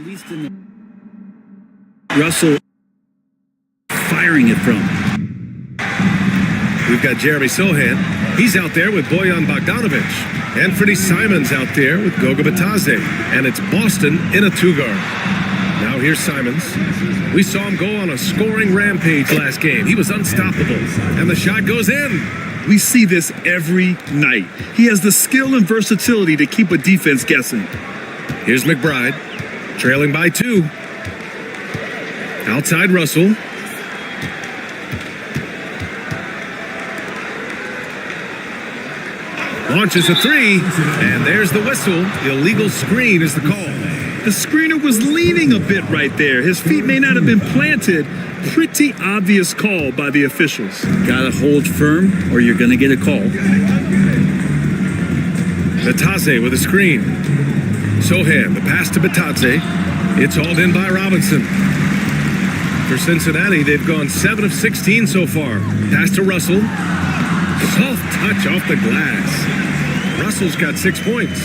At least in the Russell firing it from. We've got Jeremy Sohan. He's out there with Bojan Bogdanovic. Anthony Simons out there with GODBLESS. And it's Boston in a two-guard. Now here's Simons. We saw him go on a scoring rampage last game. He was unstoppable. And the shot goes in. We see this every night. He has the skill and versatility to keep a defense guessing. Here's McBride, trailing by 2. Outside Russell. Launches a 3, and there's the whistle. Illegal screen is the call. The screener was leaning a bit right there. His feet may not have been planted. Pretty obvious call by the officials. Gotta hold firm or you're gonna get a call. Batadze with a screen. Sohan, the pass to Batadze. It's hauled in by Robinson. For Cincinnati, they've gone 7 of 16 so far. Pass to Russell. Soft touch off the glass. Russell's got 6 points.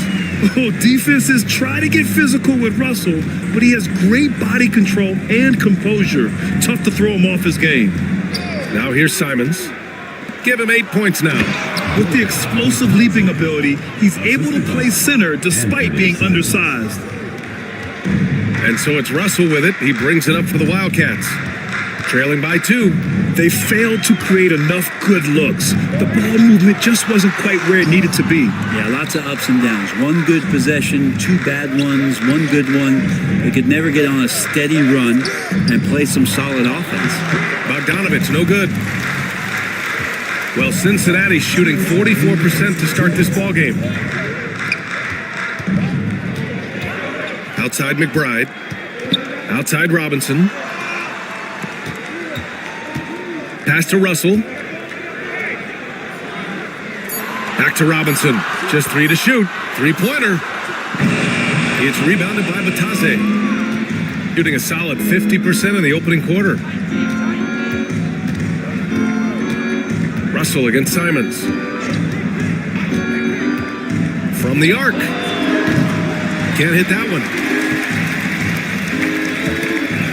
Oh, defenses try to get physical with Russell, but he has great body control and composure. Tough to throw him off his game. Now here's Simons. Give him 8 points now. With the explosive leaping ability, he's able to play center despite being undersized. And so it's Russell with it. He brings it up for the Wildcats. Trailing by 2. They failed to create enough good looks. The ball movement just wasn't quite where it needed to be. Yeah, lots of ups and downs. One good possession, 2 bad ones, 1 good one. They could never get on a steady run and play some solid offense. Bogdanovic, no good. Well, Cincinnati's shooting 44% to start this ball game. Outside McBride. Outside Robinson. Pass to Russell. Back to Robinson. Just 3 to shoot. 3-pointer. It's rebounded by Batadze. Shooting a solid 50% in the opening quarter. Russell against Simons. From the arc. Can't hit that one.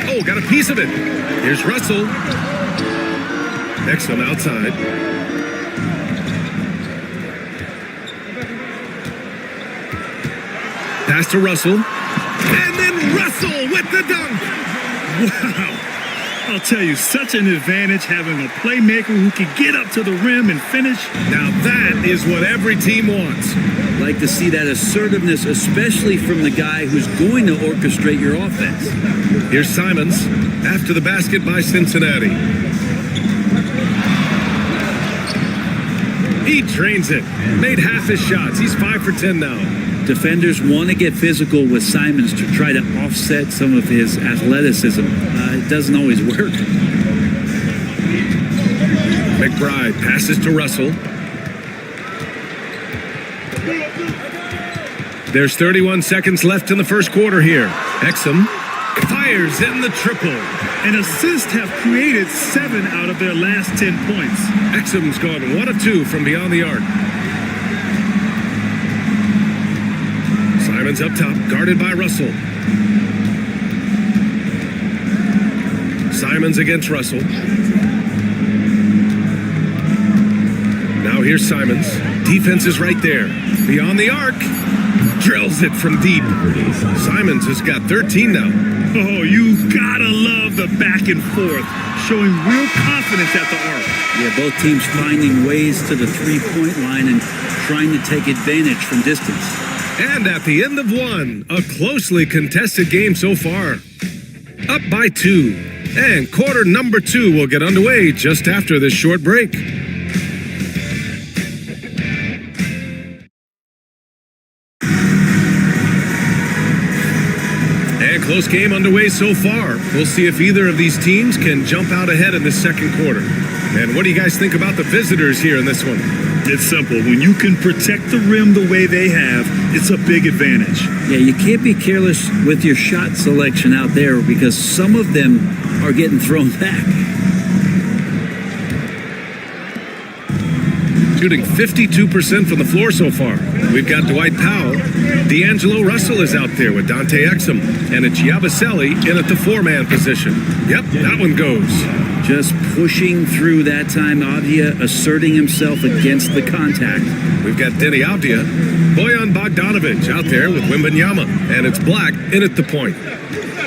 Oh, got a piece of it. Here's Russell. Next one outside. Pass to Russell. And then Russell with the dunk. Wow. I'll tell you, such an advantage having a playmaker who can get up to the rim and finish. Now that is what every team wants. Like to see that assertiveness, especially from the guy who's going to orchestrate your offense. Here's Simons after the basket by Cincinnati. He drains it. Made half his shots. He's 5 for 10 now. Defenders want to get physical with Simons to try to offset some of his athleticism. It doesn't always work. McBride passes to Russell. There's 31 seconds left in the first quarter here. Exum fires in the triple. And assists have created 7 out of their last 10 points. Exum's gone 1 of 2 from beyond the arc. Simons up top, guarded by Russell. Simons against Russell. Now here's Simons. Defense is right there. Beyond the arc. Drills it from deep. Simons has got 13 now. Oh, you gotta love the back and forth. Showing real confidence at the arc. Yeah, both teams finding ways to the three-point line and trying to take advantage from distance. And at the end of 1, a closely contested game so far. Up by 2. And quarter number 2 will get underway just after this short break. And close game underway so far. We'll see if either of these teams can jump out ahead in the second quarter. And what do you guys think about the visitors here in this one? It's simple. When you can protect the rim the way they have, it's a big advantage. Yeah, you can't be careless with your shot selection out there because some of them are getting thrown back. Shooting 52% from the floor so far. We've got Dwight Powell. D'Angelo Russell is out there with Dante Exum, and it's Yabusele in at the 4-man position. Yep, that one goes. Just pushing through that time. Avdia asserting himself against the contact. We've got Denny Avdia, Bojan Bogdanovic out there with Wembanyama, and it's Black in at the point.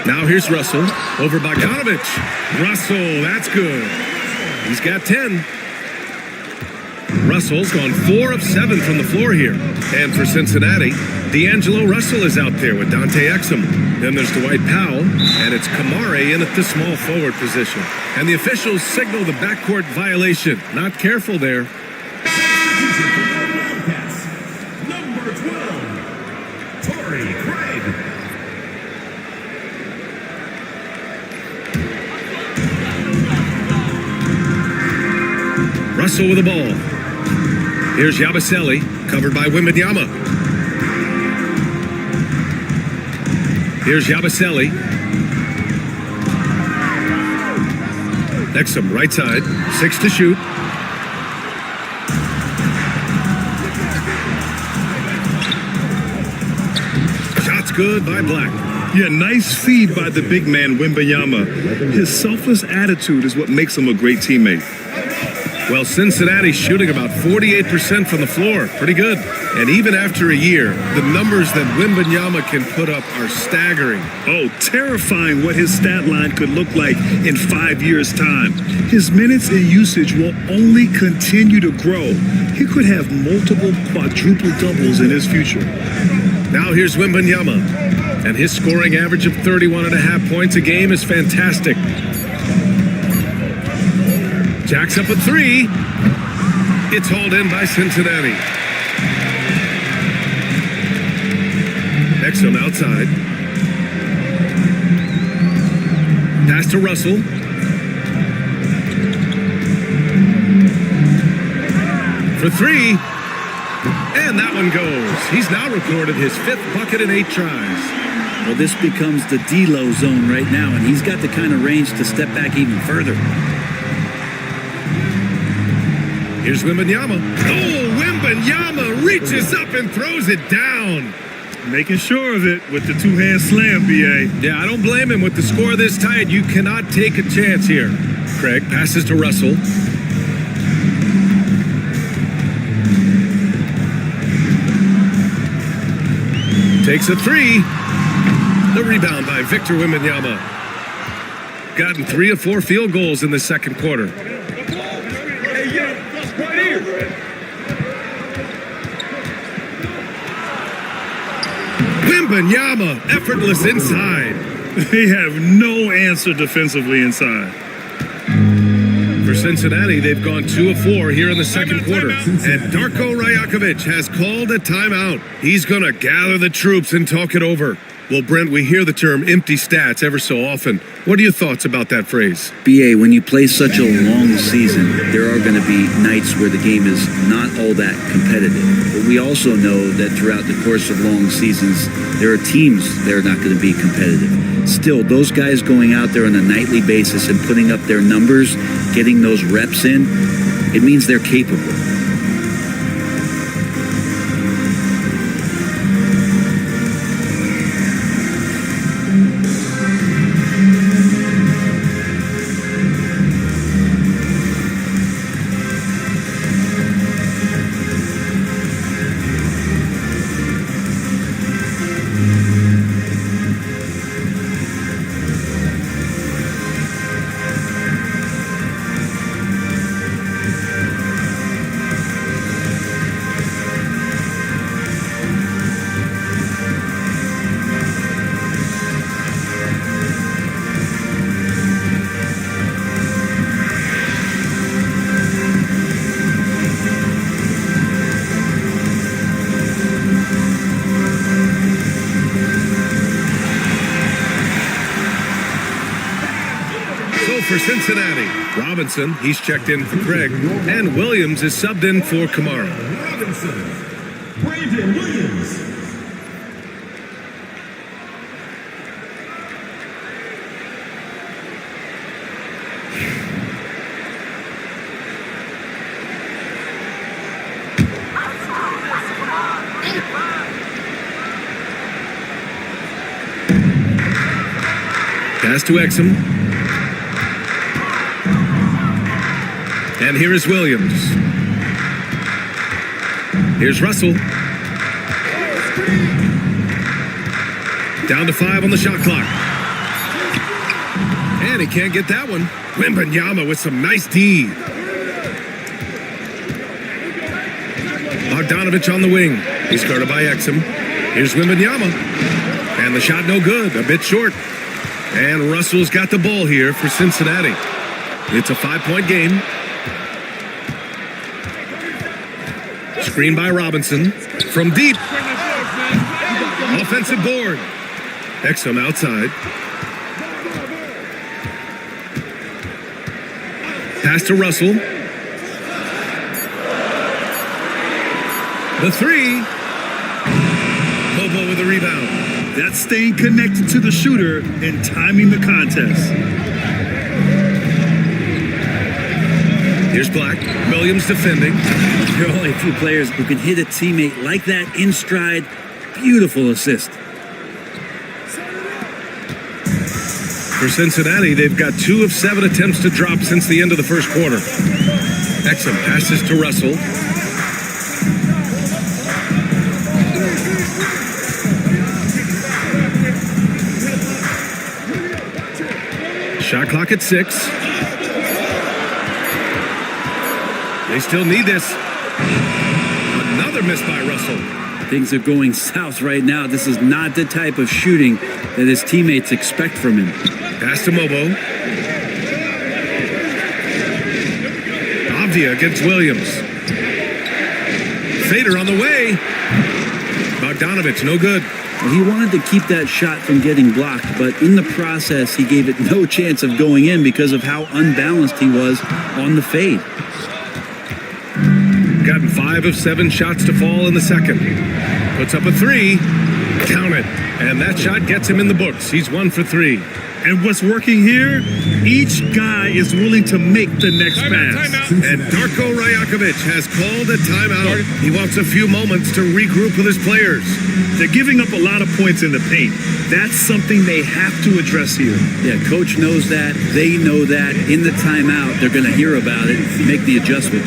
Now here's Russell over Bogdanovic. Russell, that's good. He's got 10. Russell's gone 4 of 7 from the floor here. And for Cincinnati, D'Angelo Russell is out there with Dante Exum. Then there's Dwight Powell, and it's Kamare in at the small forward position. And the officials signal the backcourt violation. Not careful there. Number 12, Torrey Craig. Russell with the ball. Here's Yabusele, covered by Wembanyama. Here's Yabusele. Exum, right side. 6 to shoot. Shot's good by Black. Yeah, nice feed by the big man, Wembanyama. His selfless attitude is what makes him a great teammate. Well, Cincinnati's shooting about 48% from the floor. Pretty good. And even after a year, the numbers that Wembanyama can put up are staggering. Oh, terrifying what his stat line could look like in 5 years' time. His minutes and usage will only continue to grow. He could have multiple quadruple doubles in his future. Now here's Wembanyama. And his scoring average of 31.5 points a game is fantastic. Jacks up a 3. It's hauled in by Cincinnati. Exum outside. Pass to Russell. For 3. And that one goes. He's now recorded his 5th bucket in 8 tries. Well, this becomes the D-Lo zone right now, and he's got the kind of range to step back even further. Here's Wembanyama. Oh, Wembanyama reaches up and throws it down. Making sure of it with the two-hand slam, B.A. Yeah, I don't blame him with the score this tight. You cannot take a chance here. Craig passes to Russell. Takes a 3. The rebound by Victor Wembanyama. Gotten 3 of 4 field goals in the second quarter. Wembanyama, effortless inside. They have no answer defensively inside. For Cincinnati, they've gone 2 of 4 here in the second quarter. And Darko Rajakovic has called a timeout. He's going to gather the troops and talk it over. Well, Brent, we hear the term empty stats ever so often. What are your thoughts about that phrase? BA, when you play such a long season, there are going to be nights where the game is not all that competitive. But we also know that throughout the course of long seasons, there are teams that are not going to be competitive. Still, those guys going out there on a nightly basis and putting up their numbers, getting those reps in, it means they're capable. For Cincinnati, Robinson, he's checked in for Craig, and Williams is subbed in for Kamara. Robinson, Brandon Williams. Pass to Exum. And here is Williams. Here's Russell. Down to 5 on the shot clock. And he can't get that one. Wembanyama with some nice D. Bogdanovich on the wing. He's guarded by Exum. Here's Wembanyama. And the shot no good. A bit short. And Russell's got the ball here for Cincinnati. It's a 5-point game. Screen by Robinson. From deep. Offensive board. Exum outside. Pass to Russell. The three. Bobo with the rebound. That's staying connected to the shooter and timing the contest. Here's Black. Williams defending. There are only a few players who can hit a teammate like that in stride. Beautiful assist. For Cincinnati, they've got 2 of 7 attempts to drop since the end of the first quarter. Exum passes to Russell. Shot clock at 6. They still need this. Another miss by Russell. Things are going south right now. This is not the type of shooting that his teammates expect from him. Pass to Mobo. Avdia against Williams. Fader on the way. Bogdanovich, no good. Well, he wanted to keep that shot from getting blocked, but in the process, he gave it no chance of going in because of how unbalanced he was on the fade. Gotten 5 of 7 shots to fall in the second. Puts up a 3. Count it. And that shot gets him in the books. He's 1 for 3. And what's working here? Each guy is willing to make the next pass. And Darko Rajakovic has called a timeout. He wants a few moments to regroup with his players. They're giving up a lot of points in the paint. That's something they have to address here. Yeah, coach knows that. They know that. In the timeout, they're going to hear about it, make the adjustment.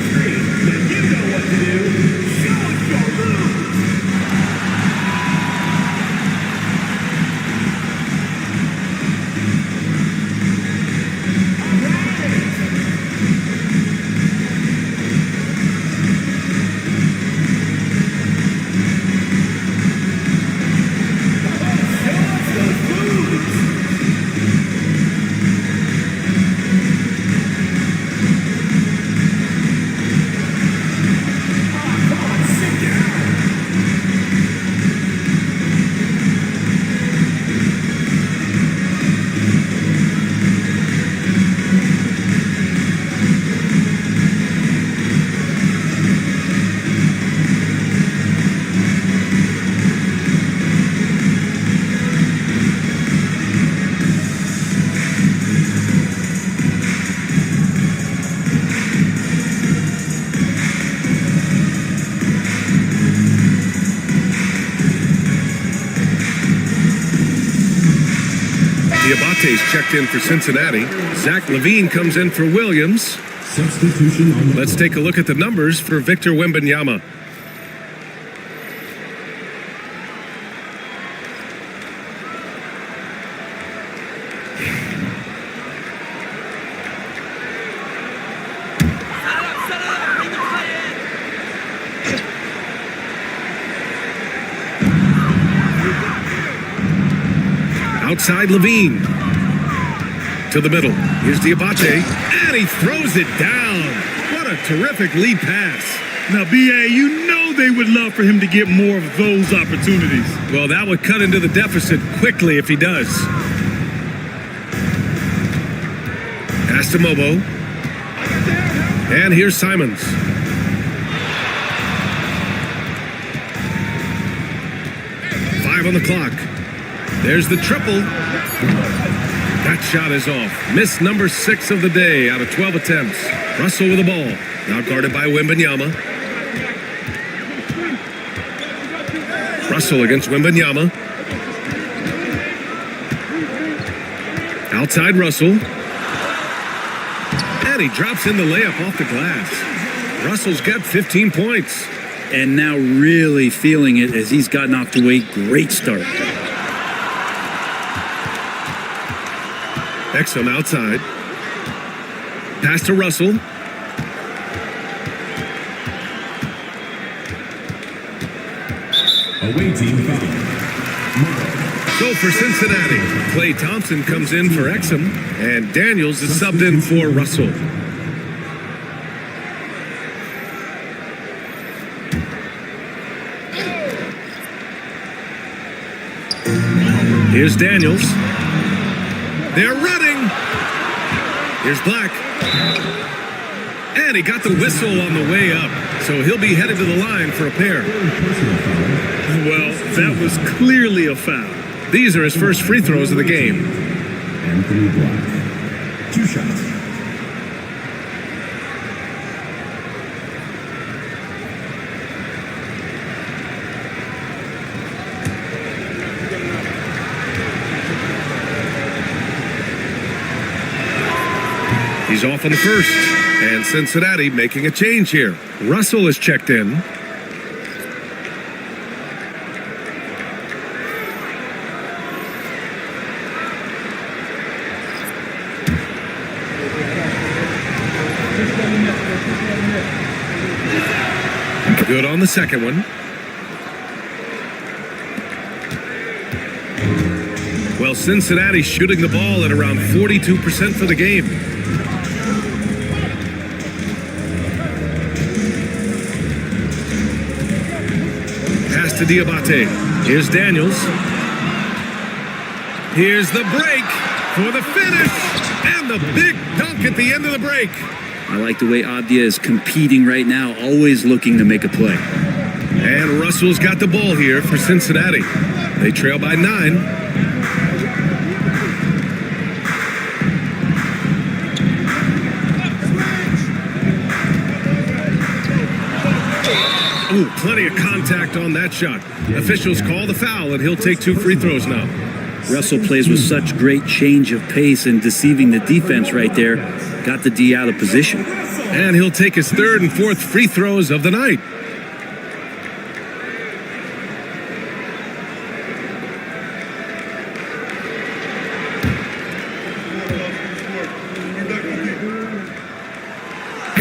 Diabate's checked in for Cincinnati. Zach Levine comes in for Williams. Substitution on the Let's take a look at the numbers for Victor Wembanyama. Outside Levine. To the middle. Here's Diabate. And he throws it down. What a terrific lead pass. Now, B.A., you know they would love for him to get more of those opportunities. Well, that would cut into the deficit quickly if he does. Pass to Mobo. And here's Simons. Five on the clock. There's the triple. That shot is off. Miss number 6 of the day out of 12 attempts. Russell with the ball. Now guarded by Wembanyama. Russell against Wembanyama. Outside Russell. And he drops in the layup off the glass. Russell's got 15 points. And now really feeling it as he's gotten off to a great start. Exum outside. Pass to Russell. Away team foul. So for Cincinnati, Klay Thompson comes in for Exum, and Daniels is subbed in for Russell. Here's Daniels. They're running. Here's Black. And he got the whistle on the way up, so he'll be headed to the line for a pair. Well, that was clearly a foul. These are his first free throws of the game. Anthony Black. 2 shots. He's off on the first, and Cincinnati making a change here. Russell is checked in. Good on the second one. Well, Cincinnati shooting the ball at around 42% for the game. Pass to Diabate. Here's Daniels. Here's the break for the finish. And the big dunk at the end of the break. I like the way Abdia is competing right now, always looking to make a play. And Russell's got the ball here for Cincinnati. They trail by 9. Ooh, plenty of contact on that shot. Officials call the foul, and he'll take 2 free throws now. Russell plays with such great change of pace and deceiving the defense right there. Got the D out of position. And he'll take his 3rd and 4th free throws of the night.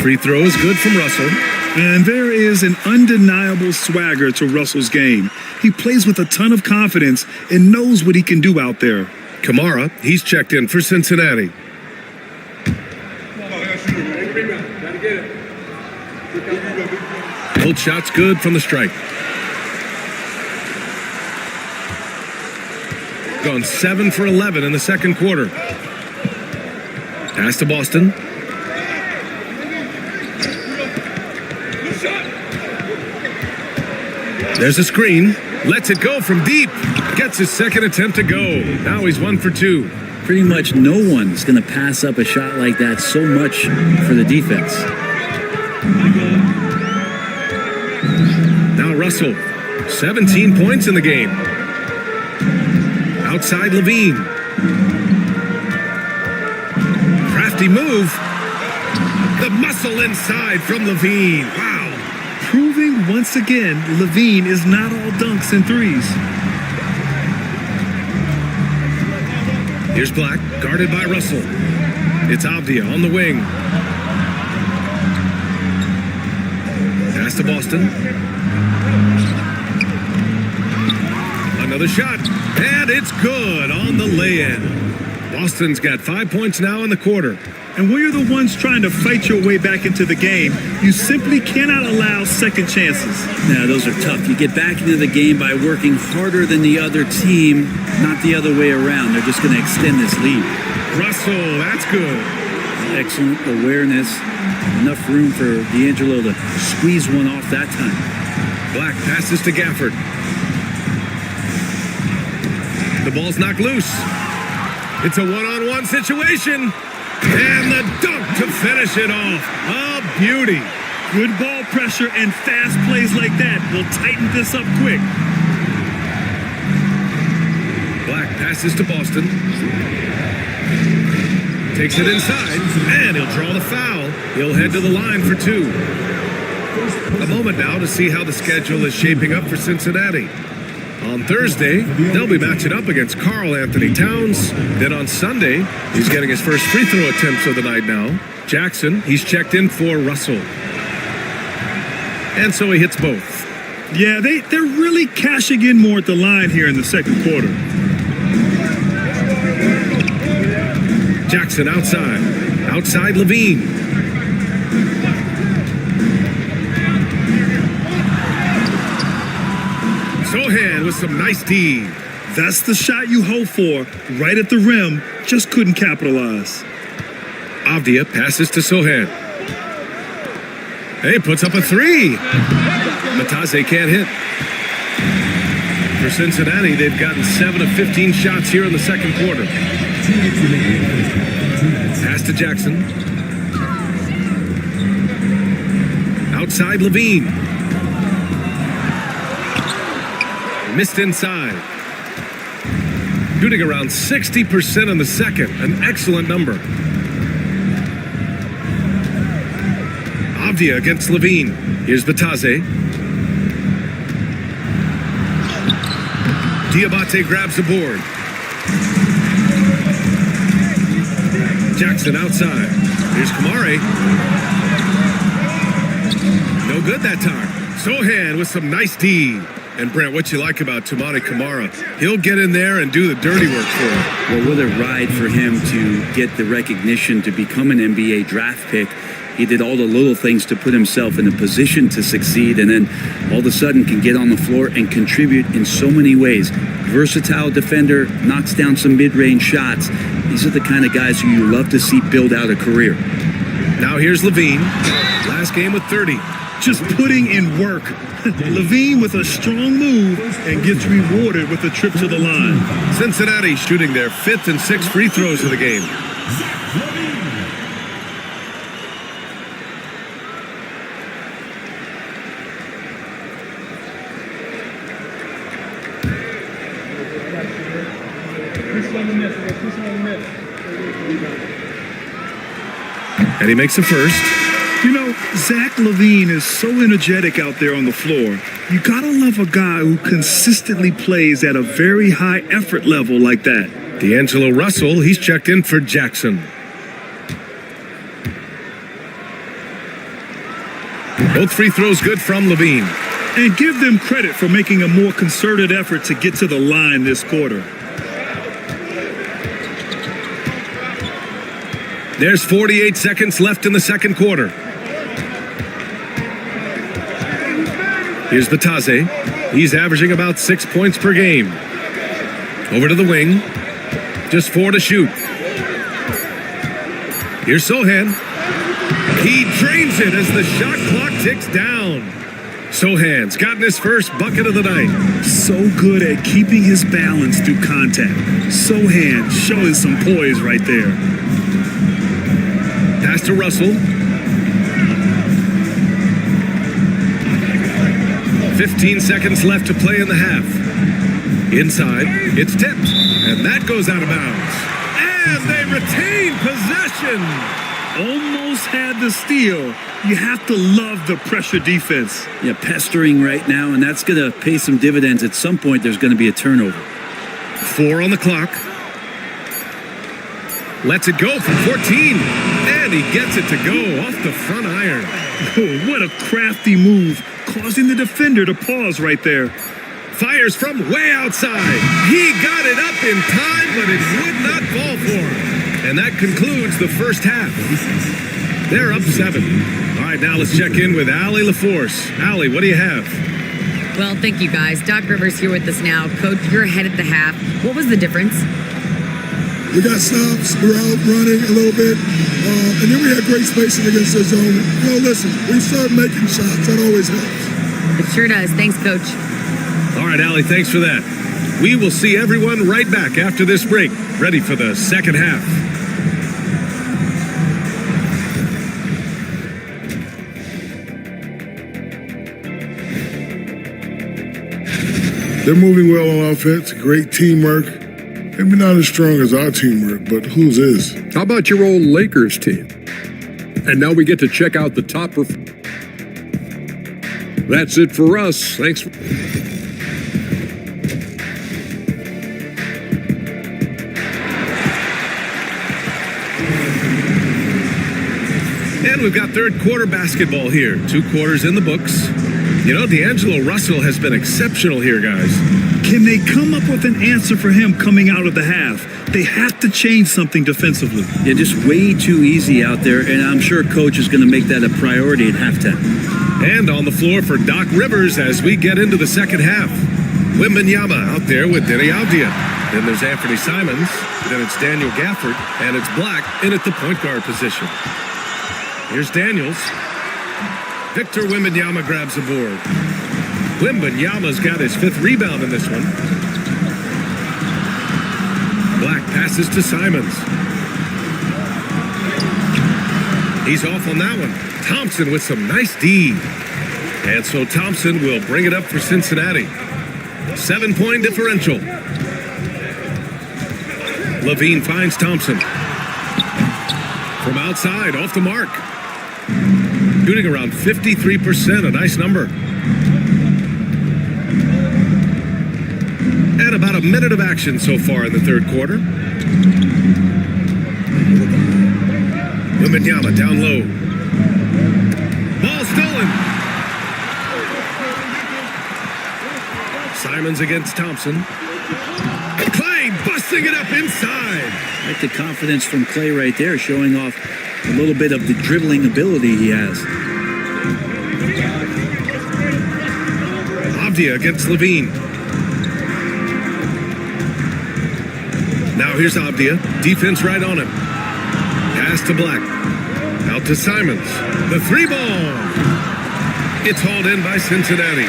Free throw is good from Russell. And there is an undeniable swagger to Russell's game. He plays with a ton of confidence and knows what he can do out there. Kamara, he's checked in for Cincinnati. Both shots good from the stripe. Gone 7 for 11 in the second quarter. Pass to Boston. There's a screen. Lets it go from deep. Gets his second attempt to go. Now he's 1 for 2. Pretty much no one's going to pass up a shot like that so much for the defense. Now Russell, 17 points in the game. Outside Levine. Crafty move. The muscle inside from Levine. Wow. Proving once again, Levine is not all dunks and threes. Here's Black, guarded by Russell. It's Abdia on the wing. Pass to Boston. Another shot, and it's good on the lay-in. Boston's got 5 points now in the quarter. And when you're the ones trying to fight your way back into the game, you simply cannot allow second chances. Yeah, those are tough. You get back into the game by working harder than the other team, not the other way around. They're just going to extend this lead. Russell, that's good. Excellent awareness. Enough room for D'Angelo to squeeze one off that time. Black passes to Gafford. The ball's knocked loose. It's a one-on-one situation. And the dunk to finish it off. A beauty. Good ball pressure and fast plays like that will tighten this up quick. Black passes to Boston. Takes it inside, and he'll draw the foul. He'll head to the line for 2. A moment now to see how the schedule is shaping up for Cincinnati. On Thursday, they'll be matching up against Karl Anthony Towns. Then on Sunday, he's getting his first free throw attempts of the night now. Jackson, he's checked in for Russell. And so he hits both. Yeah, they're really cashing in more at the line here in the second quarter. Jackson outside. Outside Levine. Sohan with some nice D. That's the shot you hope for. Right at the rim, just couldn't capitalize. Avdia passes to Sohan. Hey, puts up a 3. Matase can't hit. For Cincinnati, they've gotten 7 of 15 shots here in the second quarter. Pass to Jackson. Outside Levine. Missed inside. Shooting around 60% in the second. An excellent number. Avdia against Levine. Here's Matase. Diabate grabs the board. Jackson outside. Here's Kamare. No good that time. Sohan with some nice D. And Brent, what you like about Toumani Camara? He'll get in there and do the dirty work for him. Well, what a ride for him to get the recognition to become an NBA draft pick. He did all the little things to put himself in a position to succeed, and then all of a sudden can get on the floor and contribute in so many ways. Versatile defender, knocks down some mid-range shots. These are the kind of guys who you love to see build out a career. Now here's Levine. Last game with 30. Just putting in work. Levine with a strong move and gets rewarded with a trip to the line. Cincinnati shooting their 5th and 6th free throws of the game. And he makes a first. You know, Zach Levine is so energetic out there on the floor. You gotta love a guy who consistently plays at a very high effort level like that. D'Angelo Russell, he's checked in for Jackson. Both free throws good from Levine. And give them credit for making a more concerted effort to get to the line this quarter. There's 48 seconds left in the second quarter. Here's Matase. He's averaging about 6 points per game. Over to the wing. Just 4 to shoot. Here's Sohan. He drains it as the shot clock ticks down. Sohan's gotten his first bucket of the night. So good at keeping his balance through contact. Sohan showing some poise right there. Pass to Russell. 15 seconds left to play in the half. Inside, it's tipped, and that goes out of bounds. And they retain possession. Almost had the steal. You have to love the pressure defense. Yeah, pestering right now, and that's going to pay some dividends. At some point, there's going to be a turnover. 4 on the clock. Lets it go from 14. And he gets it to go off the front iron. Oh, what a crafty move, causing the defender to pause right there. Fires from way outside. He got it up in time, but it would not fall for him. And that concludes the first half. They're up 7. All right, now let's check in with Allie LaForce. Allie, what do you have? Well, thank you, guys. Doc Rivers here with us now. Coach, you're ahead at the half. What was the difference? We got stops, we were out running a little bit, and then we had great spacing against the zone. You know, listen, we started making shots. That always helps. It sure does. Thanks, Coach. All right, Allie, thanks for that. We will see everyone right back after this break, ready for the second half. They're moving well on offense, great teamwork. Maybe not as strong as our teamwork, but whose is? How about your old Lakers team? And now we get to check out the top. That's it for us. Thanks. And we've got third quarter basketball here. 2 quarters in the books. You know, D'Angelo Russell has been exceptional here, guys. Can they come up with an answer for him coming out of the half? They have to change something defensively. Yeah, just way too easy out there, and I'm sure coach is going to make that a priority at halftime. And on the floor for Doc Rivers as we get into the second half. Wembanyama out there with Denny Avdia. Then there's Anthony Simons. Then it's Daniel Gafford. And it's Black in at the point guard position. Here's Daniels. Victor Wembanyama grabs the board. Wembanyama's got his 5th rebound in this one. Black passes to Simons. He's off on that one. Thompson with some nice D. And so Thompson will bring it up for Cincinnati. 7-point differential. Levine finds Thompson. From outside, off the mark. Shooting around 53%, a nice number. And about a minute of action so far in the third quarter. Wembanyama down low. Ball stolen. Simons against Thompson. Clay busting it up inside. I like the confidence from Clay right there, showing off a little bit of the dribbling ability he has. Avdia against Levine. Now here's Avdia. Defense right on him. Pass to Black. Out to Simons. The 3-ball. It's hauled in by Cincinnati.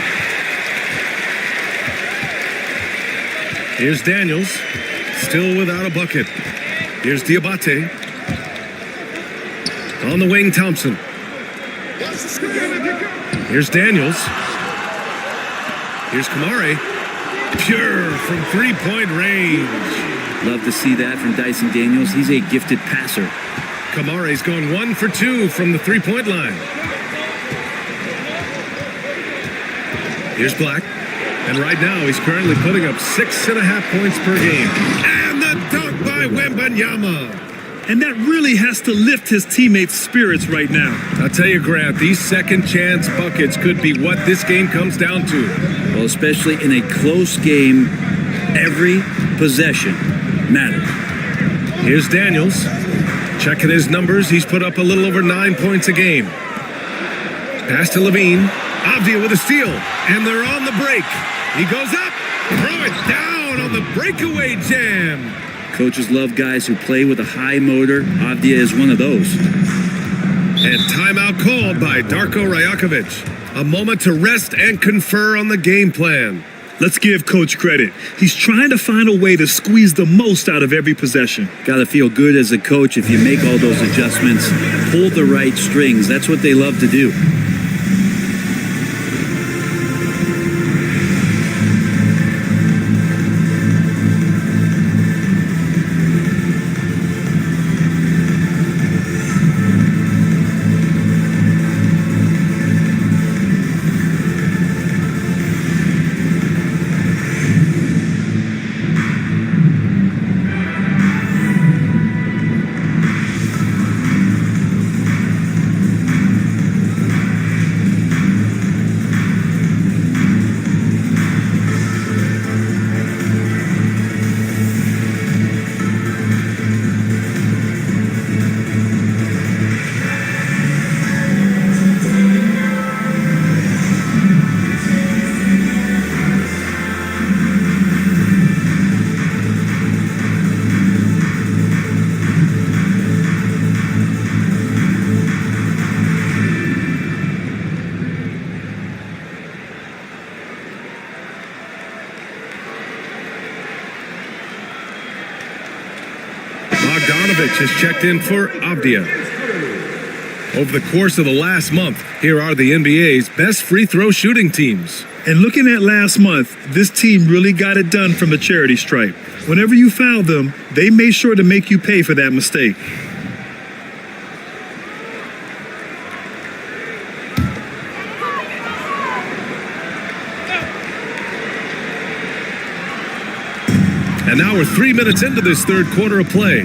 Here's Daniels. Still without a bucket. Here's Diabate. On the wing, Thompson. Here's Daniels. Here's Kamare. Pure from 3-point range. Love to see that from Dyson Daniels. He's a gifted passer. Kamare's gone 1 for 2 from the 3-point line. Here's Black. And right now he's currently putting up 6.5 points per game. And the dunk by Wembanyama. And that really has to lift his teammates' spirits right now. I'll tell you, Grant, these second chance buckets could be what this game comes down to. Well, especially in a close game, every possession matters. Here's Daniels. Checking his numbers, he's put up a little over 9 points a game. Pass to Levine. Avdia with a steal. And they're on the break. He goes up. Throw it down on the breakaway jam. Coaches love guys who play with a high motor. Avdia is one of those. And timeout called by Darko Rajakovic. A moment to rest and confer on the game plan. Let's give Coach credit. He's trying to find a way to squeeze the most out of every possession. Got to feel good as a coach if you make all those adjustments, pull the right strings. That's what they love to do. Bogdanovich has checked in for Avdia. Over the course of the last month, here are the NBA's best free throw shooting teams. And looking at last month, this team really got it done from the charity stripe. Whenever you fouled them, they made sure to make you pay for that mistake. And now we're 3 minutes into this third quarter of play.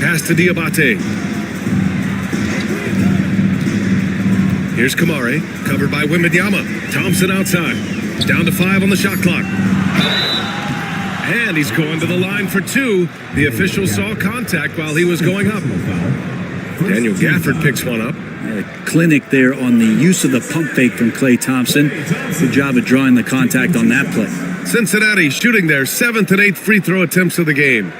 Pass to Diabate. Here's Kamare, covered by Wembanyama. Thompson outside. Down to 5 on the shot clock. And he's going to the line for 2. The official saw contact while he was going up. Daniel Gafford picks one up. A clinic there on the use of the pump fake from Klay Thompson. Good job of drawing the contact on that play. Cincinnati shooting their 7th and 8th free throw attempts of the game.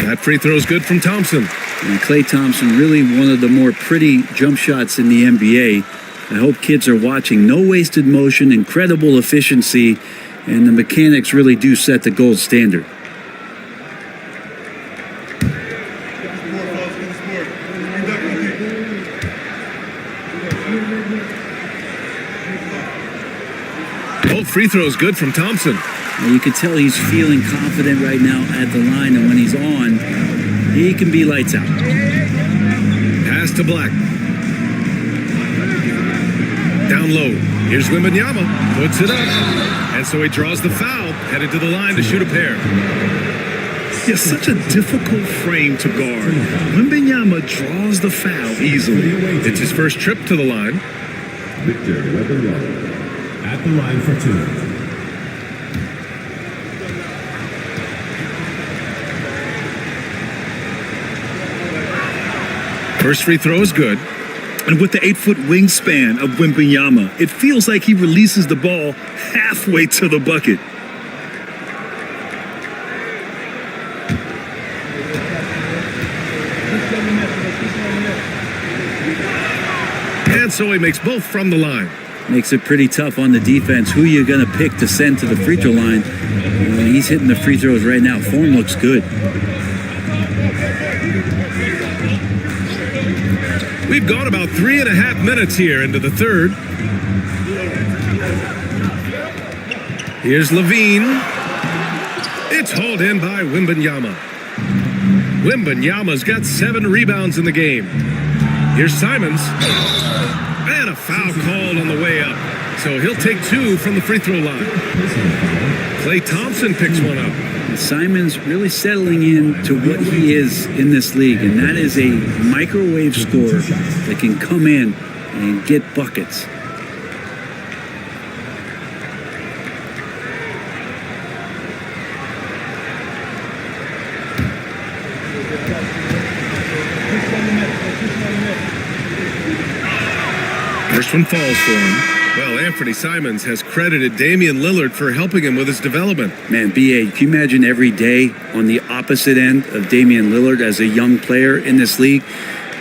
That free throw is good from Thompson. And Klay Thompson, really one of the more pretty jump shots in the NBA. I hope kids are watching. No wasted motion, incredible efficiency, and the mechanics really do set the gold standard. Both free throws good from Thompson. Now, you can tell he's feeling confident right now at the line, and when he's on, he can be lights out. Pass to Black. Down low. Here's Wembanyama. Puts it up. And so he draws the foul. Headed to the line to shoot a pair. It's such a difficult frame to guard. Wembanyama draws the foul easily. It's his first trip to the line. Victor Wembanyama at the line for 2. First free throw is good. And with the 8-foot wingspan of Wembanyama, it feels like he releases the ball halfway to the bucket. And so he makes both from the line. Makes it pretty tough on the defense. Who you going to pick to send to the free throw line? He's hitting the free throws right now. Form looks good. We've gone about 3.5 minutes here into the third. Here's Levine. It's hauled in by Wembanyama. Wembanyama's got 7 rebounds in the game. Here's Simons. And a foul called on the way up. So he'll take 2 from the free throw line. Klay Thompson picks one up. Simons really settling in to what he is in this league, and that is a microwave scorer that can come in and get buckets. First one falls for him. Well, Anthony Simons has credited Damian Lillard for helping him with his development. Man, B.A., can you imagine every day on the opposite end of Damian Lillard as a young player in this league?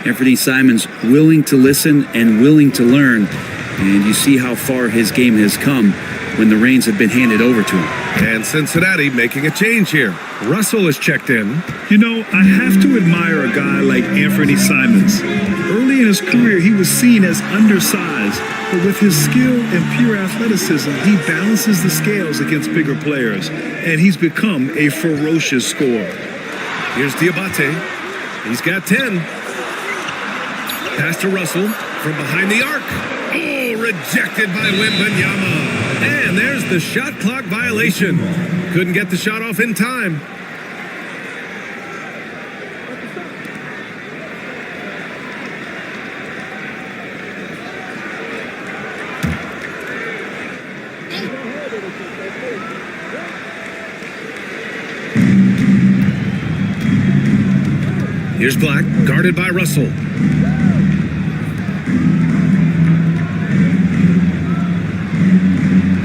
Anthony Simons willing to listen and willing to learn, and you see how far his game has come when the reins have been handed over to him. And Cincinnati making a change here. Russell is checked in. You know, I have to admire a guy like Anthony Simons. Early in his career, he was seen as undersized, but with his skill and pure athleticism, he balances the scales against bigger players, and he's become a ferocious scorer. Here's Diabate. He's got 10. Pass to Russell from behind the arc. Oh, rejected by Wembanyama. And there's the shot clock violation. Couldn't get the shot off in time. Here's Black, guarded by Russell.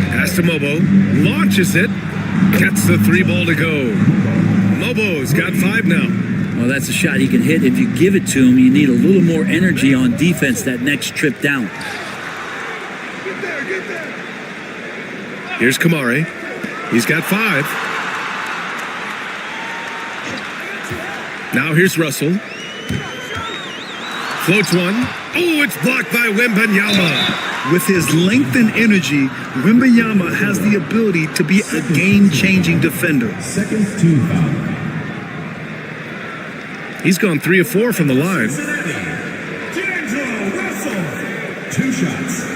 Pass to Mobo, launches it, gets the 3 ball to go. Mobo's got 5 now. Well, that's a shot he can hit. If you give it to him, you need a little more energy on defense that next trip down. Here's Kamare. He's got 5. Now here's Russell. Floats one. Oh, it's blocked by Wembanyama. With his length and energy, Wembanyama has the ability to be a game-changing defender. Seconds to foul. He's gone 3 of 4 from the line. D'Angelo Russell. 2 shots.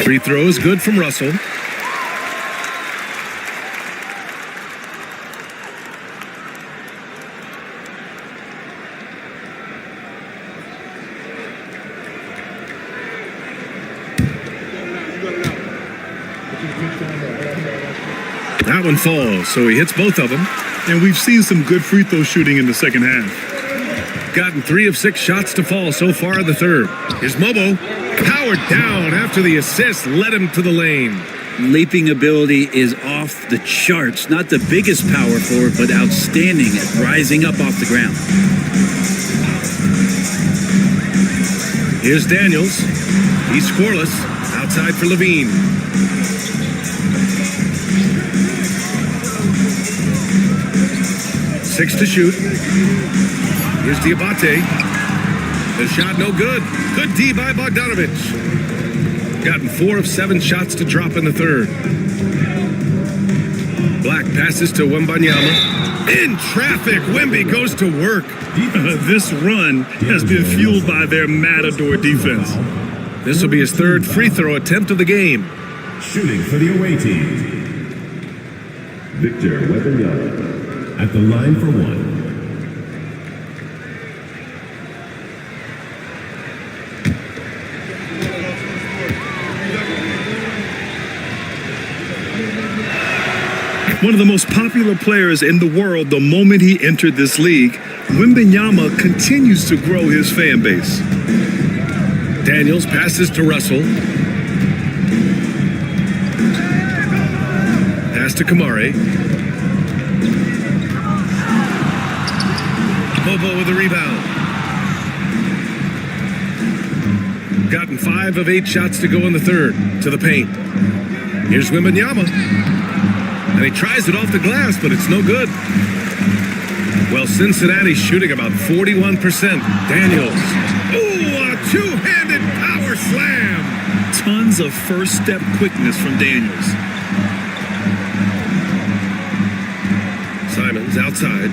Free throws good from Russell. That one falls, so he hits both of them. And we've seen some good free throw shooting in the second half. Gotten 3 of 6 shots to fall so far in the third. Here's Mobo. Powered down after the assist led him to the lane. Leaping ability is off the charts. Not the biggest power forward, but outstanding at rising up off the ground. Here's Daniels. He's scoreless. Outside for Levine. Six to shoot. Here's Diabate. The shot no good. Good D by Bogdanovich. Gotten 4 of 7 shots to drop in the third. Black passes to Wembanyama. In traffic, Wemby goes to work. This run has been fueled by their Matador defense. This will be his 3rd free throw attempt of the game. Shooting for the away team. Victor Wembanyama at the line for 1. One of the most popular players in the world the moment he entered this league, Wembanyama continues to grow his fan base. Daniels passes to Russell. Pass to Kamare. Bobo with a rebound. Gotten 5 of 8 shots to go in the third. To the paint. Here's Wembanyama. And he tries it off the glass, but it's no good. Well, Cincinnati's shooting about 41%. Daniels. Ooh, a two-handed power slam. Tons of first-step quickness from Daniels. Simons outside.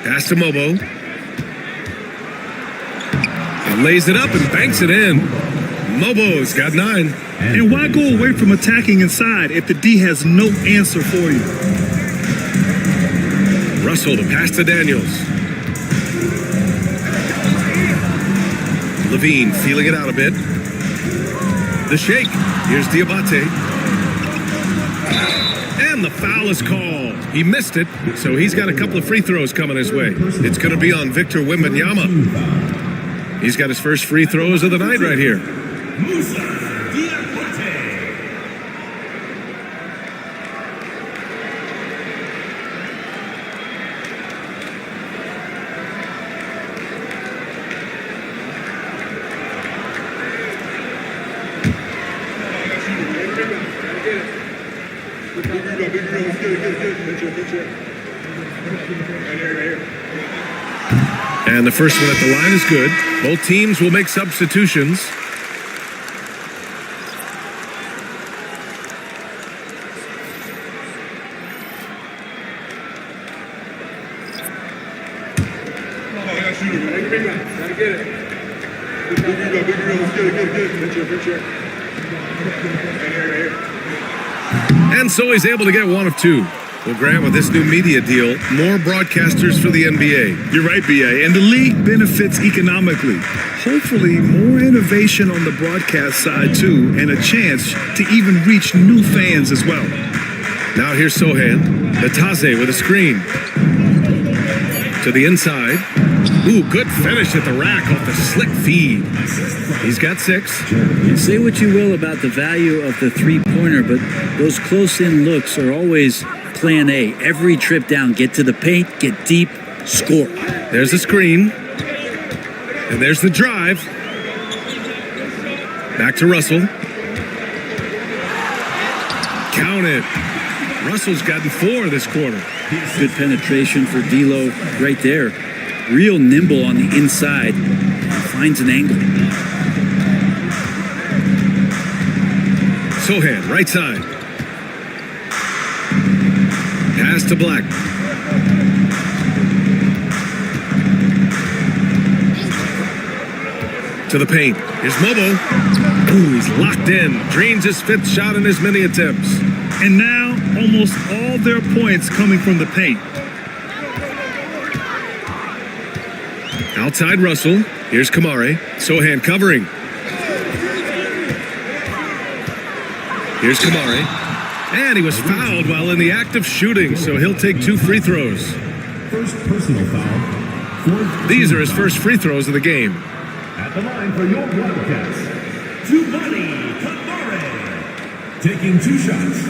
Pass to Mobo. Lays it up and banks it in. Mobo's got 9. And why go away from attacking inside if the D has no answer for you? Russell to pass to Daniels. Levine feeling it out a bit. The shake. Here's Diabate. And the foul is called. He missed it, so he's got a couple of free throws coming his way. It's going to be on Victor Wembanyama. He's got his first free throws of the night right here. And the first one at the line is good. Both teams will make substitutions. And so he's able to get 1 of 2. Well, Grant, with this new media deal, more broadcasters for the NBA. You're right, B.A. And the league benefits economically. Hopefully, more innovation on the broadcast side, too, and a chance to even reach new fans as well. Now here's Sohan. Batase with a screen. To the inside. Ooh, good finish at the rack off the slick feed. He's got 6. And say what you will about the value of the three-pointer, but those close-in looks are always plan A. Every trip down, get to the paint, get deep, score. There's the screen. And there's the drive. Back to Russell. Count it. Russell's gotten 4 this quarter. Good penetration for D'Lo right there. Real nimble on the inside. Finds an angle. Sohan, right side. Pass to Black. To the paint. Here's Mobo. Ooh, he's locked in. Drains his 5th shot in as many attempts. And now, almost all their points coming from the paint. Outside Russell. Here's Kamare. Sohan covering. Here's Kamare. And he was fouled while in the act of shooting, so he'll take 2 free throws. First personal foul. These are his first free throws of the game. At the line for your Wildcats, Tubani Kamare. Taking 2 shots.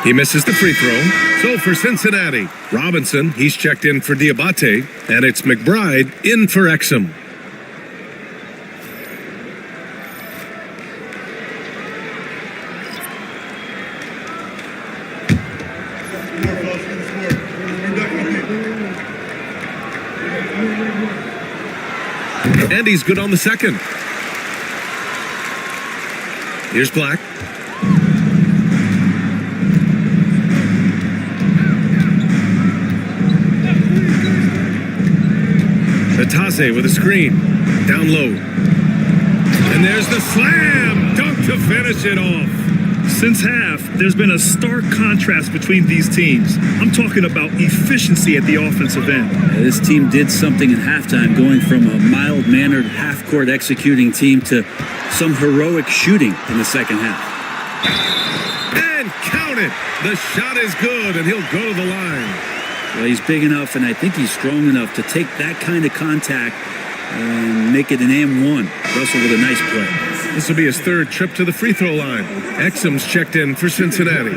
He misses the free throw. So for Cincinnati, Robinson, he's checked in for Diabate, and it's McBride in for Exum. And he's good on the second. Here's Black. Batase with a screen. Down low. And there's the slam. Dunk to finish it off. Since half, there's been a stark contrast between these teams. I'm talking about efficiency at the offensive end. This team did something at halftime, going from a mild-mannered half-court executing team to some heroic shooting in the second half. And count it. The shot is good, and he'll go to the line. Well, he's big enough, and I think he's strong enough to take that kind of contact and make it an and-one. Russell with a nice play. This will be his 3rd trip to the free throw line. Exum's checked in for Cincinnati.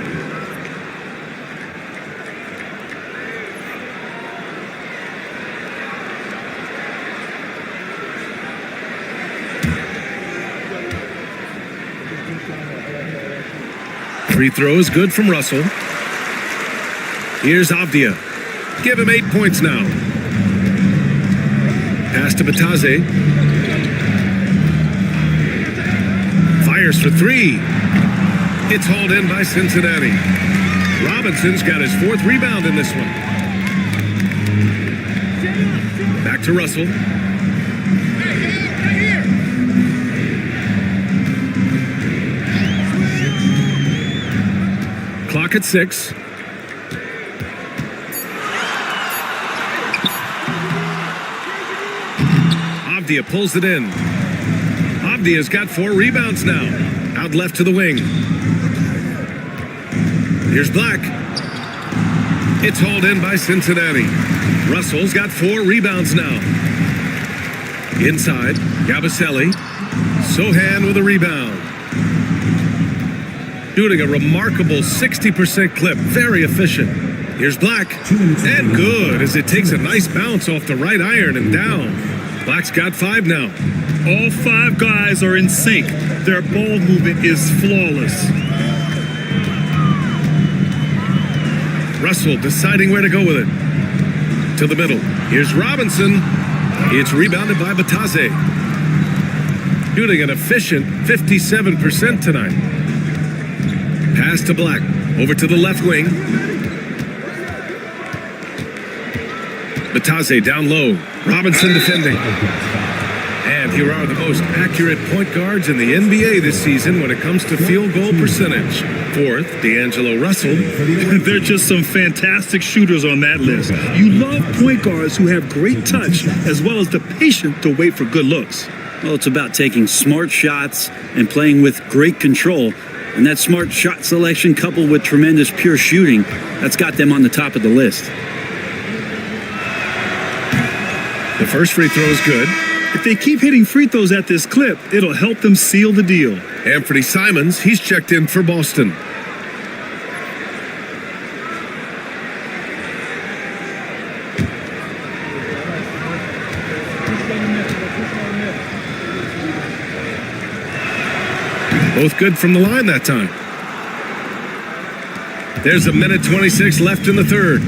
Free throw is good from Russell. Here's Avdia. Give him 8 points now. Pass to Batase. Fires for 3. It's hauled in by Cincinnati. Robinson's got his 4th rebound in this one. Back to Russell. Clock at 6. Avdia pulls it in. Avdia's got 4 rebounds now. Out left to the wing. Here's Black. It's hauled in by Cincinnati. Russell's got 4 rebounds now. Inside, Gabaselli. Sohan with a rebound. Shooting a remarkable 60% clip. Very efficient. Here's Black. And good as it takes a nice bounce off the right iron and down. Black's got 5 now. All 5 guys are in sync. Their ball movement is flawless. Russell deciding where to go with it. To the middle. Here's Robinson. It's rebounded by Batase. Shooting an efficient 57% tonight. Pass to Black. Over to the left wing. Batase down low. Robinson defending. And And here are the most accurate point guards in the NBA this season when it comes to field goal percentage. Fourth, D'Angelo Russell. They're just some fantastic shooters on that list. You love point guards who have great touch as well as the patience to wait for good looks. Well, it's about taking smart shots and playing with great control. And that smart shot selection coupled with tremendous pure shooting, that's got them on the top of the list. The first free throw is good. If they keep hitting free throws at this clip, it'll help them seal the deal. Anthony Simons, he's checked in for Boston. Both good from the line that time. There's a minute 26 left in the third.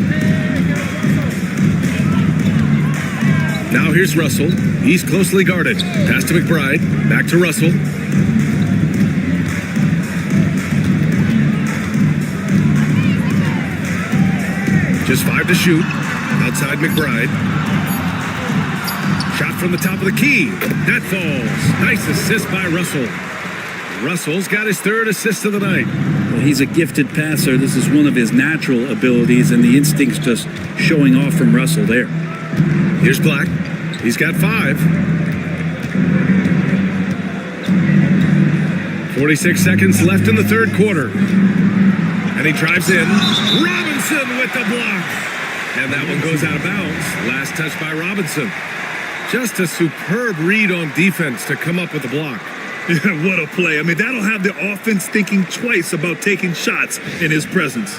Now here's Russell. He's closely guarded. Pass to McBride. Back to Russell. Just 5 to shoot. Outside McBride. Shot from the top of the key. That falls. Nice assist by Russell. Russell's got his third assist of the night. Well, he's a gifted passer. This is one of his natural abilities, and the instinct's just showing off from Russell there. Here's Black. He's got 5. 46 seconds left in the third quarter. And he drives in. Robinson with the block. And that one goes out of bounds. Last touch by Robinson. Just a superb read on defense to come up with the block. What a play. I mean, that'll have the offense thinking twice about taking shots in his presence.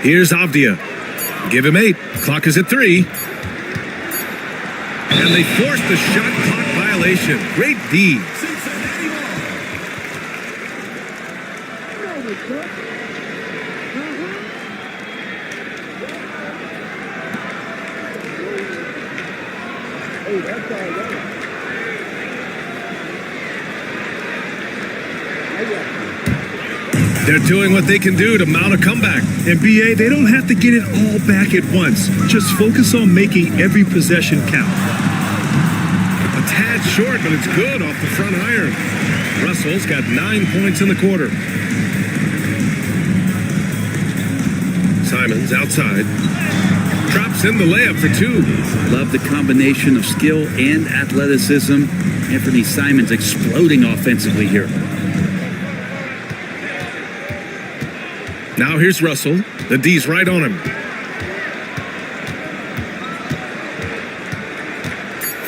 Here's Avdia. Give him 8. Clock is at 3. And they forced the shot clock violation. Great D. They're doing what they can do to mount a comeback. And BA, they don't have to get it all back at once. Just focus on making every possession count. A tad short, but it's good off the front iron. Russell's got 9 points in the quarter. Simons outside. Drops in the layup for 2. Love the combination of skill and athleticism. Anthony Simons exploding offensively here. Now here's Russell. The D's right on him.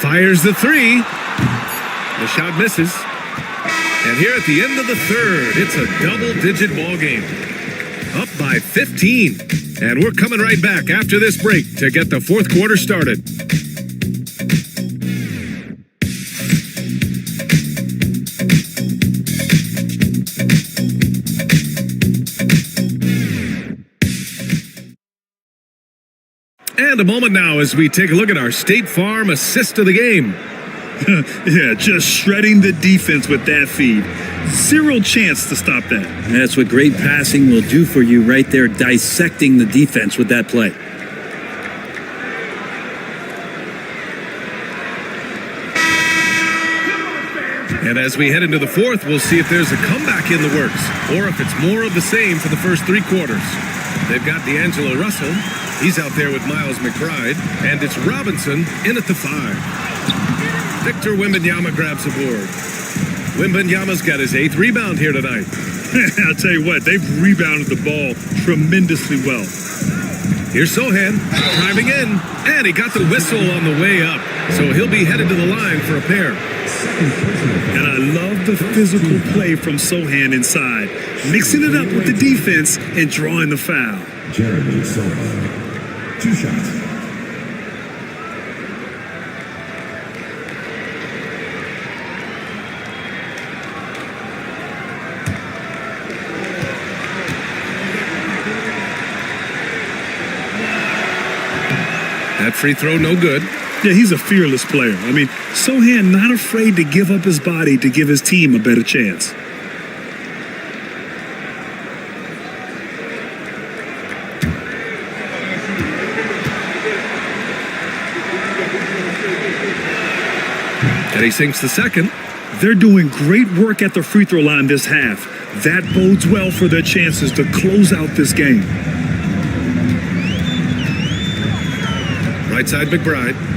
Fires the 3. The shot misses. And here at the end of the third, it's a double-digit ball game. Up by 15. And we're coming right back after this break to get the fourth quarter started. And a moment now as we take a look at our State Farm assist of the game. Yeah, just shredding the defense with that feed. Zero chance to stop that. And that's what great passing will do for you right there, dissecting the defense with that play. And as we head into the fourth, we'll see if there's a comeback in the works or if it's more of the same for the first 3 quarters. They've got D'Angelo Russell. He's out there with Miles McBride. And it's Robinson in at the 5. Victor Wembanyama grabs a board. Wembanyama's got his 8th rebound here tonight. I'll tell you what, they've rebounded the ball tremendously well. Here's Sohan driving in, and he got the whistle on the way up. So he'll be headed to the line for a pair. And I love the physical play from Sohan inside, mixing it up with the defense and drawing the foul. Jeremy Sohan. 2 shots. That free throw no good. Yeah, he's a fearless player. I mean, Sohan not afraid to give up his body to give his team a better chance. And he sinks the second. They're doing great work at the free throw line this half. That bodes well for their chances to close out this game. Right side McBride.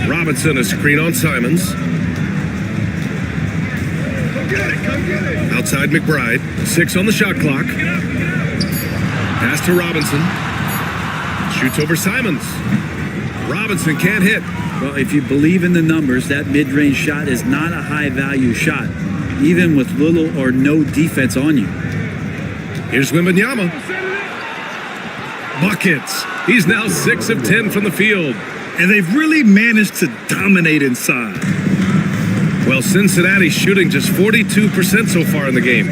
Robinson, a screen on Simons. Outside McBride. 6 on the shot clock. Pass to Robinson. Shoots over Simons. Robinson can't hit. Well, if you believe in the numbers, that mid-range shot is not a high-value shot, even with little or no defense on you. Here's Wembanyama. Buckets. He's now 6 of 10 from the field. And they've really managed to dominate inside. Well, Cincinnati's shooting just 42% so far in the game.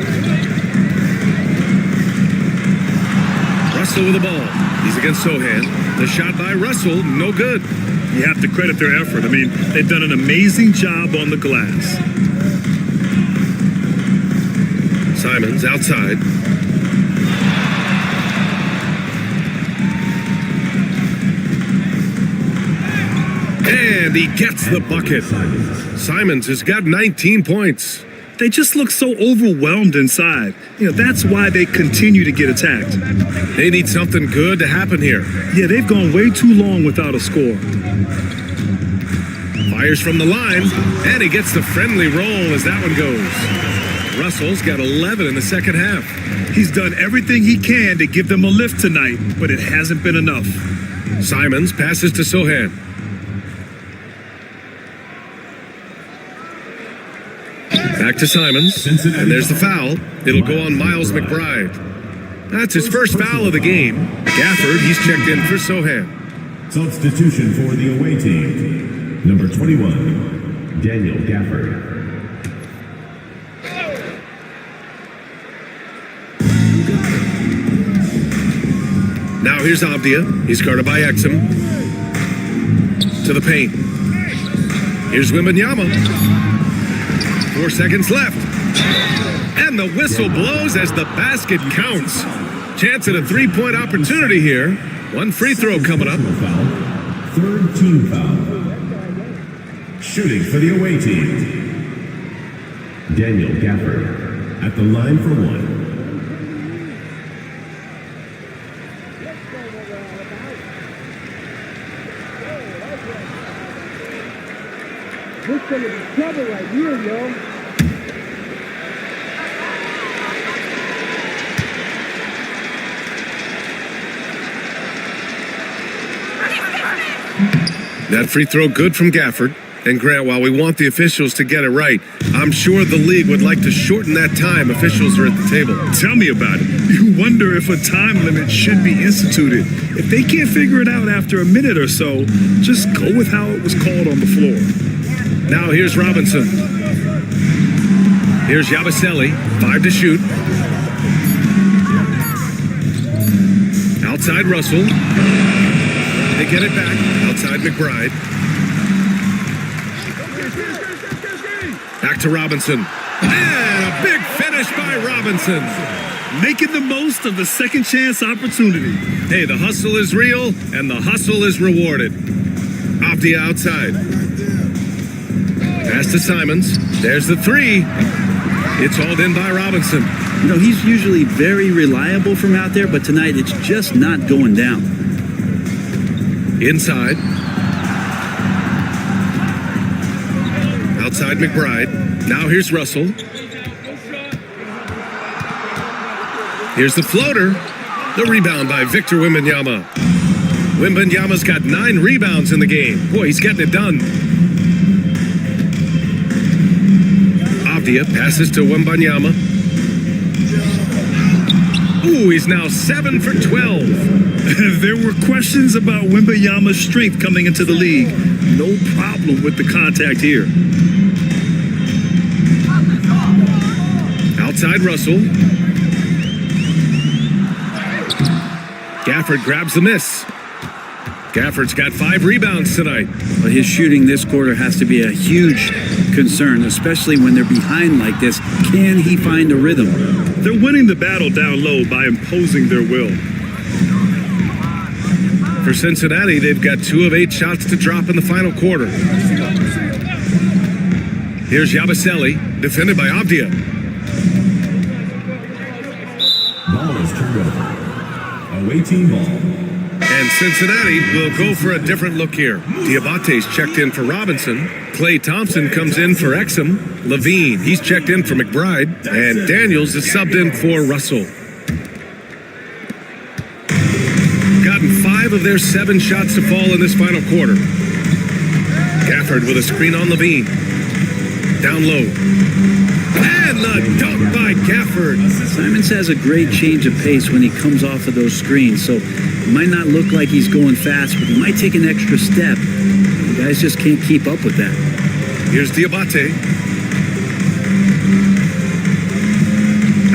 Russell with the ball. He's against Sohan. The shot by Russell, no good. You have to credit their effort. I mean, they've done an amazing job on the glass. Simons outside. And he gets the bucket. Simons has got 19 points. They just look so overwhelmed inside. You know, that's why they continue to get attacked. They need something good to happen here. Yeah, they've gone way too long without a score. Fires from the line, and he gets the friendly roll as that one goes. Russell's got 11 in the second half. He's done everything he can to give them a lift tonight, but it hasn't been enough. Simons passes to Sohan. Back to Simons, and there's the foul. It'll go on Miles McBride. That's his first foul of the game. Gafford, he's checked in for Sohan. Substitution for the away team. Number 21, Daniel Gafford. Now here's Abdia. He's guarded by Exum. To the paint. Here's Wembanyama. 4 seconds left. And the whistle blows as the basket counts. Chance at a three-point opportunity here. One free throw coming up. Foul. Third team foul. Shooting for the away team. Daniel Gafford at the line for one. This is gonna be trouble right here, yo. That free throw good from Gafford. And Grant, while we want the officials to get it right, I'm sure the league would like to shorten that time officials are at the table. Tell me about it. You wonder if a time limit should be instituted. If they can't figure it out after a minute or so, just go with how it was called on the floor. Now here's Robinson. Here's Yabusele, 5 to shoot. Outside Russell. They get it back. Outside McBride. Back to Robinson. And a big finish by Robinson. Making the most of the second chance opportunity. Hey, the hustle is real and the hustle is rewarded. Off the outside. Pass to Simons. There's the three. It's hauled in by Robinson. You know, he's usually very reliable from out there, but tonight it's just not going down. Inside. Outside McBride. Now here's Russell. Here's the floater. The rebound by Victor Wembanyama. Wembanyama's got 9 rebounds in the game. Boy, he's getting it done. Abdia passes to Wembanyama. Ooh, he's now 7 for 12. There were questions about Wembanyama's strength coming into the league. No problem with the contact here. Outside Russell. Gafford grabs the miss. Gafford's got 5 rebounds tonight. But his shooting this quarter has to be a huge concern, especially when they're behind like this. Can he find a rhythm? They're winning the battle down low by imposing their will. For Cincinnati, they've got 2 of 8 shots to drop in the final quarter. Here's Yabusele, defended by Avdia. Ball is turned over. Away team ball. And Cincinnati will go for a different look here. Diabate's checked in for Robinson. Klay Thompson comes in for Exum. Levine, he's checked in for McBride. And Daniels is subbed in for Russell. Gotten 5 of their 7 shots to fall in this final quarter. Gafford with a screen on Levine. Down low. And the dunk by Gafford. Simons has a great change of pace when he comes off of those screens, so it might not look like he's going fast, but he might take an extra step. The guys just can't keep up with that. Here's Diabate.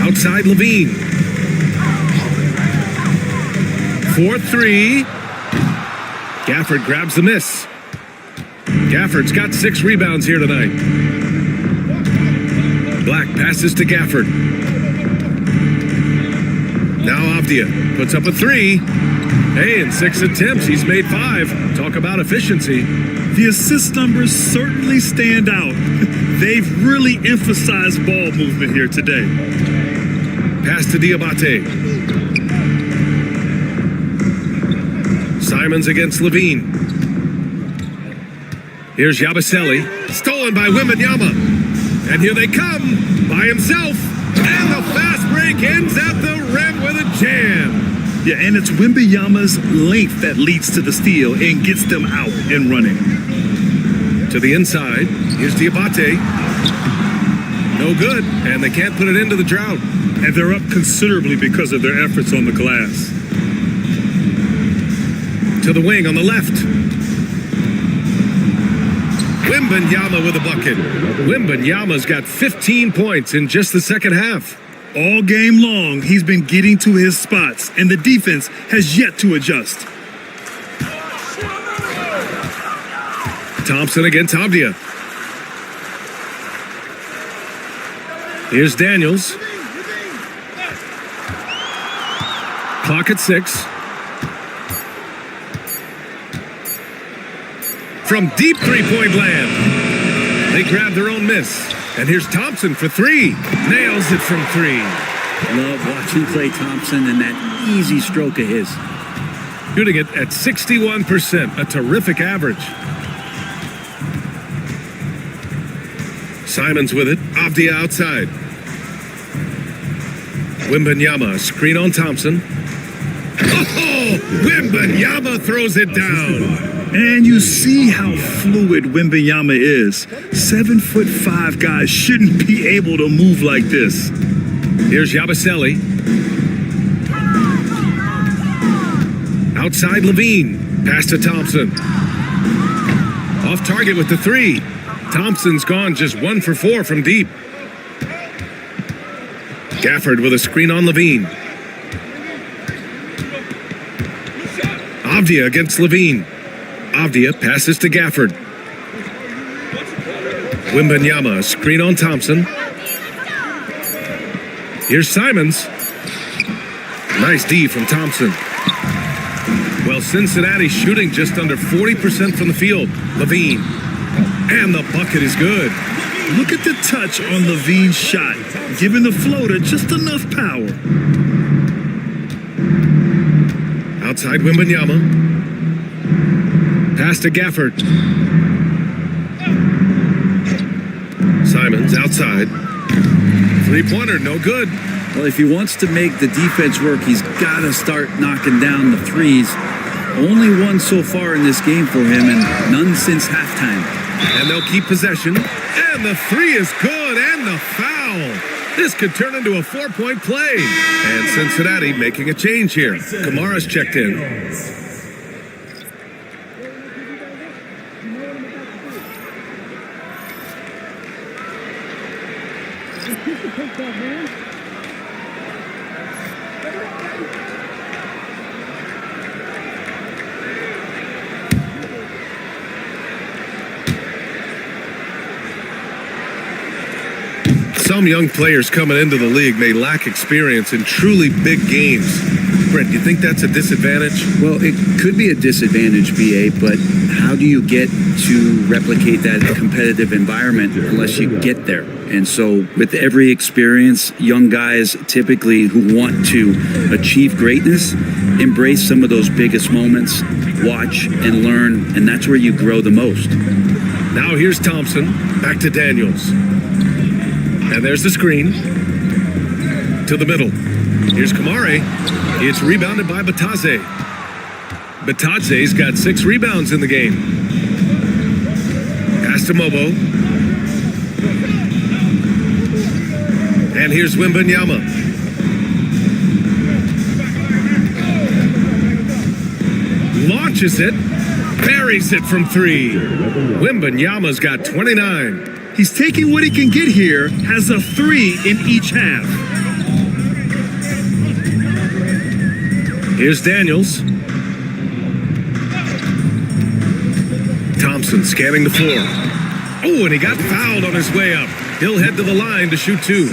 Outside Levine. 4-3. Gafford grabs the miss. Gafford's got 6 rebounds here tonight. Black passes to Gafford. Now Avdia puts up a 3. Hey, in 6 attempts, he's made 5. Talk about efficiency. The assist numbers certainly stand out. They've really emphasized ball movement here today. Pass to Diabate. Simons against Levine. Here's Yabusele. Stolen by Wembanyama. And here they come by himself. And the fast break ends at the rim with a jam. Yeah, and it's Wembanyama's length that leads to the steal and gets them out and running. To the inside. Here's Diabate. No good. And they can't put it into the drought. And they're up considerably because of their efforts on the glass. To the wing on the left. Wembanyama with a bucket. Wembanyama's got 15 points in just the second half. All game long, he's been getting to his spots, and the defense has yet to adjust. Thompson against Avdia. Here's Daniels. Clock at 6. From deep three-point land. They grab their own miss. And here's Thompson for 3. Nails it from 3. Love watching Klay Thompson and that easy stroke of his. Shooting it at 61%, a terrific average. Simons with it. Avdia outside. Wembanyama, screen on Thompson. Oh, Wembanyama throws it down. And you see how fluid Wembanyama is. 7'5" guys shouldn't be able to move like this. Here's Yabusele. Outside Levine. Pass to Thompson. Off target with the 3. Thompson's gone just 1 for 4 from deep. Gafford with a screen on Levine. Avdia against Levine. Avdia passes to Gafford. Wembanyama, screen on Thompson. Here's Simons. Nice D from Thompson. Well, Cincinnati shooting just under 40% from the field. Levine. And the bucket is good. Look at the touch on Levine's shot, giving the floater just enough power. Outside Wembanyama. Pass to Gafford. Simons outside. 3-pointer, no good. Well, if he wants to make the defense work, he's got to start knocking down the threes. Only 1 so far in this game for him, and none since halftime. And they'll keep possession. And the 3 is good, and the foul. This could turn into a 4-point play. And Cincinnati making a change here. Kamara's checked in. Some young players coming into the league may lack experience in truly big games. Brent, do you think that's a disadvantage? Well, it could be a disadvantage, BA, but how do you get to replicate that competitive environment unless you get there? And so with every experience, young guys typically who want to achieve greatness, embrace some of those biggest moments, watch and learn, and that's where you grow the most. Now here's Thompson, back to Daniels. And there's the screen. To the middle. Here's Kamare. It's rebounded by Batadze. Batadze's got 6 rebounds in the game. Pass to Mobo. And here's Wembanyama. Launches it. Buries it from 3. Wembanyama's got 29. He's taking what he can get here, has a 3 in each half. Here's Daniels. Thompson scanning the floor. Oh, and he got fouled on his way up. He'll head to the line to shoot 2.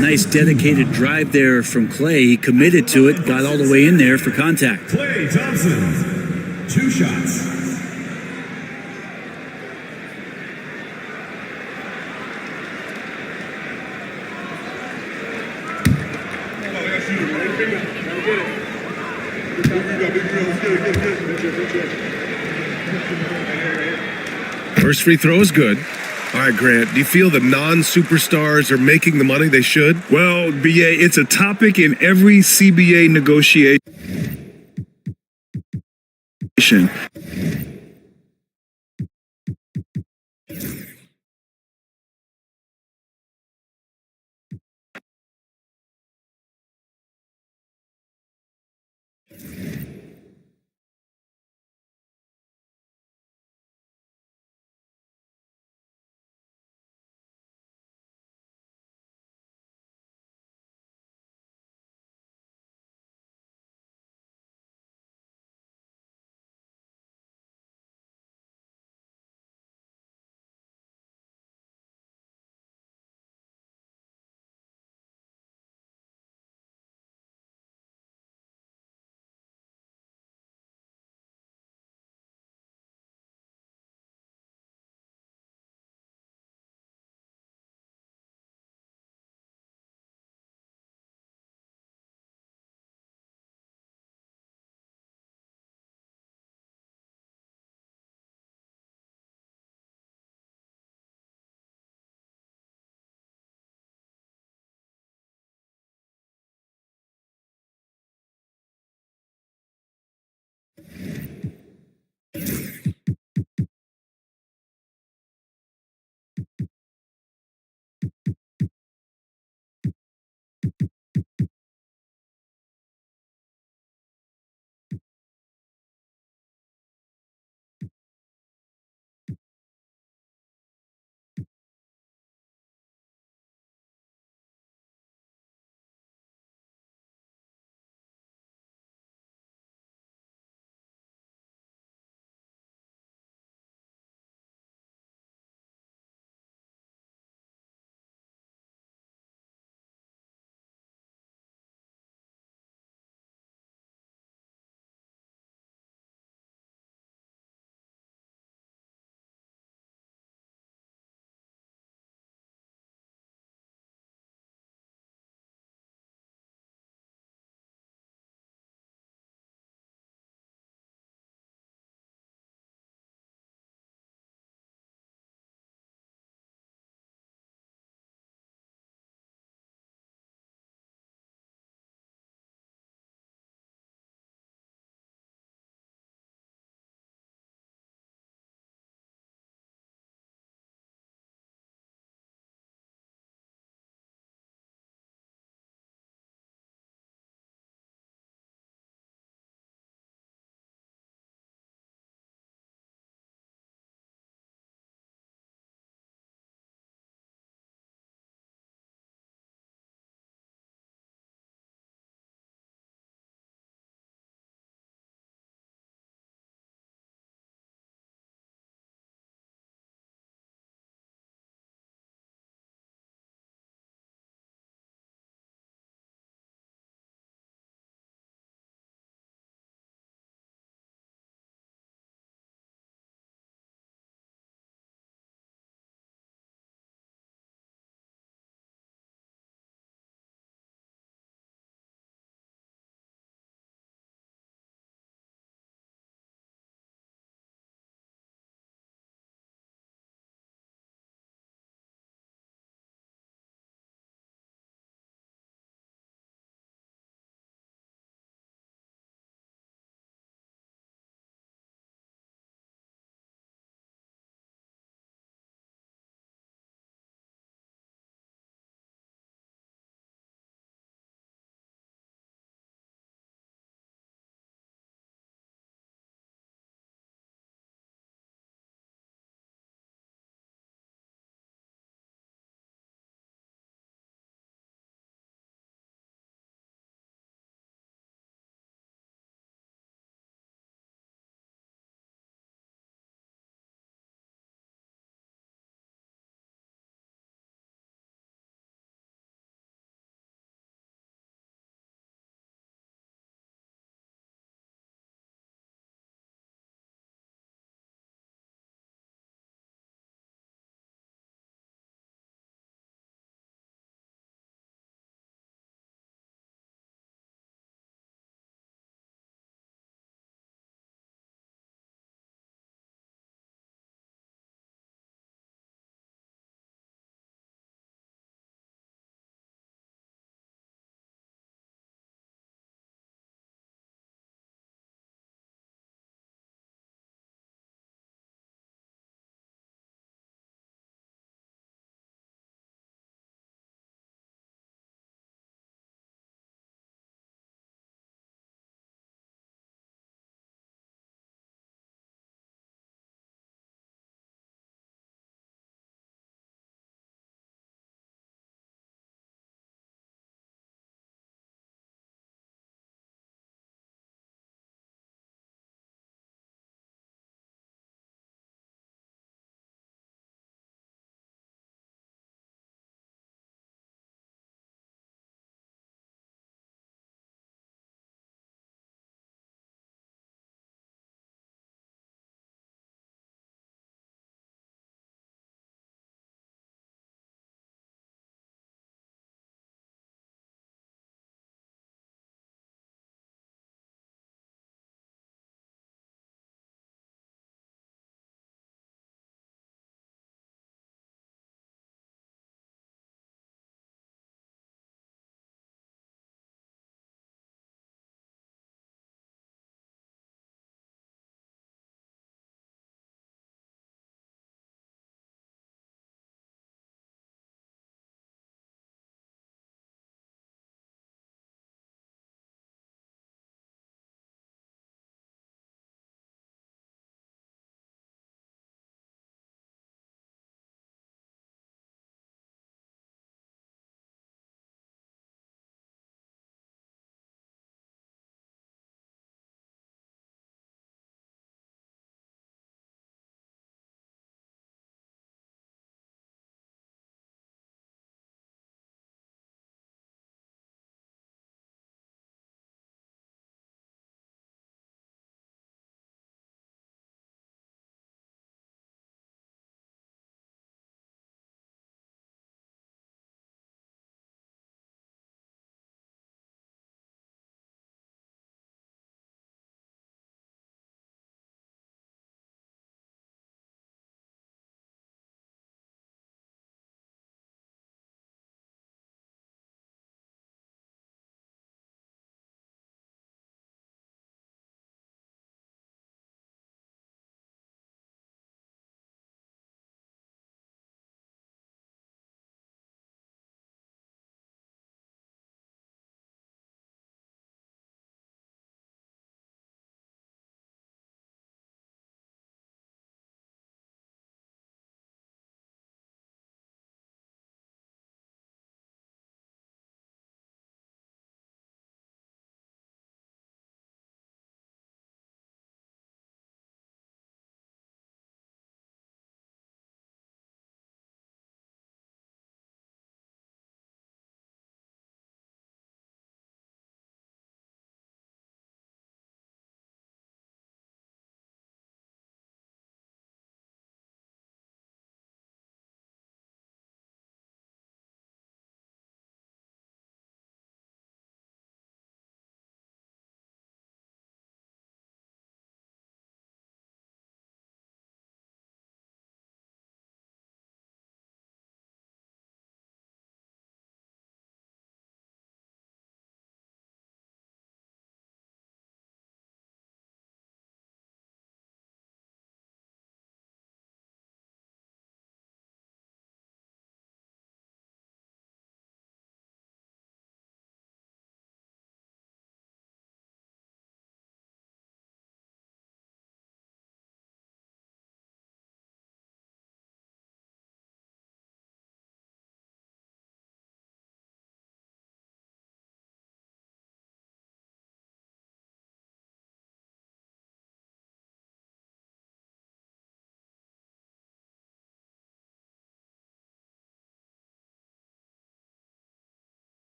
Nice dedicated drive there from Clay. He committed to it, got all the way in there for contact. Klay Thompson, 2 shots. First free throw is good. All right, Grant, do you feel the non-superstars are making the money they should? Well, BA, it's a topic in every CBA negotiation.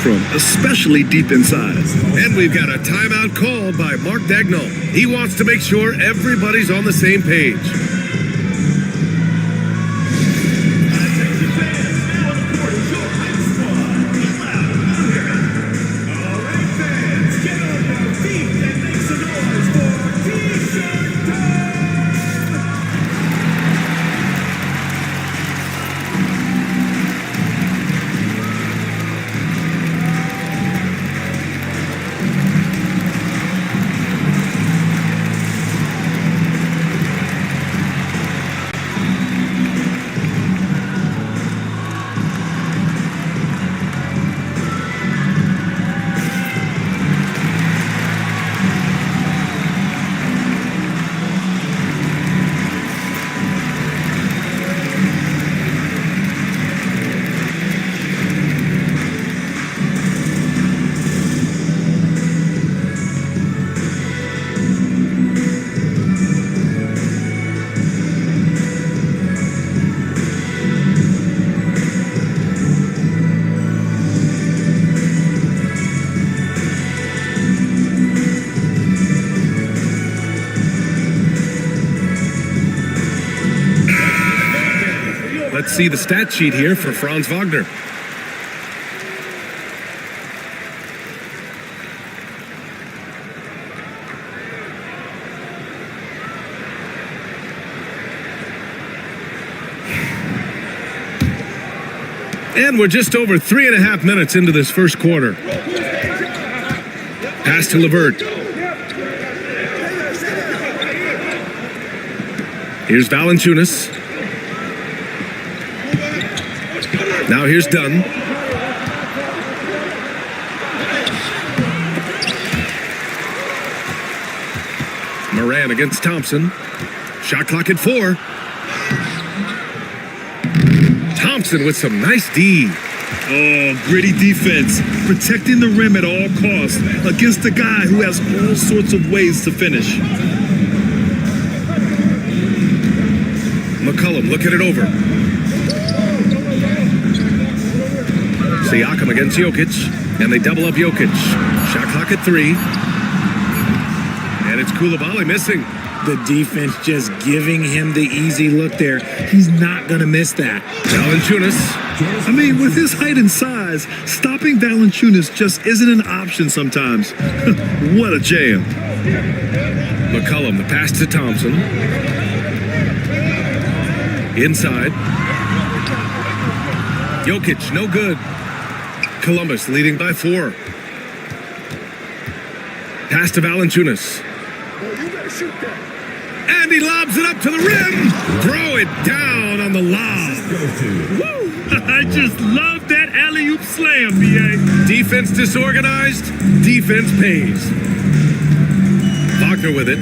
from, especially deep inside. And we've got a timeout called by Mark Dagnall. He wants to make sure everybody's on the same page. Let's see the stat sheet here for Franz Wagner. And we're just over 3.5 minutes into this first quarter. Pass to Levert. Here's Valanciunas. Now here's Dunn. Moran against Thompson. Shot clock at 4. Thompson with some nice D. Oh, gritty defense. Protecting the rim at all costs against a guy who has all sorts of ways to finish. McCollum looking it over. Siakam against Jokic, and they double up Jokic. Shot clock at 3. And it's Koulibaly missing. The defense just giving him the easy look there. He's not going to miss that. Valanciunas. I mean, with his height and size, stopping Valanciunas just isn't an option sometimes. What a jam. McCollum, the pass to Thompson. Inside. Jokic, no good. Columbus leading by 4. Pass to Valanciunas. And he lobs it up to the rim. Throw it down on the lob. Woo! I just love that alley-oop slam, B.A. Defense disorganized. Defense pays. Wagner with it.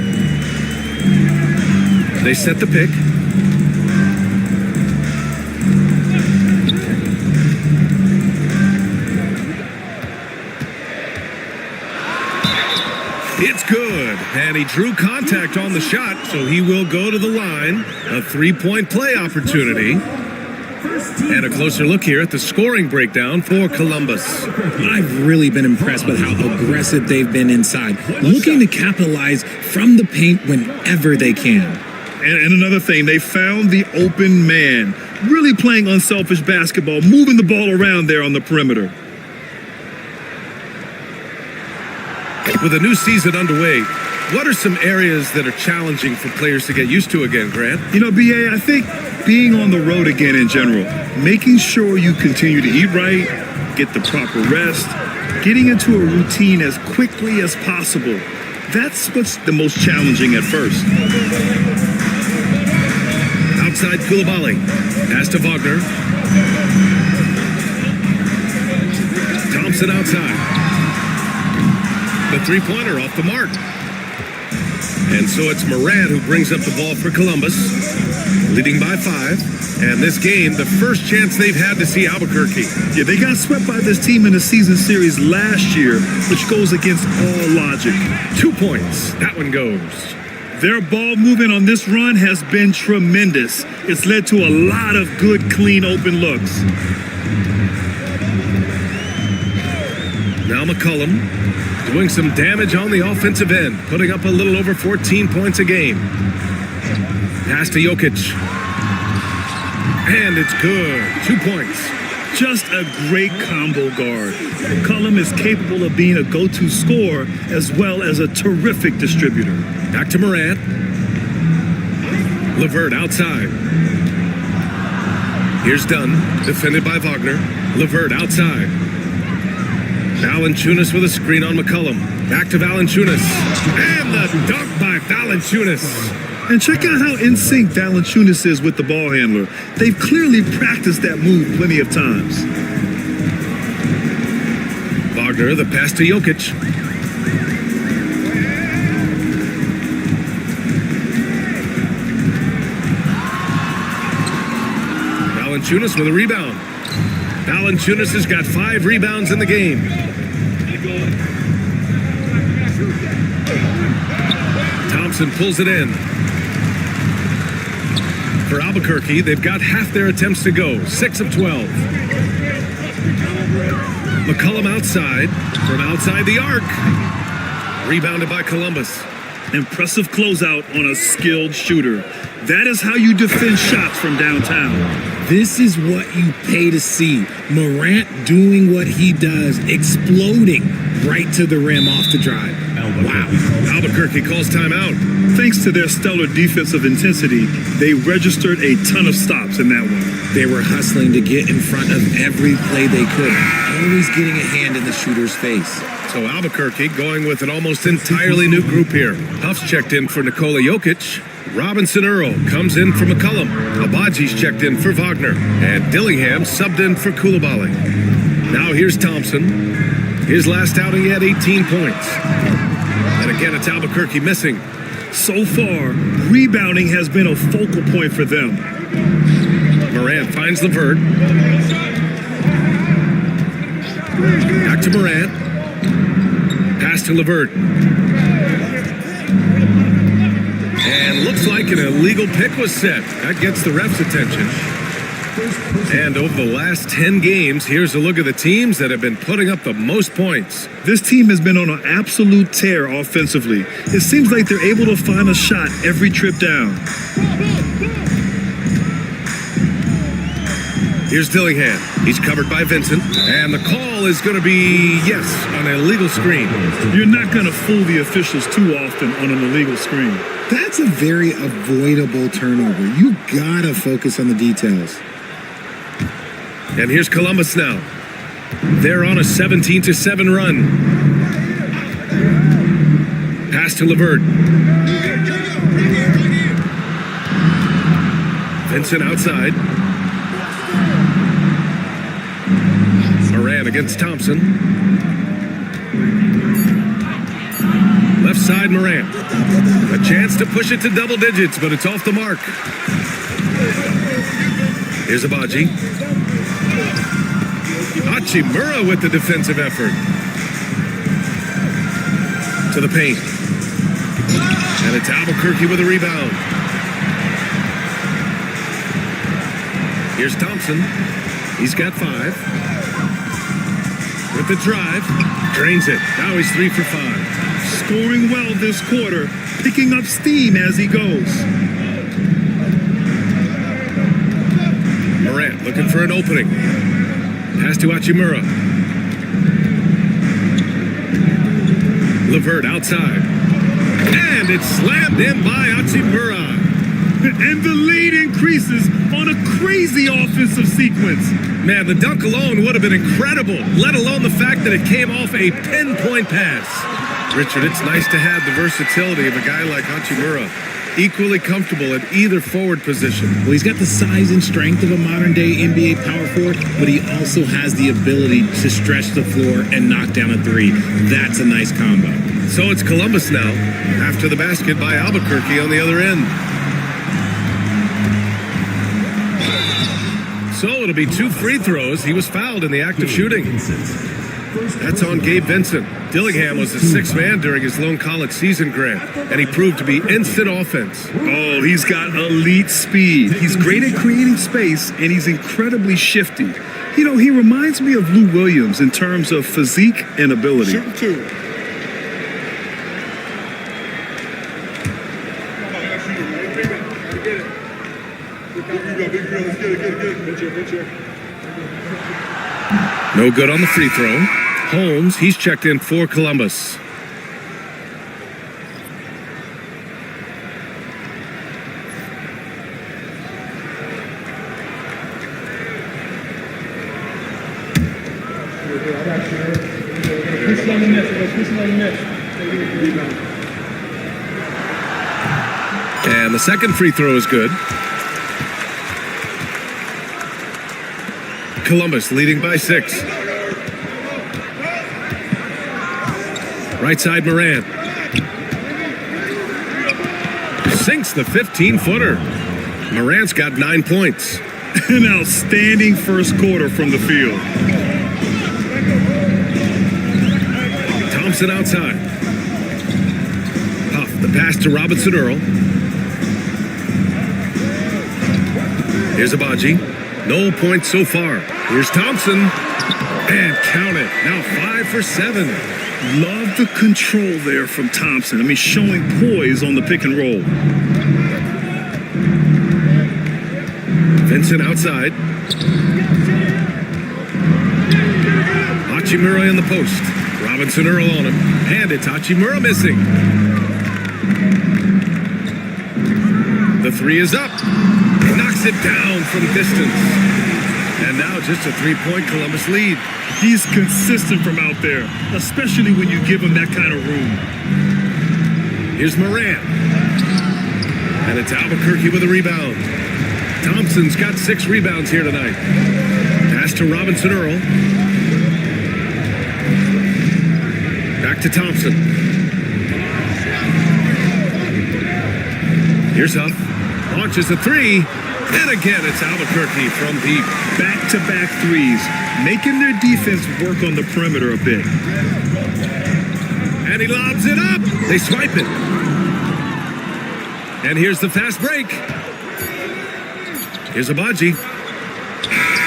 They set the pick. It's good, and he drew contact on the shot, so he will go to the line. A 3-point play opportunity. And a closer look here at the scoring breakdown for Columbus. I've really been impressed with how aggressive they've been inside, looking to capitalize from the paint whenever they can. And another thing, they found the open man, really playing unselfish basketball, moving the ball around there on the perimeter. With a new season underway, what are some areas that are challenging for players to get used to again, Grant? You know, B.A., I think being on the road again in general, making sure you continue to eat right, get the proper rest, getting into a routine as quickly as possible. That's what's the most challenging at first. Outside Koulibaly. Pass to Wagner. Thompson outside. The three-pointer off the mark. And so it's Moran who brings up the ball for Columbus, leading by 5. And this game, the first chance they've had to see Albuquerque. Yeah, they got swept by this team in the season series last year, which goes against all logic. 2 points. That one goes. Their ball movement on this run has been tremendous. It's led to a lot of good, clean, open looks. Now McCollum doing some damage on the offensive end, putting up a little over 14 points a game. Pass to Jokic. And it's good. 2 points. Just a great combo guard. McCollum is capable of being a go-to scorer as well as a terrific distributor. Back to Morant. LeVert outside. Here's Dunn, defended by Wagner. LeVert outside. Valanciunas with a screen on McCollum. Back to Valanciunas. And the dunk by Valanciunas. And check out how in sync Valanciunas is with the ball handler. They've clearly practiced that move plenty of times. Wagner, the pass to Jokic. Valanciunas with a rebound. Valanciunas has got 5 rebounds in the game. Thompson pulls it in. For Albuquerque, they've got half their attempts to go, 6 of 12. McCollum outside, from outside the arc. Rebounded by Columbus. Impressive closeout on a skilled shooter. That is how you defend shots from downtown. This is what you pay to see. Morant doing what he does, exploding right to the rim off the drive. Wow. Albuquerque calls timeout. Thanks to their stellar defensive intensity, they registered a ton of stops in that one. They were hustling to get in front of every play they could, always getting a hand in the shooter's face. So Albuquerque going with an almost entirely new group here. Huff's checked in for Nikola Jokic. Robinson Earl comes in for McCollum. Abaji's checked in for Wagner. And Dillingham subbed in for Koulibaly. Now here's Thompson. His last outing, he had 18 points. And again, it's Albuquerque missing. So far, rebounding has been a focal point for them. Morant finds LeVert. Back to Morant. Pass to LeVert. And looks like an illegal pick was set. That gets the ref's attention. And over the last 10 games, here's a look at the teams that have been putting up the most points. This team has been on an absolute tear offensively. It seems like they're able to find a shot every trip down. Here's Dillingham. He's covered by Vincent. And the call is going to be, yes, an illegal screen. You're not going to fool the officials too often on an illegal screen. That's a very avoidable turnover. You gotta focus on the details. And here's Columbus now. They're on a 17-7 run. Pass to LeVert. Vincent outside. Morant against Thompson. Left side Morant. A chance to push it to double digits, but it's off the mark. Here's Abaji. Hachimura with the defensive effort. To the paint. And it's Albuquerque with a rebound. Here's Thompson. He's got 5. With the drive. Drains it. Now he's 3 for 5. Scoring well this quarter. Picking up steam as he goes. Morant looking for an opening. Pass to Hachimura. LeVert outside. And it's slammed in by Hachimura. And the lead increases on a crazy offensive sequence. Man, the dunk alone would have been incredible, let alone the fact that it came off a pinpoint pass. Richard, it's nice to have the versatility of a guy like Hachimura. Equally comfortable at either forward position. Well, he's got the size and strength of a modern-day NBA power forward, but he also has the ability to stretch the floor and knock down a 3. That's a nice combo. So it's Columbus now, after the basket by Albuquerque on the other end. So it'll be 2 free throws. He was fouled in the act of shooting. That's on Gabe Vincent. Dillingham was the sixth man during his lone college season, Grant, and he proved to be instant offense. Oh, he's got elite speed. He's great at creating space, and he's incredibly shifty. You know, he reminds me of Lou Williams in terms of physique and ability. Shooting two. No good on the free throw. Holmes, he's checked in for Columbus. And the second free throw is good. Columbus leading by 6. Right side, Morant. Sinks the 15-footer. Morant's got 9 points. An outstanding first quarter from the field. Thompson outside. Huff, the pass to Robinson Earl. Here's Abaji. No points so far. Here's Thompson. And count it. Now 5 for 7. Love the control there from Thompson. I mean, showing poise on the pick and roll. Vincent outside. Hachimura in the post. Robinson Earl on him. And it's Hachimura missing. The three is up. Knocks it down from distance. And now just a 3-point Columbus lead. He's consistent from out there, especially when you give him that kind of room. Here's Morant. And it's Albuquerque with a rebound. Thompson's got 6 rebounds here tonight. Pass to Robinson Earl. Back to Thompson. Here's Huff. Launches a 3. And again, it's Albuquerque from deep. Back-to-back threes, making their defense work on the perimeter a bit. And he lobs it up. They swipe it. And here's the fast break. Here's Abaji.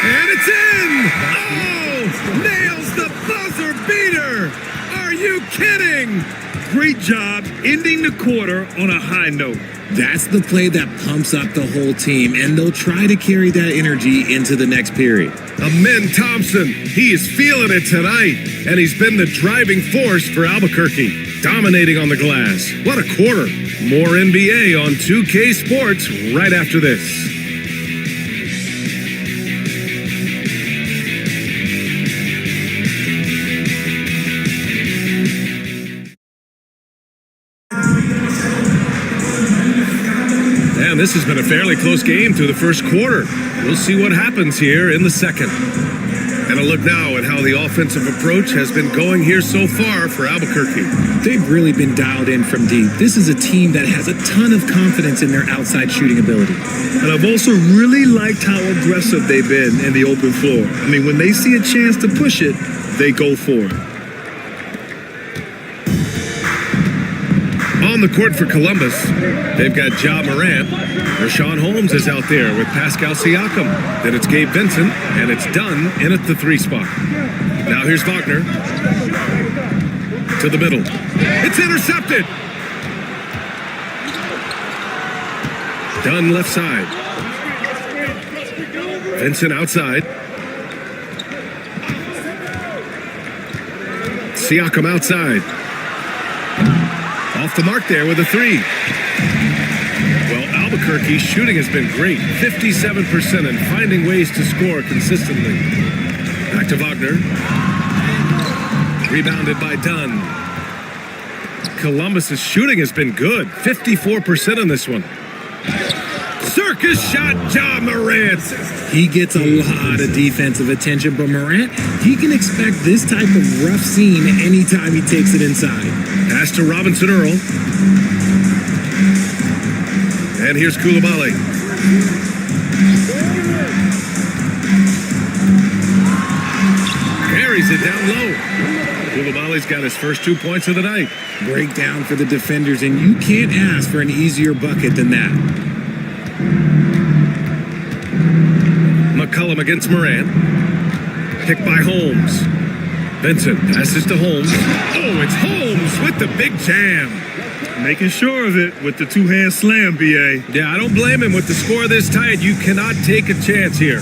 And it's in! Oh! Nails the buzzer beater! Are you kidding? Great job ending the quarter on a high note. That's the play that pumps up the whole team, and they'll try to carry that energy into the next period. Amin Thompson, he is feeling it tonight, and he's been the driving force for Albuquerque, dominating on the glass. What a quarter. More NBA on 2K Sports right after this. And this has been a fairly close game through the first quarter. We'll see what happens here in the second. And a look now at how the offensive approach has been going here so far for Albuquerque. They've really been dialed in from deep. This is a team that has a ton of confidence in their outside shooting ability. And I've also really liked how aggressive they've been in the open floor. I mean, when they see a chance to push it, they go for it. On the court for Columbus, they've got Ja Morant. Rashawn Holmes is out there with Pascal Siakam. Then it's Gabe Vincent, and it's Dunn in at the 3 spot. Now here's Wagner. To the middle. It's intercepted! Dunn left side. Vincent outside. Siakam outside. Off the mark there with a 3. Well, Albuquerque's shooting has been great. 57% and finding ways to score consistently. Back to Wagner. Rebounded by Dunn. Columbus's shooting has been good. 54% in this one. Circus shot, Ja Morant. He gets a lot of defensive attention, but Morant, he can expect this type of rough scene anytime he takes it inside. Pass to Robinson Earl. And here's Koulibaly. Carries lays it down low. Koulibaly's got his first 2 points of the night. Breakdown for the defenders, and you can't ask for an easier bucket than that. McCollum against Moran. Picked by Holmes. Vincent passes to Holmes. Oh, it's Holmes with the big jam. Making sure of it with the two-hand slam, B.A. Yeah, I don't blame him. With the score this tight, you cannot take a chance here.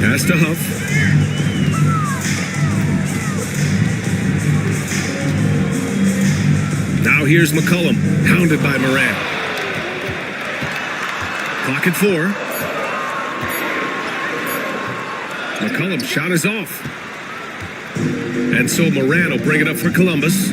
Pass to Huff. Now here's McCollum, hounded by Moran. Clock at 4. McCollum's shot is off. And so Moran will bring it up for Columbus.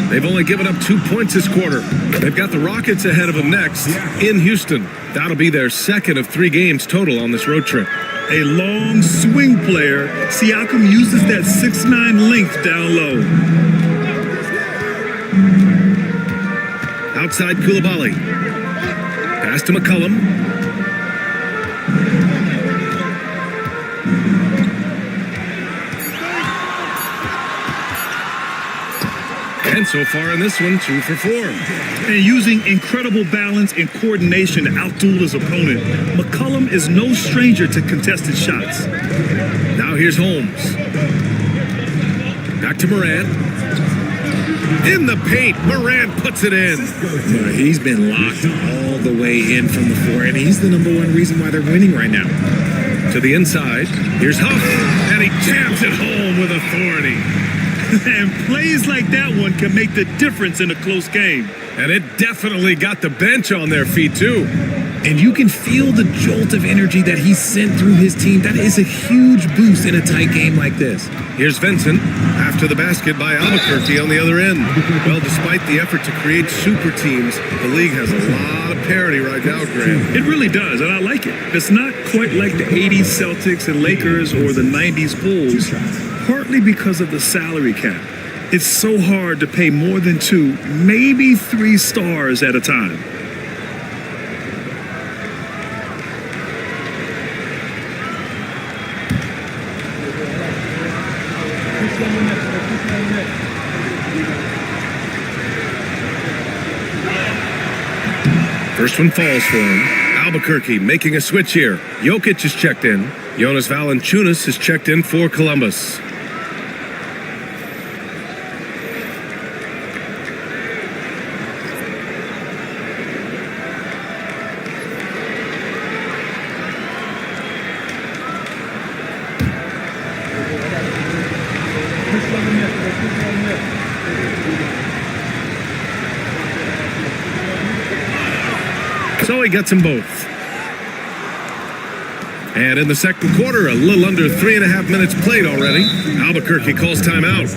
They've only given up 2 points this quarter. They've got the Rockets ahead of them next in Houston. That'll be their second of 3 games total on this road trip. A long swing player, Siakam uses that 6'9" length down low. Outside Koulibaly. Pass to McCollum. And so far in this one, 2 for 4. And using incredible balance and coordination to outduel his opponent, McCollum is no stranger to contested shots. Now here's Holmes. Back to Moran. In the paint, Moran puts it in. He's been locked all the way in from the floor, and he's the #1 reason why they're winning right now. To the inside, here's Huff, and he jams it home with authority. And plays like that one can make the difference in a close game. And it definitely got the bench on their feet, too. And you can feel the jolt of energy that he sent through his team. That is a huge boost in a tight game like this. Here's Vincent, after the basket by Albuquerque on the other end. Well, despite the effort to create super teams, the league has a lot of parity right now, Grant. It really does, and I like it. It's not quite like the 80s Celtics and Lakers or the 90s Bulls, partly because of the salary cap. It's so hard to pay more than 2, maybe 3 stars at a time. First one falls for him. Albuquerque making a switch here. Jokic is checked in. Jonas Valanciunas is checked in for Columbus. So he gets them both. And in the second quarter, a little under 3.5 minutes played already. Albuquerque calls timeout.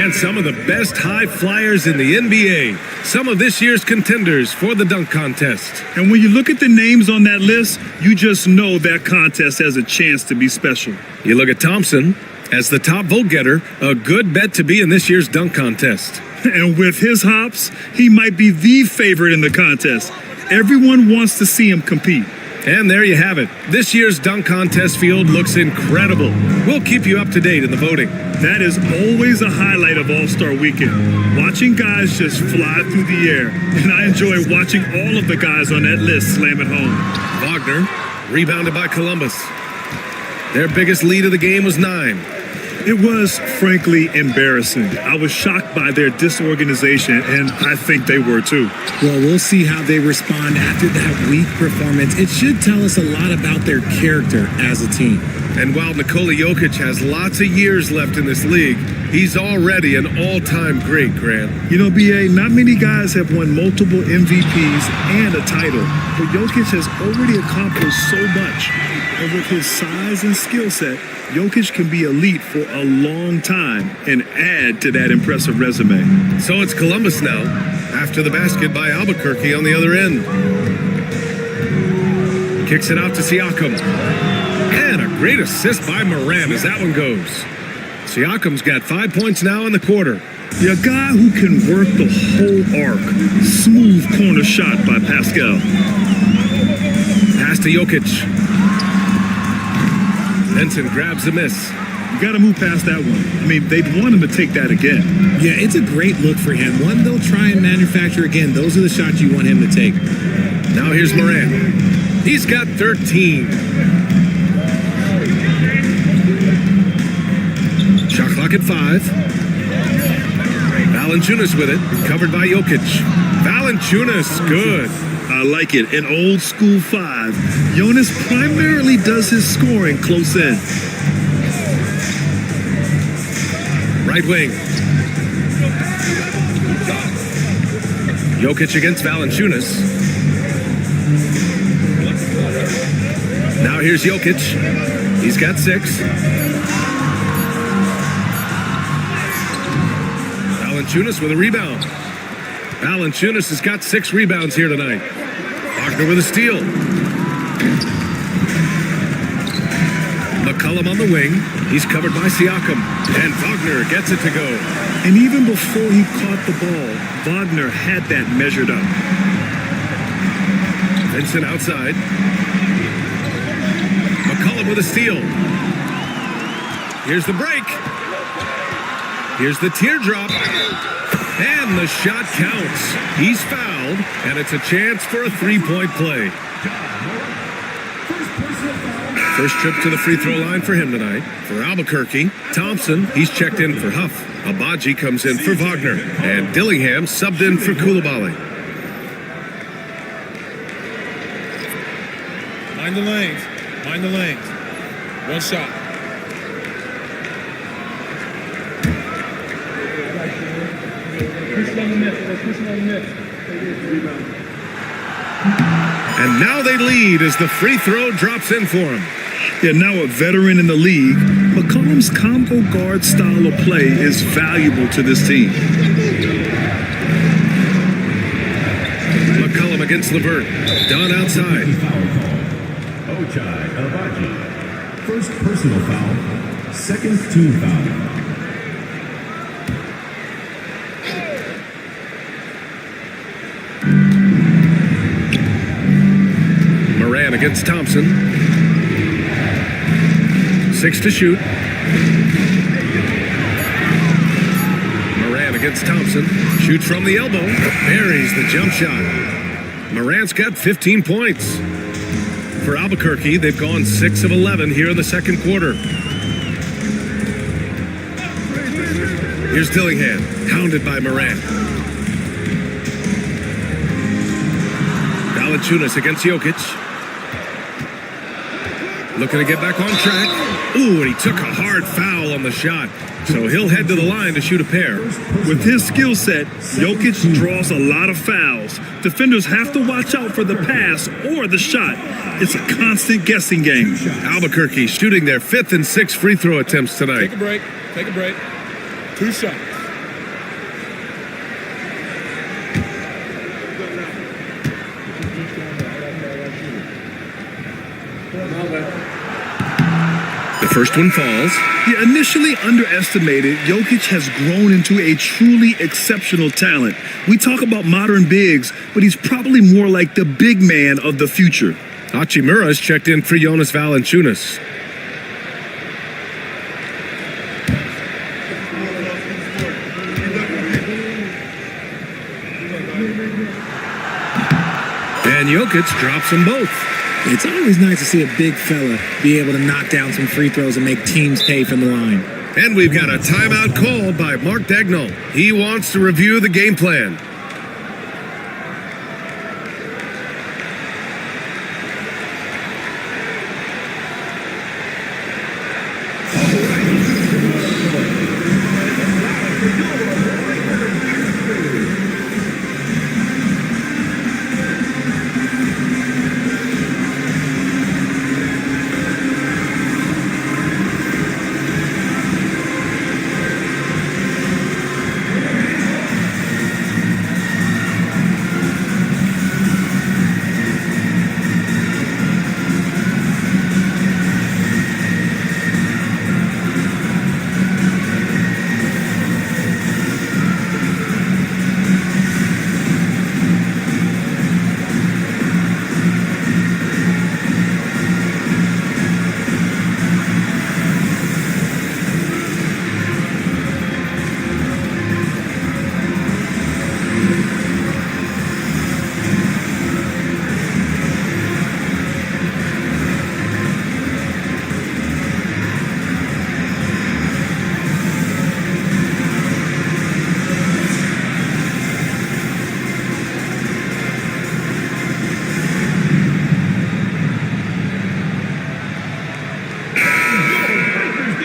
And some of the best high flyers in the NBA. Some of this year's contenders for the dunk contest. And when you look at the names on that list, you just know that contest has a chance to be special. You look at Thompson as the top vote getter, a good bet to be in this year's dunk contest. And with his hops, he might be the favorite in the contest. Everyone wants to see him compete. And there you have it. This year's dunk contest field looks incredible. We'll keep you up to date in the voting. That is always a highlight of All-Star Weekend. Watching guys just fly through the air. And I enjoy watching all of the guys on that list slam it home. Wagner, rebounded by Columbus. Their biggest lead of the game was 9. It was, frankly, embarrassing. I was shocked by their disorganization, and I think they were too. Well, we'll see how they respond after that weak performance. It should tell us a lot about their character as a team. And while Nikola Jokic has lots of years left in this league, he's already an all-time great, Grant. You know, BA, not many guys have won multiple MVPs and a title, but Jokic has already accomplished so much. And with his size and skill set, Jokic can be elite for a long time and add to that impressive resume. So it's Columbus now, after the basket by Albuquerque on the other end. Kicks it out to Siakam. And a great assist by Moran as that one goes. Siakam's got 5 points now in the quarter. A guy who can work the whole arc. Smooth corner shot by Pascal. Pass to Jokic. Benson grabs the miss. You got to move past that one. I mean, they'd want him to take that again. Yeah, it's a great look for him. One they'll try and manufacture again. Those are the shots you want him to take. Now here's Moran. He's got 13. Shot clock at 5. Valanciunas with it, covered by Jokic. Valanciunas, good. I like it. An old school 5. Jonas primarily does his scoring close in. Right wing. Jokic against Valanciunas. Now here's Jokic. He's got 6. Valanciunas with a rebound. Valanciunas has got 6 rebounds here tonight. Wagner with a steal. McCollum on the wing. He's covered by Siakam. And Wagner gets it to go. And even before he caught the ball, Wagner had that measured up. Vincent outside. McCollum with a steal. Here's the break. Here's the teardrop. And the shot counts. He's fouled, and it's a chance for a 3-point play. First trip to the free throw line for him tonight. For Albuquerque, Thompson, he's checked in for Huff. Abaji comes in for Wagner. And Dillingham subbed in for Koulibaly. Mind the lanes. Mind the lanes. One shot. And now they lead as the free throw drops in for him. Yeah, now a veteran in the league, McCollum's combo guard style of play is valuable to this team. McCollum against LeVert. Done outside. Ochai Abaji. First personal foul. Second team foul. Moran against Thompson. 6 to shoot. Moran against Thompson. Shoots from the elbow. Buries the jump shot. Moran's got 15 points. For Albuquerque, they've gone 6 of 11 here in the second quarter. Here's Dillingham, hounded by Moran. Valanciunas against Jokic. Looking to get back on track. Ooh, and he took a hard foul on the shot. So he'll head to the line to shoot a pair. With his skill set, Jokic draws a lot of fouls. Defenders have to watch out for the pass or the shot. It's a constant guessing game. Albuquerque shooting their 5th and 6th free throw attempts tonight. Take a break. Take a break. 2 shots. The first one falls. Yeah, initially underestimated, Jokic has grown into a truly exceptional talent. We talk about modern bigs, but he's probably more like the big man of the future. Hachimura's checked in for Jonas Valanciunas. And Jokic drops them both. It's always nice to see a big fella be able to knock down some free throws and make teams pay from the line. And we've got a timeout call by Mark Dagnall. He wants to review the game plan.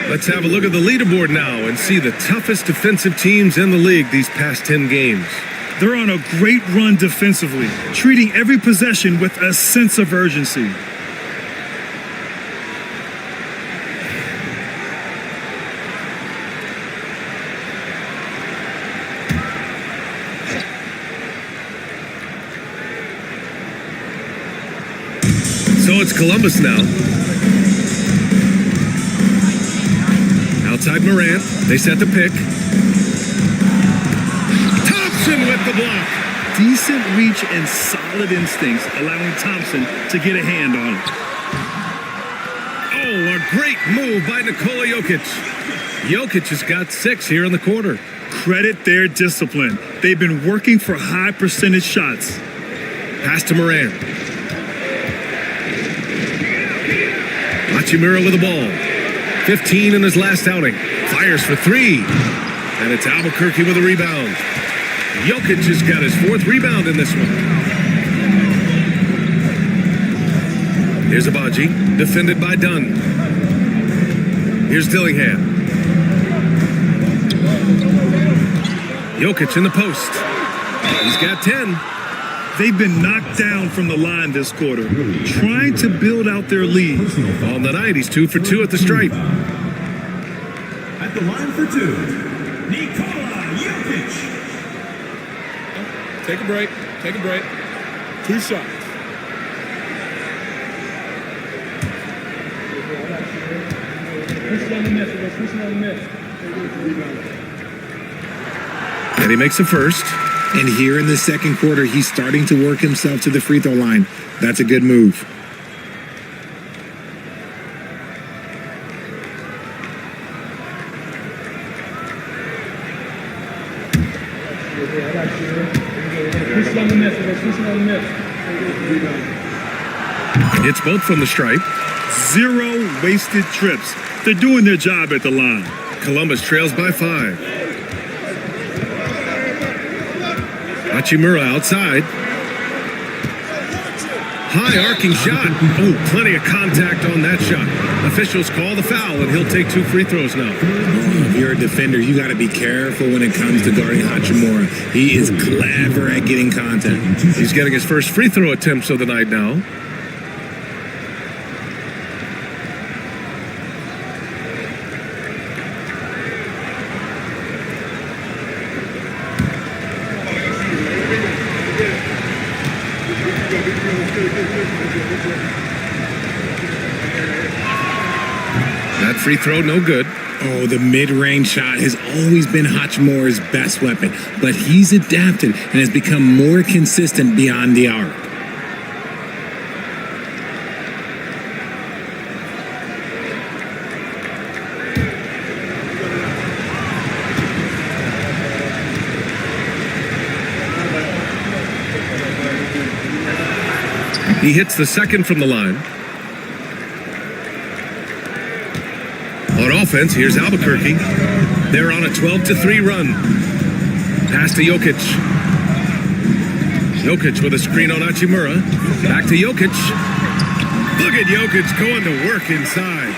Let's have a look at the leaderboard now and see the toughest defensive teams in the league these past 10 games. They're on a great run defensively, treating every possession with a sense of urgency. So it's Columbus now. Outside Morant, they set the pick. Thompson with the block. Decent reach and solid instincts, allowing Thompson to get a hand on it. Oh, a great move by Nikola Jokic. Jokic has got 6 here in the quarter. Credit their discipline. They've been working for high percentage shots. Pass to Morant. Hachimura with the ball. 15 in his last outing. Fires for 3. And it's Albuquerque with a rebound. Jokic has got his 4th rebound in this one. Here's Abaji, defended by Dunn. Here's Dillingham. Jokic in the post. He's got 10. They've been knocked down from the line this quarter, trying to build out their lead. On the night, he's 2 for 2 at the stripe. At the line for 2, Nikola Jokic. Take a break. Take a break. 2 shots. And he makes the first. And here in the second quarter, he's starting to work himself to the free throw line. That's a good move. It's both from the stripe. 0 wasted trips. They're doing their job at the line. Columbus trails by 5. Hachimura outside. High arcing shot. Oh, plenty of contact on that shot. Officials call the foul, and he'll take 2 free throws now. If you're a defender, you got to be careful when it comes to guarding Hachimura. He is clever at getting contact. He's getting his first free throw attempts of the night now. free throw, no good. Oh, the mid-range shot has always been Hachimura's best weapon, but he's adapted and has become more consistent beyond the arc. He hits the second from the line. On offense, here's Albuquerque. They're on a 12-3 run. Pass to Jokic. Jokic with a screen on Hachimura. Back to Jokic. Look at Jokic going to work inside.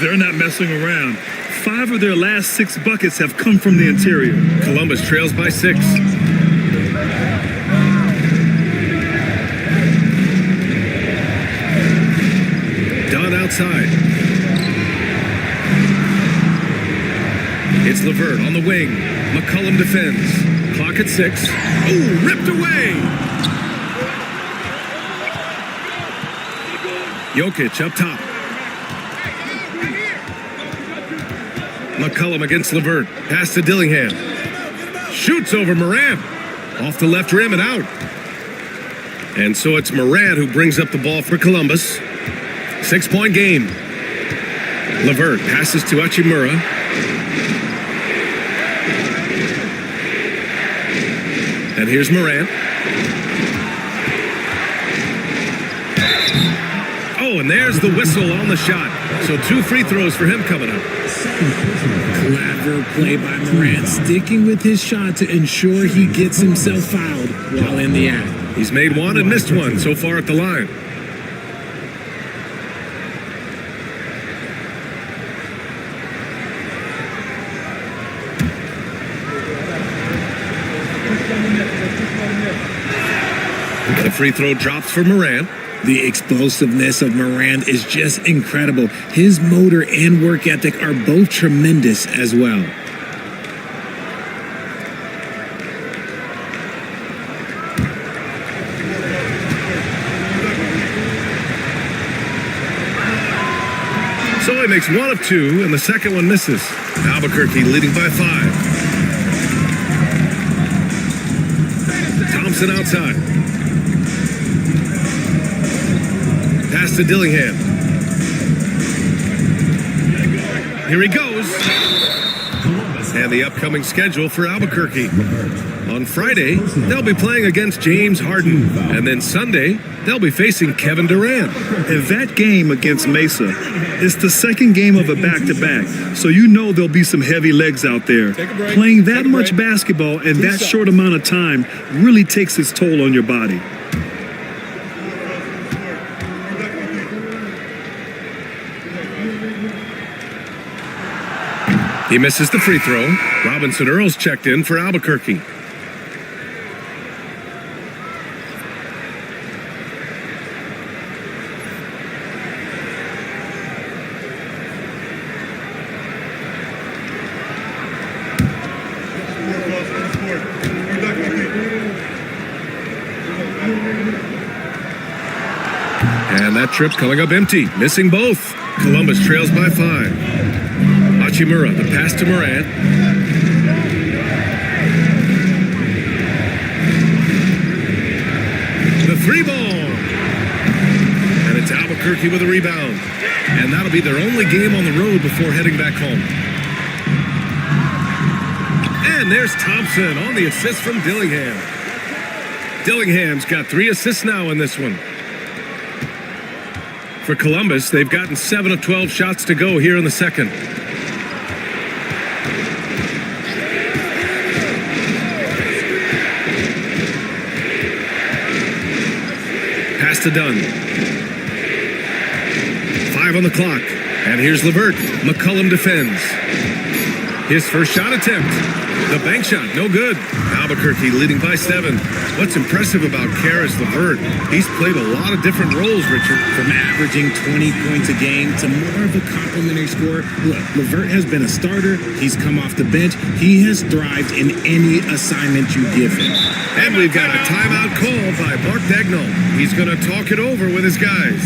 They're not messing around. 5 of their last 6 buckets have come from the interior. Columbus trails by 6. Dunn outside. It's LeVert on the wing. McCollum defends. Clock at 6. Oh, ripped away! Jokic up top. McCollum against LeVert. Pass to Dillingham. Shoots over Morant. Off the left rim and out. And so it's Morant who brings up the ball for Columbus. 6-point game. LeVert passes to Hachimura. And here's Morant. Oh, and there's the whistle on the shot. So 2 free throws for him coming up. Clever play by Morant, sticking with his shot to ensure he gets himself fouled while in the act. He's made 1 and missed 1 so far at the line. The free throw drops for Morant. The explosiveness of Morant is just incredible. His motor and work ethic are both tremendous as well. So he makes 1 of 2, and the second one misses. Albuquerque leading by 5. Thompson outside. Pass to Dillingham. Here he goes. And the upcoming schedule for Albuquerque. On Friday, they'll be playing against James Harden. And then Sunday, they'll be facing Kevin Durant. And that game against Mesa is the second game of a back-to-back. So you know there'll be some heavy legs out there. Playing that much basketball in that short amount of time really takes its toll on your body. He misses the free throw. Robinson Earls checked in for Albuquerque. And that trip coming up empty, missing both. Columbus trails by 5. Hachimura, the pass to Morant. The 3 ball. And it's Albuquerque with a rebound. And that'll be their only game on the road before heading back home. And there's Thompson on the assist from Dillingham. Dillingham's got 3 assists now in this one. For Columbus, they've gotten 7 of 12 shots to go here in the second. Pass to Dunn. 5 on the clock. And here's LeVert. McCollum defends. His first shot attempt. The bank shot, no good. Albuquerque leading by 7. What's impressive about Karis LeVert, he's played a lot of different roles, Richard. From averaging 20 points a game to more of a complimentary scorer. Look, LeVert has been a starter. He's come off the bench. He has thrived in any assignment you give him. And we've got a timeout call by Mark Dagnall. He's going to talk it over with his guys.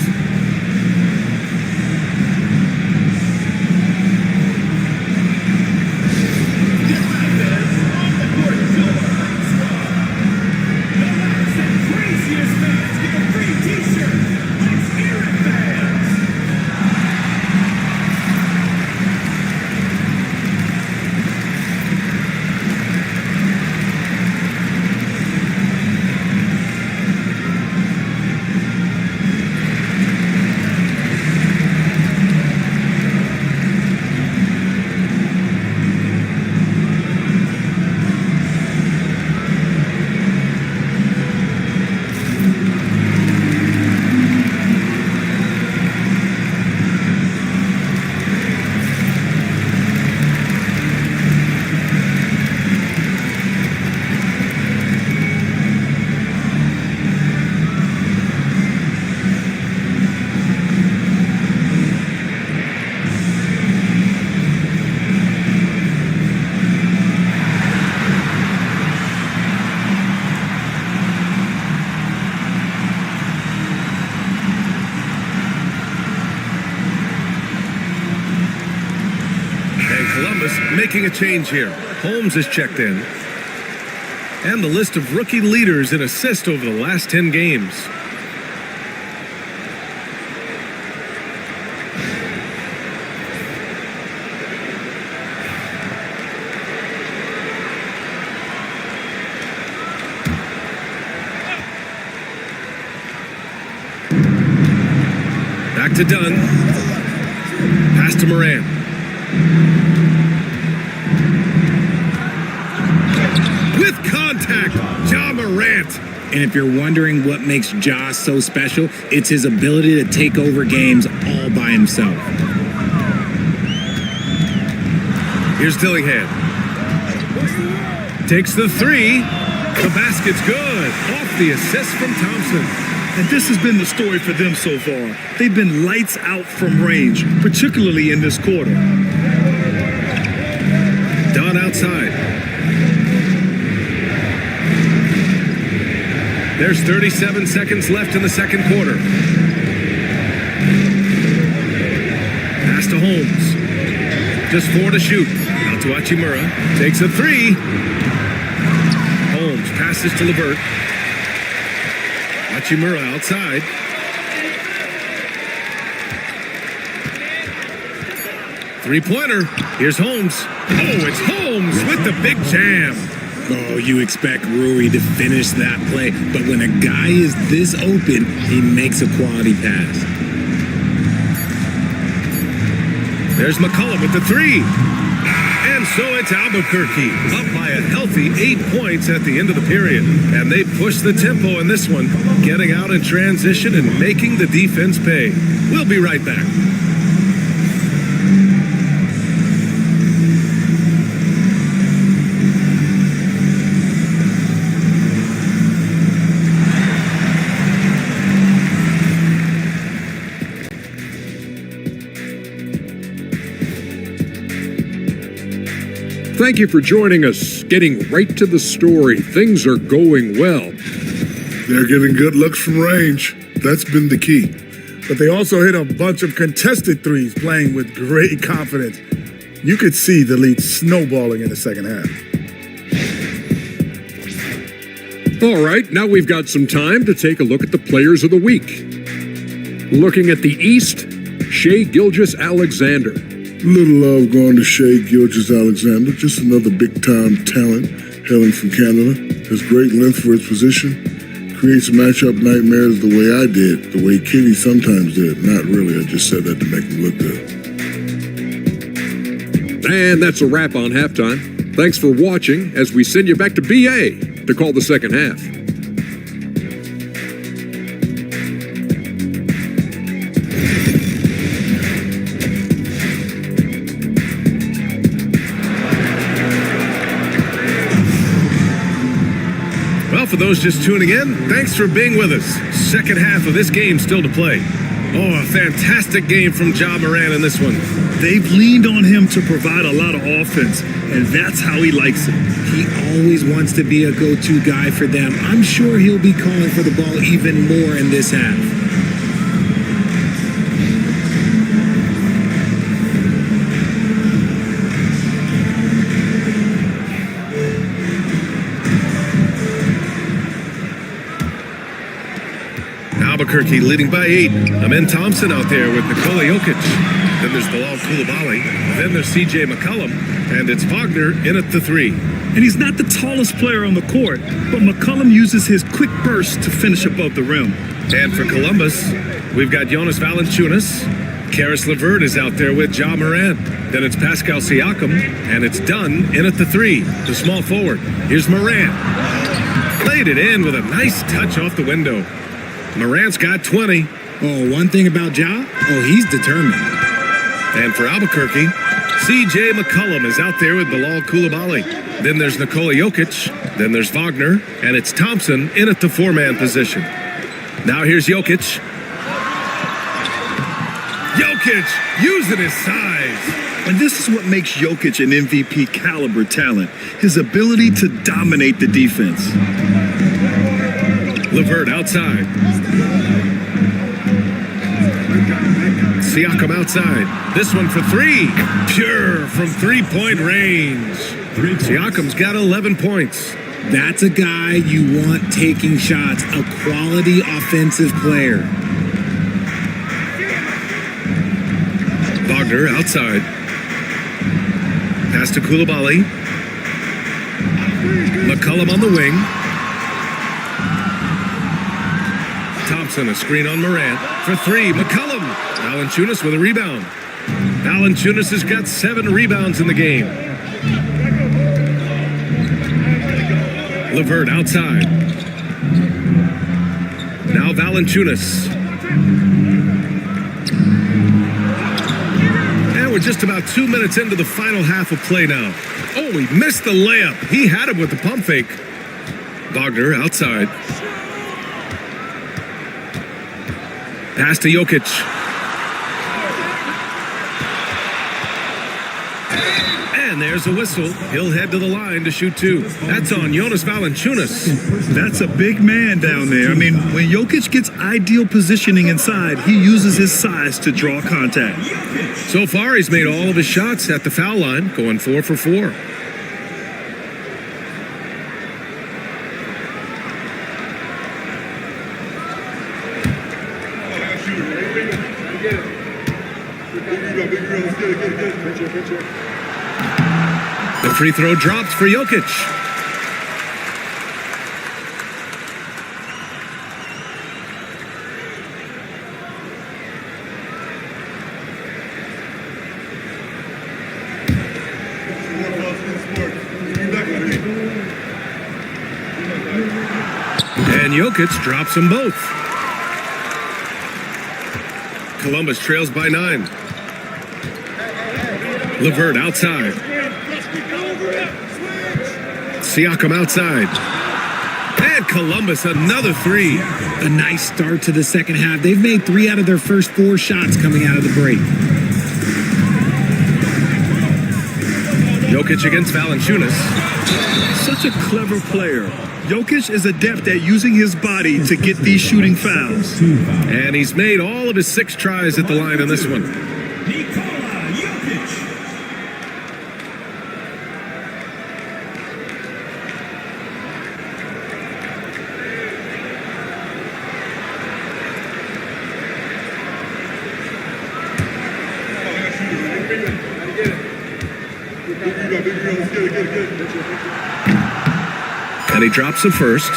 making a change here. Holmes is checked in. And the list of rookie leaders in assists over the last 10 games. Back to Dunn. Pass to Moran. With contact, Ja Morant. And if you're wondering what makes Ja so special, it's his ability to take over games all by himself. Here's Dillingham. Takes the three. The basket's good. Off the assist from Thompson. And this has been the story for them so far. They've been lights out from range, particularly in this quarter. Dunn outside. There's 37 seconds left in the second quarter. Pass to Holmes. Just 4 to shoot. Out to Hachimura. Takes a three. Holmes passes to LeVert. Hachimura outside. Three-pointer. Here's Holmes. Oh, it's Holmes with the big jam. Oh, you expect Rui to finish that play, but when a guy is this open, he makes a quality pass. There's McCollum with the three. And so it's Albuquerque, up by a healthy 8 points at the end of the period. And they push the tempo in this one, getting out in transition and making the defense pay. We'll be right back. Thank you for joining us. Getting right to the story. Things are going well. They're getting good looks from range. That's been the key. But they also hit a bunch of contested threes, playing with great confidence. You could see the lead snowballing in the second half. All right, now we've got some time to take a look at the players of the week. Looking at the East, Shai Gilgeous-Alexander. Little love going to Shai Gilgeous-Alexander, just another big-time talent hailing from Canada. Has great length for his position. Creates matchup nightmares the way I did, the way Kitty sometimes did. Not really, I just said that to make him look good. And that's a wrap on halftime. Thanks for watching as we send you back to BA to call the second half. Well, for those just tuning in, thanks for being with us. Second half of this game still to play. Oh, a fantastic game from Ja Morant in this one. They've leaned on him to provide a lot of offense, and that's how he likes it. He always wants to be a go-to guy for them. I'm sure he'll be calling for the ball even more in this half. Albuquerque leading by 8. Amen Thompson out there with Nikola Jokic. Then there's Bilal Coulibaly. Then there's C.J. McCollum. And it's Wagner in at the 3. And he's not the tallest player on the court, but McCollum uses his quick burst to finish above the rim. And for Columbus, we've got Jonas Valanciunas. Karis LeVert is out there with Ja Morant. Then it's Pascal Siakam. And it's Dunn in at the 3, the small forward. Here's Morant. Played it in with a nice touch off the window. Morant's got 20. Oh, one thing about Ja? Oh, he's determined. And for Albuquerque, C.J. McCollum is out there with Bilal Coulibaly. Then there's Nikola Jokic. Then there's Wagner. And it's Thompson in at the 4-man position. Now here's Jokic. Jokic using his size. And this is what makes Jokic an MVP caliber talent. His ability to dominate the defense. LeVert outside. Siakam outside. This one for three. Pure from three-point range. Siakam's got 11 points. That's a guy you want taking shots, a quality offensive player. Wagner outside. Pass to Koulibaly. McCollum on the wing. Thompson, a screen on Morant. For three, McCollum. Valanciunas with a rebound. Valanciunas has got 7 rebounds in the game. LeVert outside. Now Valanciunas. And we're just about 2 minutes into the final half of play now. Oh, he missed the layup. He had him with the pump fake. Wagner outside. Pass to Jokic. And there's a whistle. He'll head to the line to shoot 2. That's on Jonas Valanciunas. That's a big man down there. I mean, when Jokic gets ideal positioning inside, he uses his size to draw contact. So far, he's made all of his shots at the foul line, going 4 for 4. The free throw dropped for Jokic. And Jokic drops them both. Columbus trails by 9. LeVert outside. Siakam outside. And Columbus another 3. A nice start to the second half. They've made 3 out of their first 4 shots coming out of the break. Jokic against Valanciunas. Such a clever player. Jokic is adept at using his body to get these shooting fouls. And he's made all of his 6 tries at the line in this one. And he drops the first.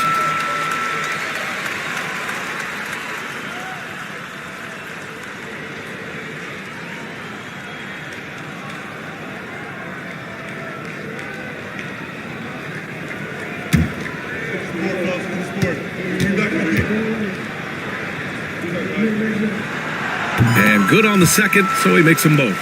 And good on the second, so he makes them both.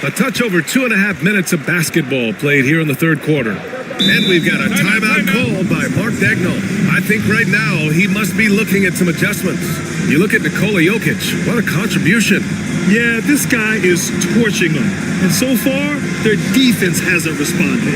A touch over 2.5 minutes of basketball played here in the third quarter. And we've got a timeout called by Mark Dagnall. I think right now he must be looking at some adjustments. You look at Nikola Jokic, what a contribution. Yeah, this guy is torching them. And so far, their defense hasn't responded.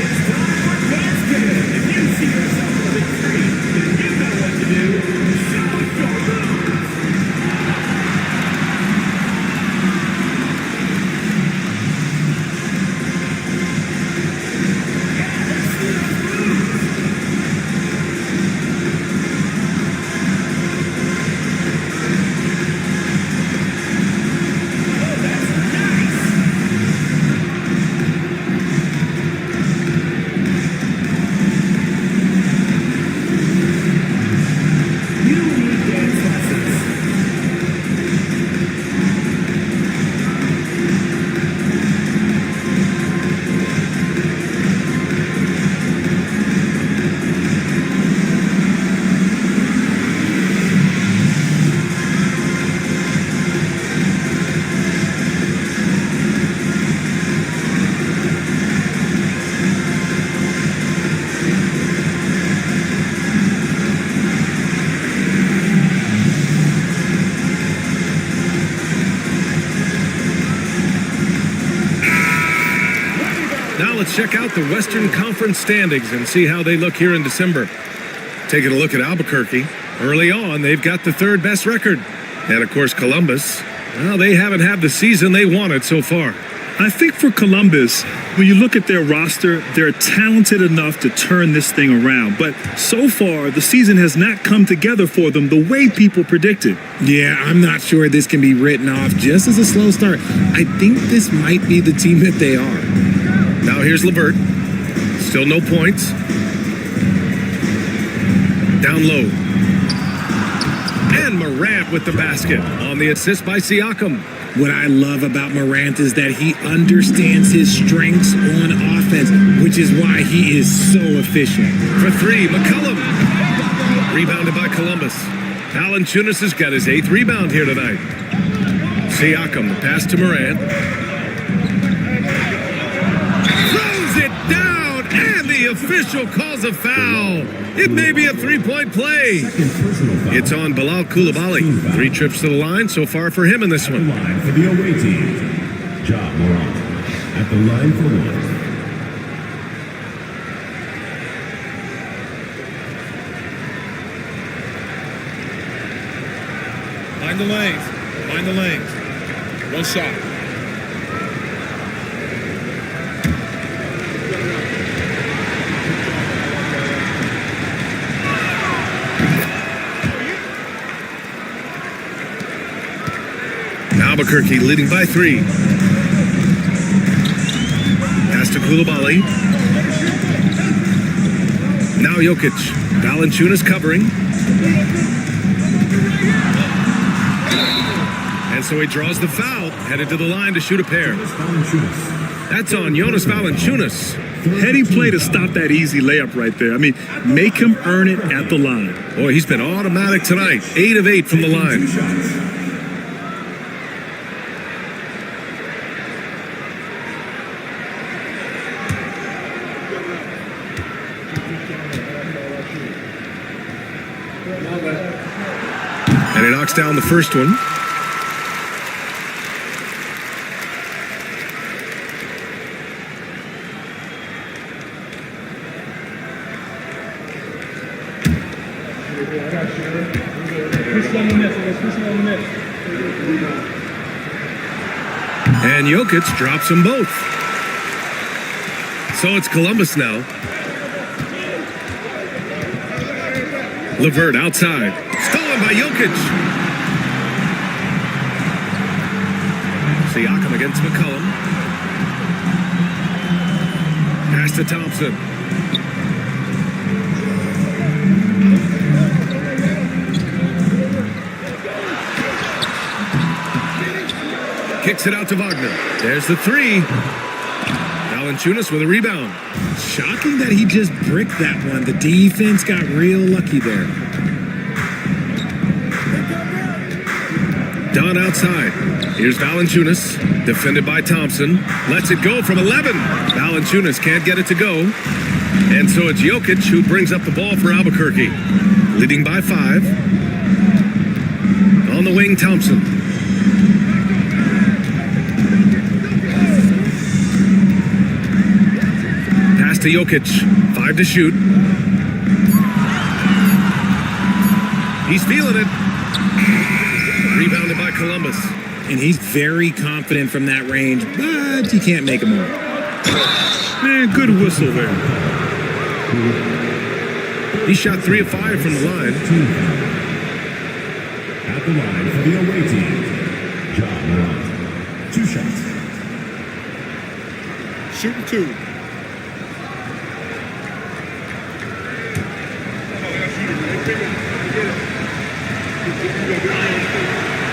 Let's check out the Western Conference standings and see how they look here in December. Taking a look at Albuquerque. Early on, they've got the 3rd best record. And, of course, Columbus Well, they haven't had the season they wanted so far. I think for Columbus, when you look at their roster, they're talented enough to turn this thing around. But so far, the season has not come together for them the way people predicted. Yeah, I'm not sure this can be written off just as a slow start. I think this might be the team that they are. Now here's LeVert. Still no points. Down low. And Morant with the basket on the assist by Siakam. What I love about Morant is that he understands his strengths on offense, which is why he is so efficient. For three, McCollum. Rebounded by Columbus. Valanciunas has got his 8th rebound here tonight. Siakam, the pass to Morant. Throws it down, and the official calls a foul. It may be a three-point play. It's on Bilal Coulibaly. 3 trips to the line so far for him in this one. Line for the away team. Ja Morant at the line for 1. Find the lanes. Find the lanes. One shot. Albuquerque leading by 3. Pass to Coulibaly. Now Jokic. Valanciunas covering. And so he draws the foul, headed to the line to shoot a pair. That's on Jonas Valanciunas. Heady play to stop that easy layup right there. I mean, make him earn it at the line. Boy, he's been automatic tonight. 8 of 8 from the line. And he knocks down the first one. And Jokic drops them both. So it's Columbus now. LeVert outside. Stolen by Jokic. Siakam against McCollum. Pass to Thompson. Kicks it out to Wagner. There's the 3. Valanciunas with a rebound. Shocking that he just bricked that one. The defense got real lucky there. Dunn outside. Here's Valanciunas, defended by Thompson. Lets it go from 11. Valanciunas can't get it to go. And so it's Jokic who brings up the ball for Albuquerque. Leading by 5. On the wing, Thompson. Pass to Jokic. 5 to shoot. He's feeling it. Rebounded by Columbus. And he's very confident from that range, but you can't make him all. Man, good whistle there. He shot 3 of 5 from the line. At the line for the away team. Ja Morant. 2 shots. Shooting 2.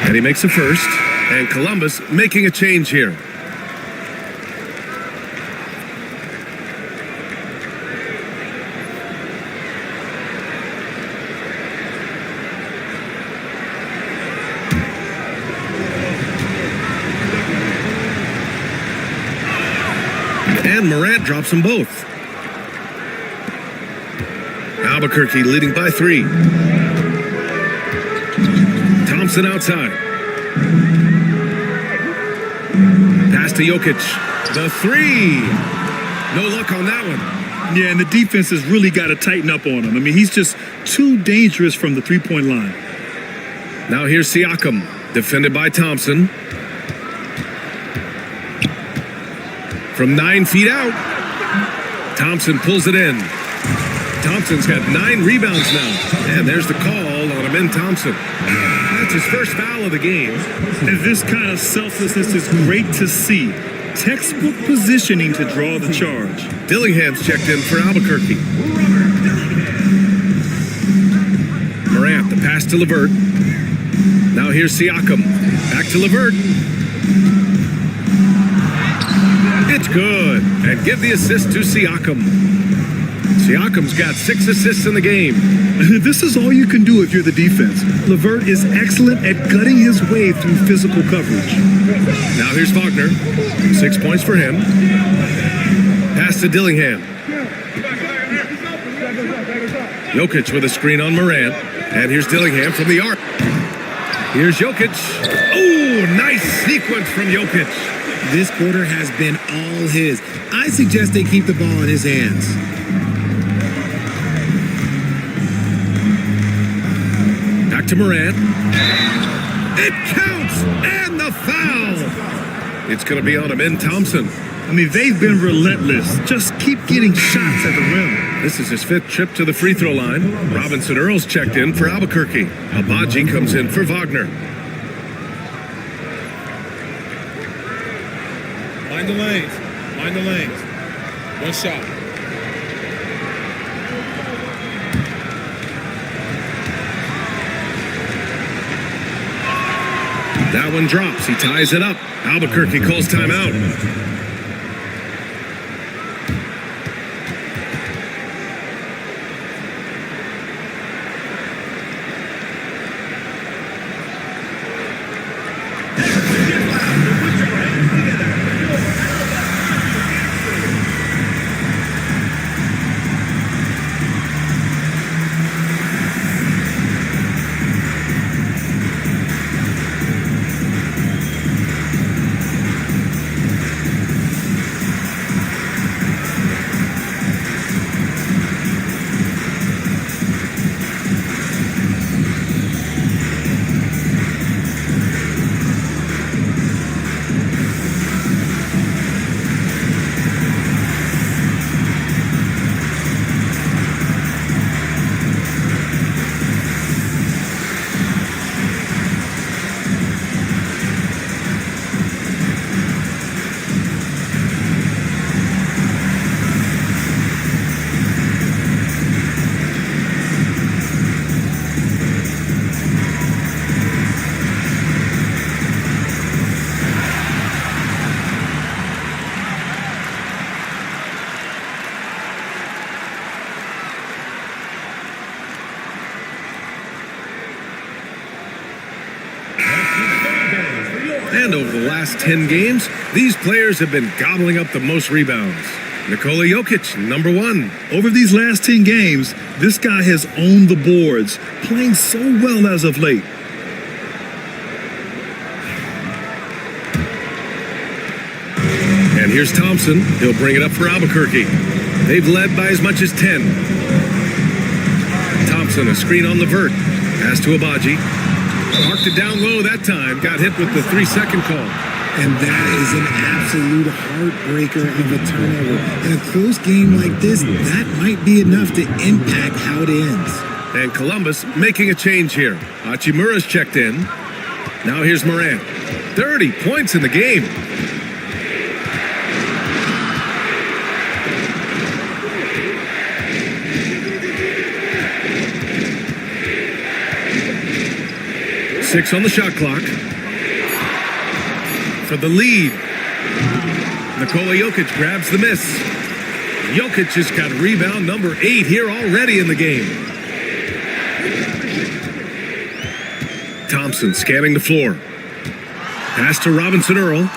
And he makes a first. And Columbus making a change here. And Morant drops them both. Albuquerque leading by 3. Thompson outside. Pass to Jokic. The 3. No luck on that one. Yeah, and the defense has really got to tighten up on him. I mean, he's just too dangerous from the three-point line. Now here's Siakam. Defended by Thompson. From 9 feet out. Thompson pulls it in. Thompson's got 9 rebounds now. And there's the call on Amin Thompson. That's his first foul of the game. And this kind of selflessness is great to see. Textbook positioning to draw the charge. Dillingham's checked in for Albuquerque. Morant, the pass to LeVert. Now here's Siakam. Back to LeVert. It's good. And give the assist to Siakam. Siakam's got 6 assists in the game. This is all you can do if you're the defense. LeVert is excellent at gutting his way through physical coverage. Now here's Wagner. 6 points for him. Pass to Dillingham. Jokic with a screen on Morant. And here's Dillingham from the arc. Here's Jokic. Oh, nice sequence from Jokic. This quarter has been all his. I suggest they keep the ball in his hands. Back to Morant. It counts! And the foul! It's going to be on Amin Thompson. I mean, they've been relentless. Just keep getting shots at the rim. This is his 5th trip to the free throw line. Robinson Earl's checked in for Albuquerque. Abaji comes in for Wagner. Mind the lanes. Mind the lanes. One shot. That one drops. He ties it up. Albuquerque calls timeout. And over the last 10 games, these players have been gobbling up the most rebounds. Nikola Jokic, number 1. Over these last 10 games, this guy has owned the boards, playing so well as of late. And here's Thompson. He'll bring it up for Albuquerque. They've led by as much as 10. Thompson, a screen on LeVert. Pass to Abaji. Marked it down low that time. Got hit with the 3-second call. And that is an absolute heartbreaker of a turnover. In a close game like this, that might be enough to impact how it ends. And Columbus making a change here. Hachimura's checked in. Now here's Morant. 30 points in the game. Six on the shot clock. For the lead. Nikola Jokic grabs the miss. Jokic has got rebound number 8 here already in the game. Thompson scanning the floor. Pass to Robinson Earl.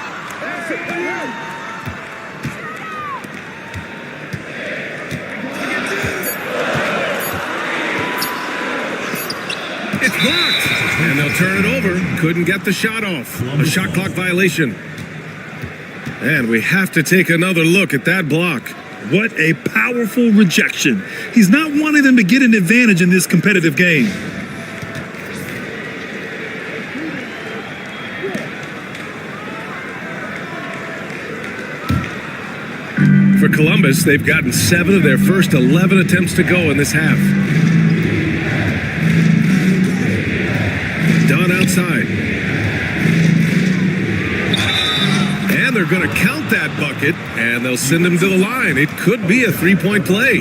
It's blocked. And they'll turn it over. Couldn't get the shot off. A shot clock violation. And we have to take another look at that block. What a powerful rejection. He's not wanting them to get an advantage in this competitive game. For Columbus, they've gotten 7 of their first 11 attempts to go in this half. Dunn outside. And they're going to count that bucket, and they'll send him to the line. It could be a 3-point play.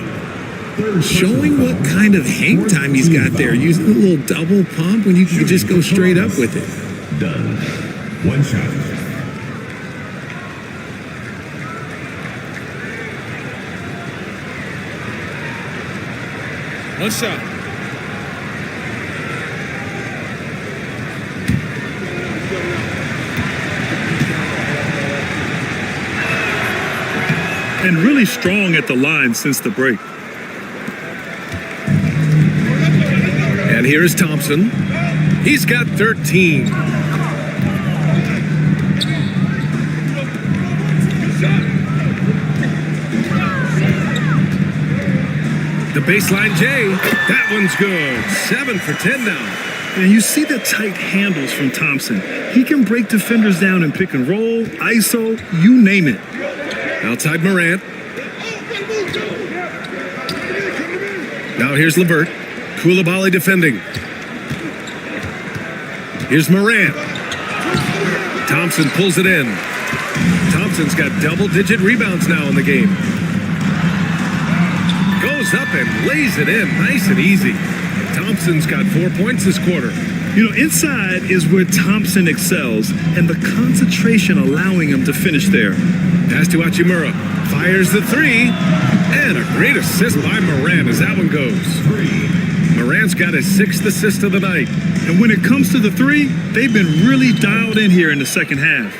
Showing what kind of hang time he's got there. Using a little double pump when you can just go straight up with it. Done. One shot. One shot. And really strong at the line since the break. And here is Thompson. He's got 13. The baseline J. That one's good. 7 for 10 now. And you see the tight handles from Thompson. He can break defenders down in pick and roll, ISO, you name it. Outside Morant. Now here's Levert. Koulibaly defending. Here's Morant. Thompson pulls it in. Thompson's got double-digit rebounds now in the game. Goes up and lays it in nice and easy. Thompson's got 4 points this quarter. You know, inside is where Thompson excels, and the concentration allowing him to finish there. Pass to Hachimura. Fires the 3. And a great assist by Morant as that one goes. Morant's got his 6th assist of the night. And when it comes to the 3, they've been really dialed in here in the second half.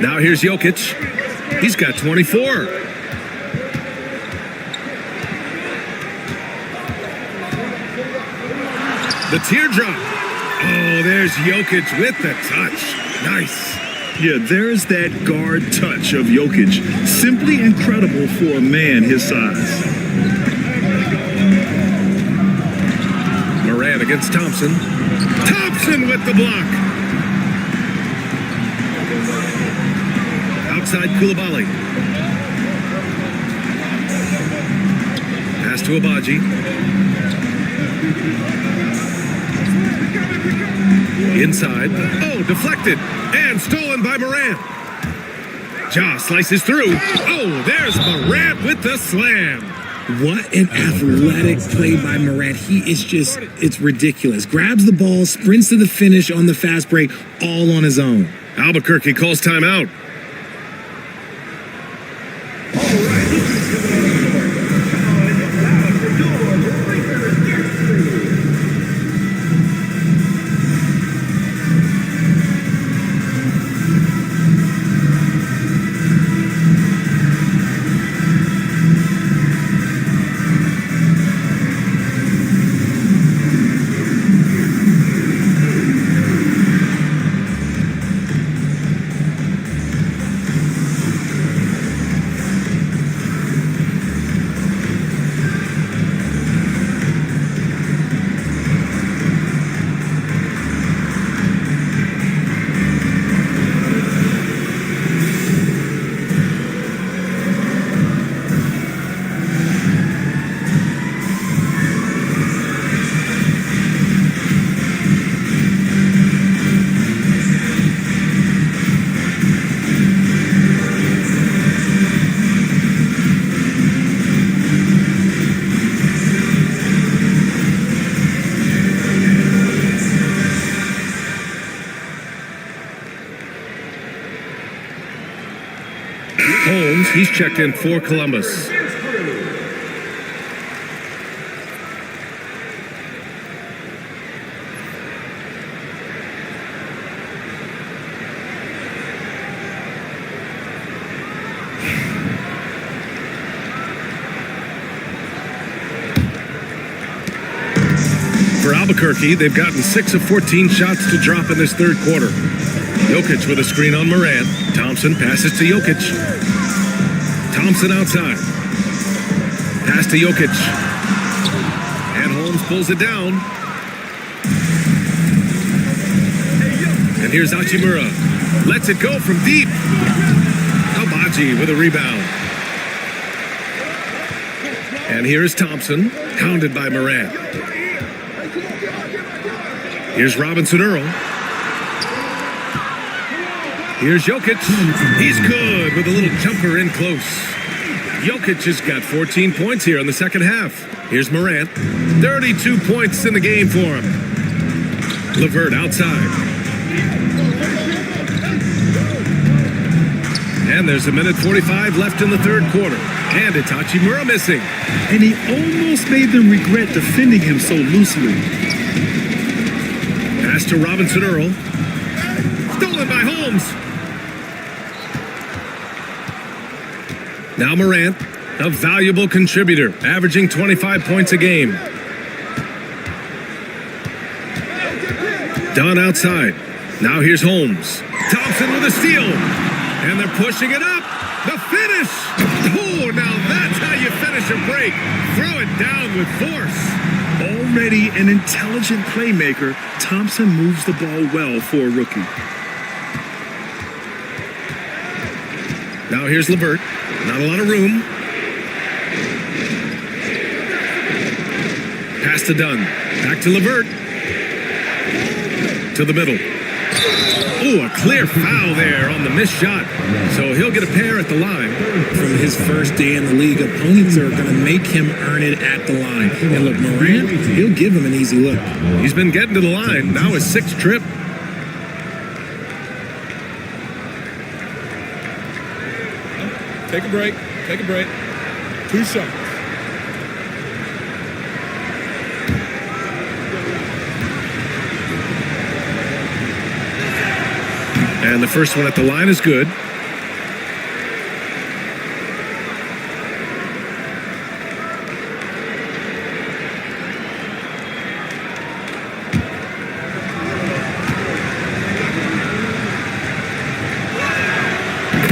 Now here's Jokic. He's got 24. The teardrop. Oh, there's Jokic with the touch. Nice. Yeah, there's that guard touch of Jokic. Simply incredible for a man his size. Morant against Thompson. Thompson with the block. Outside Koulibaly. Pass to Abaji. Inside. Oh, deflected. And stolen by Morant. Ja slices through. Oh, there's Morant with the slam. What an athletic play by Morant. He is just, it's ridiculous. Grabs the ball, sprints to the finish on the fast break, all on his own. Albuquerque calls timeout. Holmes, he's checked in for Columbus. For Albuquerque, they've gotten 6 of 14 shots to drop in this third quarter. Jokic with a screen on Morant. Thompson passes to Jokic. Thompson outside. Pass to Jokic. And Holmes pulls it down. And here's Hachimura. Lets it go from deep. Abaji with a rebound. And here is Thompson, hounded by Morant. Here's Robinson Earl. Here's Jokic. He's good with a little jumper in close. Jokic has got 14 points here in the second half. Here's Morant. 32 points in the game for him. LeVert outside. And there's a minute 45 left in the third quarter. And Hachimura missing. And he almost made them regret defending him so loosely. Pass to Robinson Earl. Stolen by Holmes. Now Morant, a valuable contributor, averaging 25 points a game. Dunn outside. Now here's Holmes. Thompson with a steal. And they're pushing it up. The finish. Oh, now that's how you finish a break. Throw it down with force. Already an intelligent playmaker, Thompson moves the ball well for a rookie. Now here's LeVert. Not a lot of room. Pass to Dunn. Back to LeVert. To the middle. Oh, a clear foul there on the missed shot. So he'll get a pair at the line. From his first day in the league, opponents are going to make him earn it at the line. And look, Morant, he'll give him an easy look. He's been getting to the line. Now his sixth trip. Take a break. Take a break. 2 shots. And the first one at the line is good.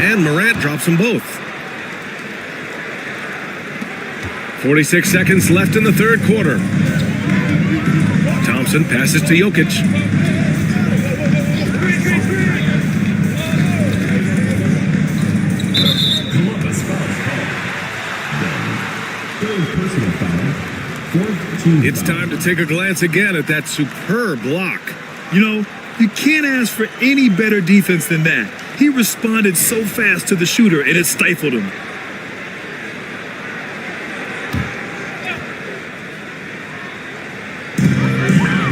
And Morant drops them both. 46 seconds left in the third quarter. Thompson passes to Jokic. It's time to take a glance again at that superb block. You know, you can't ask for any better defense than that. He responded so fast to the shooter, and it stifled him.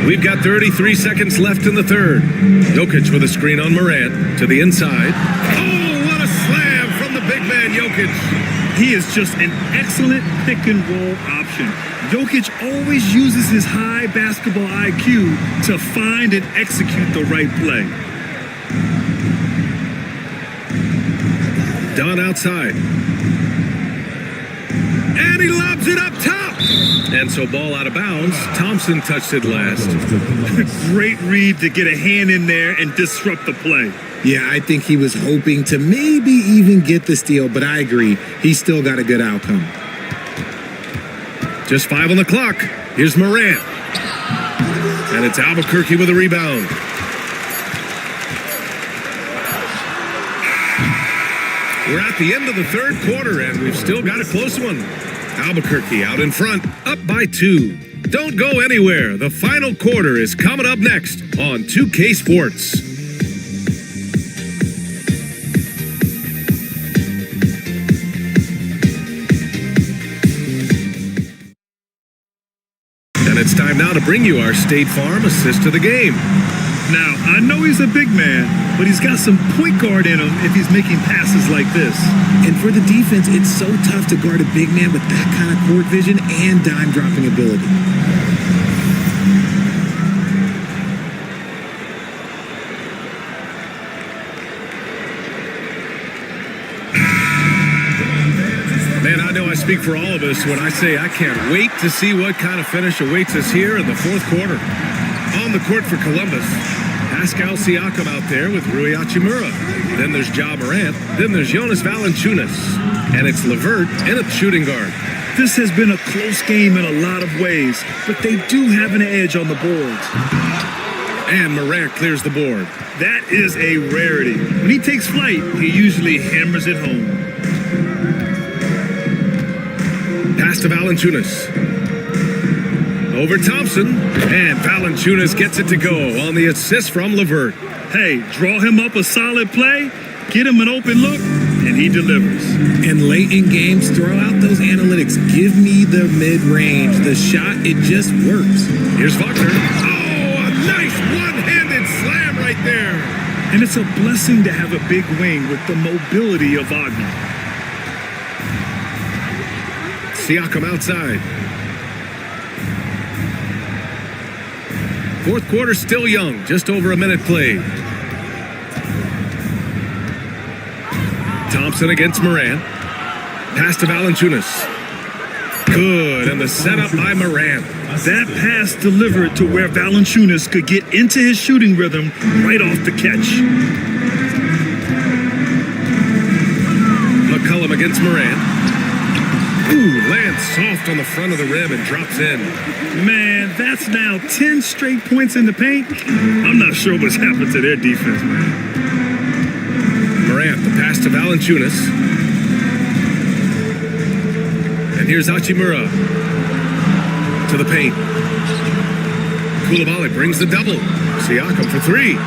We've got 33 seconds left in the third. Jokic with a screen on Morant to the inside. Oh, what a slam from the big man Jokic. He is just an excellent pick-and-roll option. Jokic always uses his high basketball IQ to find and execute the right play. Dunn outside. And he lobs it up top. And so ball out of bounds. Thompson touched it last. Great read to get a hand in there and disrupt the play. Yeah, I think he was hoping to maybe even get the steal, but I agree. He still got a good outcome. Just 5 on the clock. Here's Morant. And it's Albuquerque with a rebound. We're at the end of the third quarter, and we've still got a close one. Albuquerque out in front, up by 2. Don't go anywhere. The final quarter is coming up next on 2K Sports. And it's time now to bring you our State Farm assist of the game. Now, I know he's a big man, but he's got some point guard in him if he's making passes like this. And for the defense, it's so tough to guard a big man with that kind of court vision and dime dropping ability. Man, I know I speak for all of us when I say I can't wait to see what kind of finish awaits us here in the fourth quarter. On the court for Columbus, Pascal Siakam out there with Rui Hachimura. Then there's Ja Morant. Then there's Jonas Valanciunas. And it's LeVert in at shooting guard. This has been a close game in a lot of ways, but they do have an edge on the boards. And Morant clears the board. That is a rarity. When he takes flight, he usually hammers it home. Pass to Valanciunas. Over Thompson. And Valanciunas gets it to go on the assist from LeVert. Hey, draw him up a solid play, get him an open look, and he delivers. And late in games, throw out those analytics. Give me the mid-range. The shot, it just works. Here's Wagner. Oh, a nice one-handed slam right there. And it's a blessing to have a big wing with the mobility of Wagner. Siakam outside. Fourth quarter still young, just over a minute played. Thompson against Morant. Pass to Valanciunas. Good, and the setup by Morant. That pass delivered to where Valanciunas could get into his shooting rhythm right off the catch. McCollum against Morant. Ooh, lands soft on the front of the rim and drops in. Man, that's now 10 straight points in the paint. I'm not sure what's happened to their defense, man. Morant, the pass to Valanciunas. And here's Hachimura to the paint. Koulibaly brings the double. Siakam for three.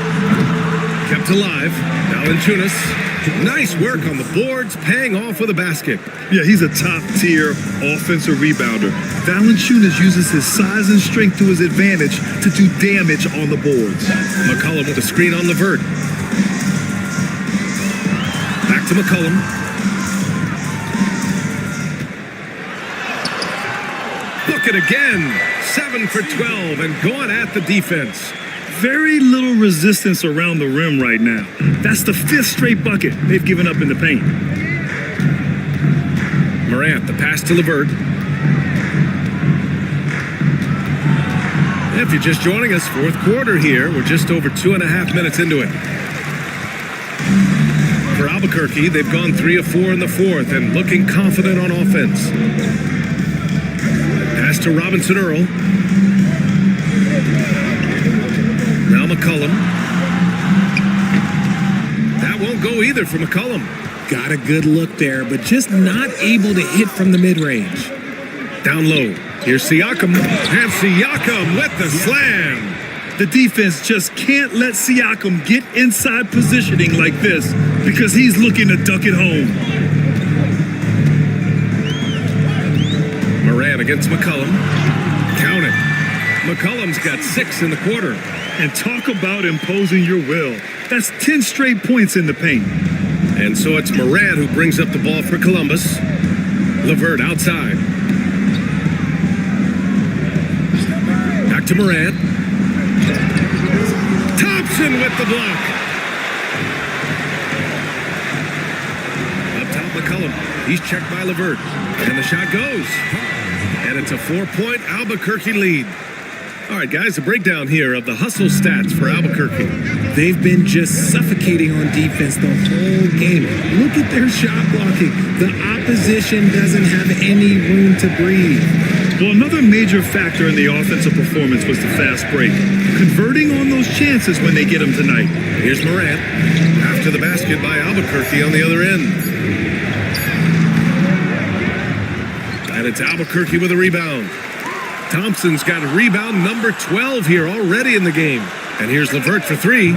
Kept alive. Valanciunas. Nice work on the boards, paying off with a basket. Yeah, he's a top-tier offensive rebounder. Valanciunas uses his size and strength to his advantage to do damage on the boards. McCollum with a screen on LeVert. Back to McCollum. Look at again. 7 for 12 and going at the defense. Very little resistance around the rim right now. That's the 5th straight bucket they've given up in the paint. Morant, the pass to LeVert. If you're just joining us, fourth quarter here. We're just over 2.5 minutes into it. For Albuquerque, they've gone 3 of 4 in the fourth and looking confident on offense. Pass to Robinson Earl. Now McCollum. That won't go either for McCollum. Got a good look there, but just not able to hit from the mid-range. Down low. Here's Siakam. And Siakam with the slam. The defense just can't let Siakam get inside positioning like this because he's looking to duck it home. Morant against McCollum. Count it. McCollum's got 6 in the quarter. And talk about imposing your will. That's 10 straight points in the paint. And so it's Morant who brings up the ball for Columbus. LeVert outside. Back to Morant. Thompson with the block. Up top, McCollum. He's checked by LeVert. And the shot goes. And it's a 4-point Albuquerque lead. All right, guys, a breakdown here of the hustle stats for Albuquerque. They've been just suffocating on defense the whole game. Look at their shot blocking. The opposition doesn't have any room to breathe. Well, another major factor in the offensive performance was the fast break. Converting on those chances when they get them tonight. Here's Morant. After the basket by Albuquerque on the other end. And it's Albuquerque with a rebound. Thompson's got rebound number 12 here already in the game. And here's LeVert for 3.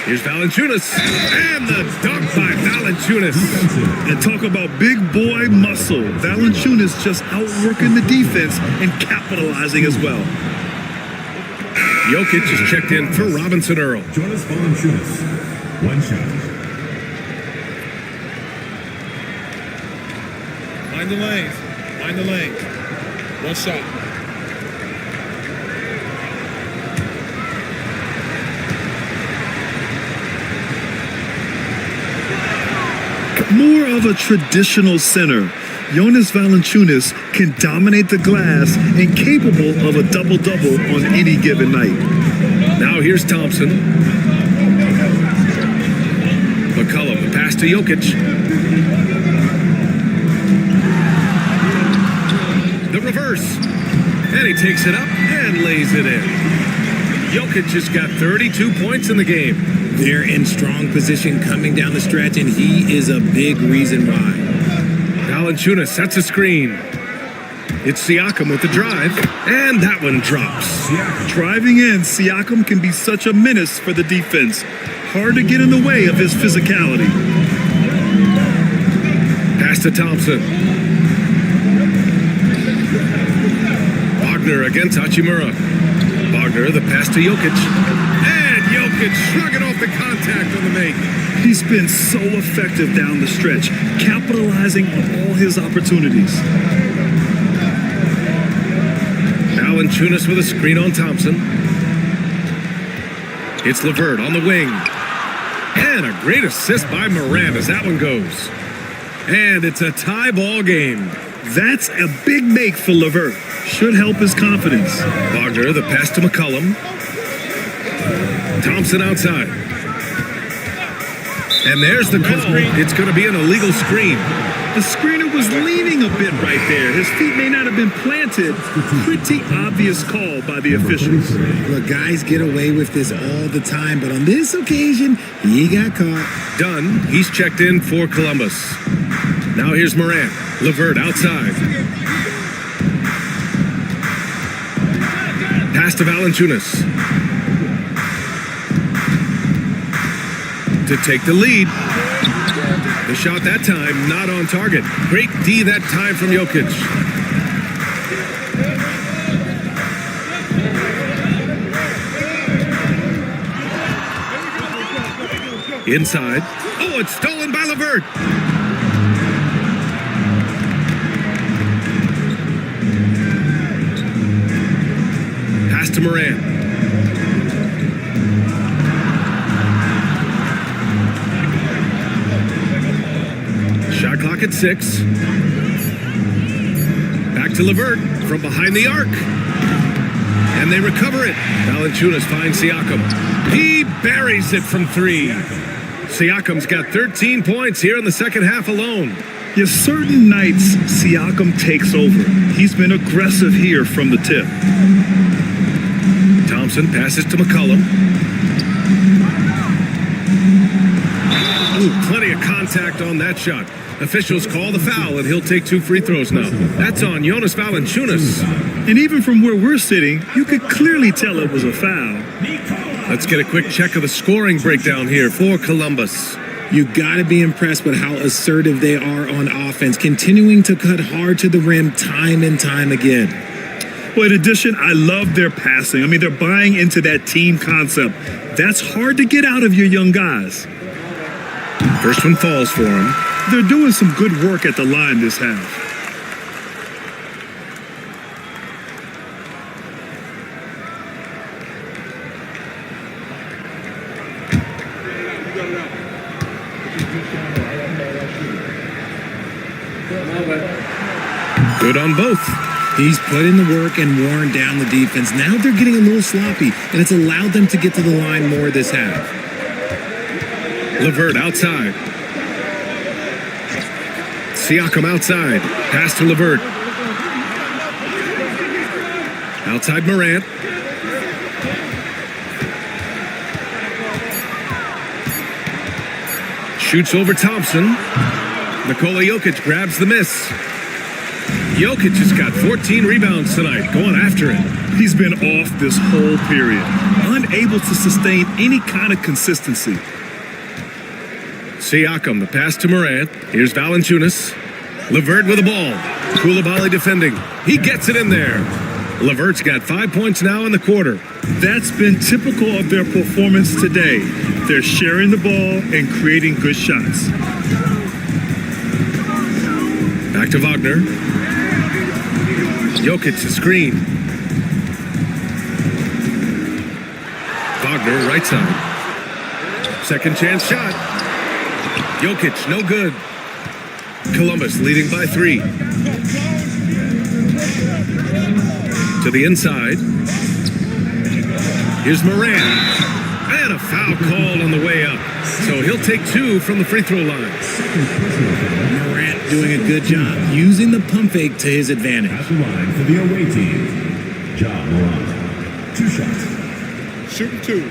Here's Valanciunas. And the dunk by Valanciunas. And talk about big boy muscle. Valanciunas just outworking the defense and capitalizing as well. Jokic is checked in for Robinson Earl. Jonas Valanciunas. 1 shot. Find the lanes. Find the lane. 1 shot. More of a traditional center, Jonas Valanciunas can dominate the glass and capable of a double-double on any given night. Now here's Thompson. McCollum, the pass to Jokic. The reverse. And he takes it up and lays it in. Jokic has got 32 points in the game. They're in strong position coming down the stretch, and he is a big reason why. Valanciunas sets a screen. It's Siakam with the drive, and that one drops. Driving in, Siakam can be such a menace for the defense. Hard to get in the way of his physicality. Pass to Thompson. Wagner against Hachimura. Wagner, the pass to Jokic. And Jokic shrugging off the contact on the make. He's been so effective down the stretch, capitalizing on all his opportunities. Valanciunas with a screen on Thompson. It's LeVert on the wing. And a great assist by Morant as that one goes. And it's a tie ball game. That's a big make for LeVert. Should help his confidence. Wagner, the pass to McCollum. Thompson outside. And there's the call. It's going to be an illegal screen. The screener was leaning a bit right there. His feet may not have been planted. Pretty obvious call by the officials. Look, guys get away with this all the time, but on this occasion, he got caught. Dunn, he's checked in for Columbus. Now here's Morant. LeVert outside. Pass to Valanciunas. To take the lead. The shot that time, not on target. Great D that time from Jokic. Inside. Oh, it's stolen by LeVert. Pass to Morant. Shot clock at 6. Back to LeVert from behind the arc. And they recover it. Valanciunas finds Siakam. He buries it from 3. Siakam's got 13 points here in the second half alone. Yes, certain nights, Siakam takes over. He's been aggressive here from the tip. Thompson passes to McCollum. Ooh, plenty of contact on that shot. Officials call the foul, and he'll take 2 free throws now. That's on Jonas Valanciunas. And even from where we're sitting, you could clearly tell it was a foul. Let's get a quick check of the scoring breakdown here for Columbus. You got to be impressed with how assertive they are on offense, continuing to cut hard to the rim time and time again. Well, in addition, I love their passing. I mean, they're buying into that team concept. That's hard to get out of your young guys. First one falls for him. They're doing some good work at the line this half. Good on both. He's put in the work and worn down the defense. Now they're getting a little sloppy, and it's allowed them to get to the line more this half. LeVert outside. Siakam outside. Pass to LeVert. Outside Morant. Shoots over Thompson. Nikola Jokic grabs the miss. Jokic has got 14 rebounds tonight, going after it. He's been off this whole period, unable to sustain any kind of consistency. Siakam, the pass to Morant. Here's Valanciunas. LeVert with the ball. Koulibaly defending. He gets it in there. LeVert's got 5 points now in the quarter. That's been typical of their performance today. They're sharing the ball and creating good shots. Back to Wagner. Jokic a screen. Wagner right side. Second chance shot. Jokic no good. Columbus leading by 3. To the inside. Here's Morant. And a foul called on the way up. So he'll take 2 from the free throw line. Morant doing a good job using the pump fake to his advantage. At the line for the away team, Ja Morant. 2 shots. Shooting 2.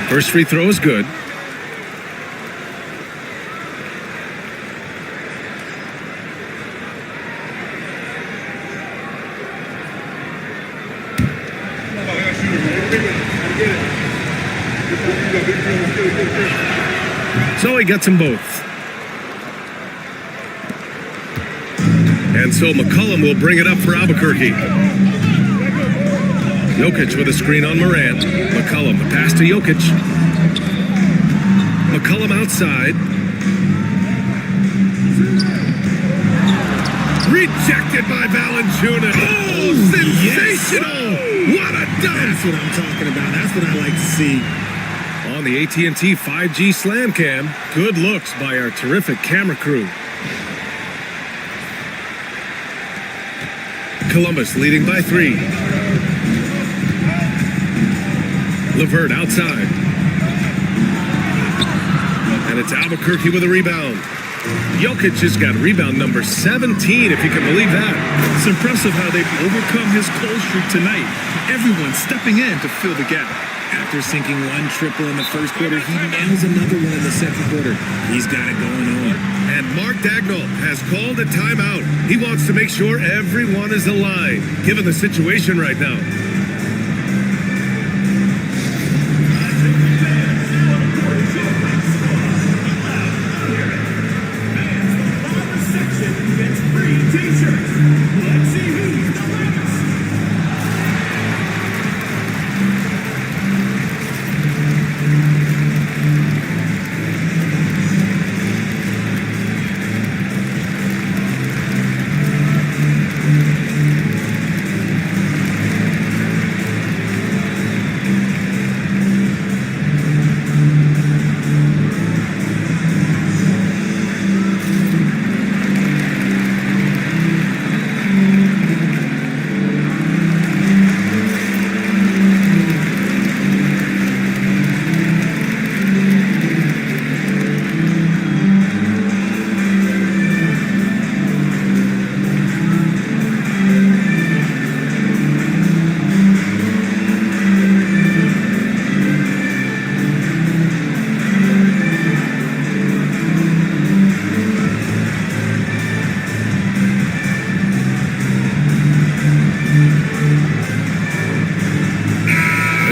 First free throw is good. So he gets them both. And so McCollum will bring it up for Albuquerque. Jokic with a screen on Morant. McCollum, the pass to Jokic. McCollum outside. Rejected by Valanciunas. Oh, sensational! Yes. What a dunk! That's what I'm talking about. That's what I like to see. On the AT&T 5G Slam Cam, good looks by our terrific camera crew. Columbus leading by 3. LeVert outside. And it's Albuquerque with a rebound. Jokic just got rebound number 17, if you can believe that. It's impressive how they've overcome his cold streak tonight. Everyone stepping in to fill the gap. After sinking one triple in the first quarter, he nails another one in the second quarter. He's got it going on. And Mark Dagnall has called a timeout. He wants to make sure everyone is aligned, given the situation right now.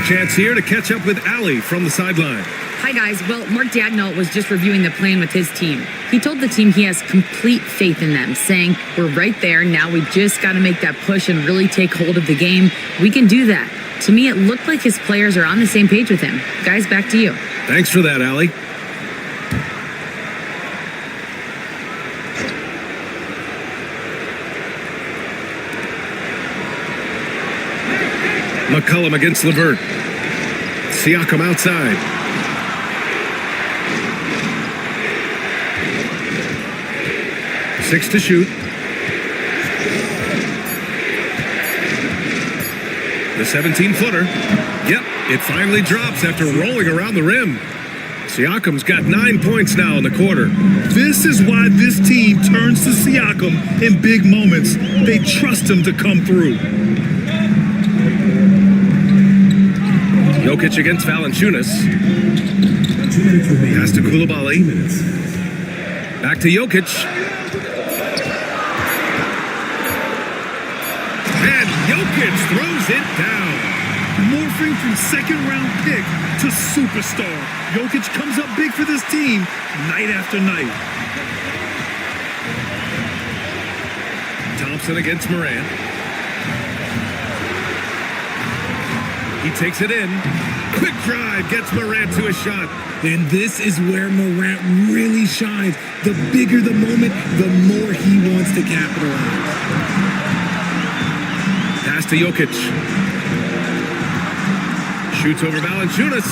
Chance here to catch up with Allie from the sideline. Hi, guys. Well, Mark Dagnall was just reviewing the plan with his team. He told the team he has complete faith in them, saying, we're right there. Now we just got to make that push and really take hold of the game. We can do that. To me, it looked like his players are on the same page with him. Guys, back to you. Thanks for that, Allie. McCollum against LeVert. Siakam outside. Six to shoot. The 17-footer. Yep, it finally drops after rolling around the rim. Siakam's got 9 points now in the quarter. This is why this team turns to Siakam in big moments. They trust him to come through. Jokic against Valanciunas. Pass to Koulibaly. Back to Jokic. And Jokic throws it down. Morphing from second-round pick to superstar. Jokic comes up big for this team night after night. Thompson against Morant. He takes it in. Quick drive gets Morant to a shot. And this is where Morant really shines. The bigger the moment, the more he wants to capitalize. Pass to Jokic. Shoots over Valanciunas.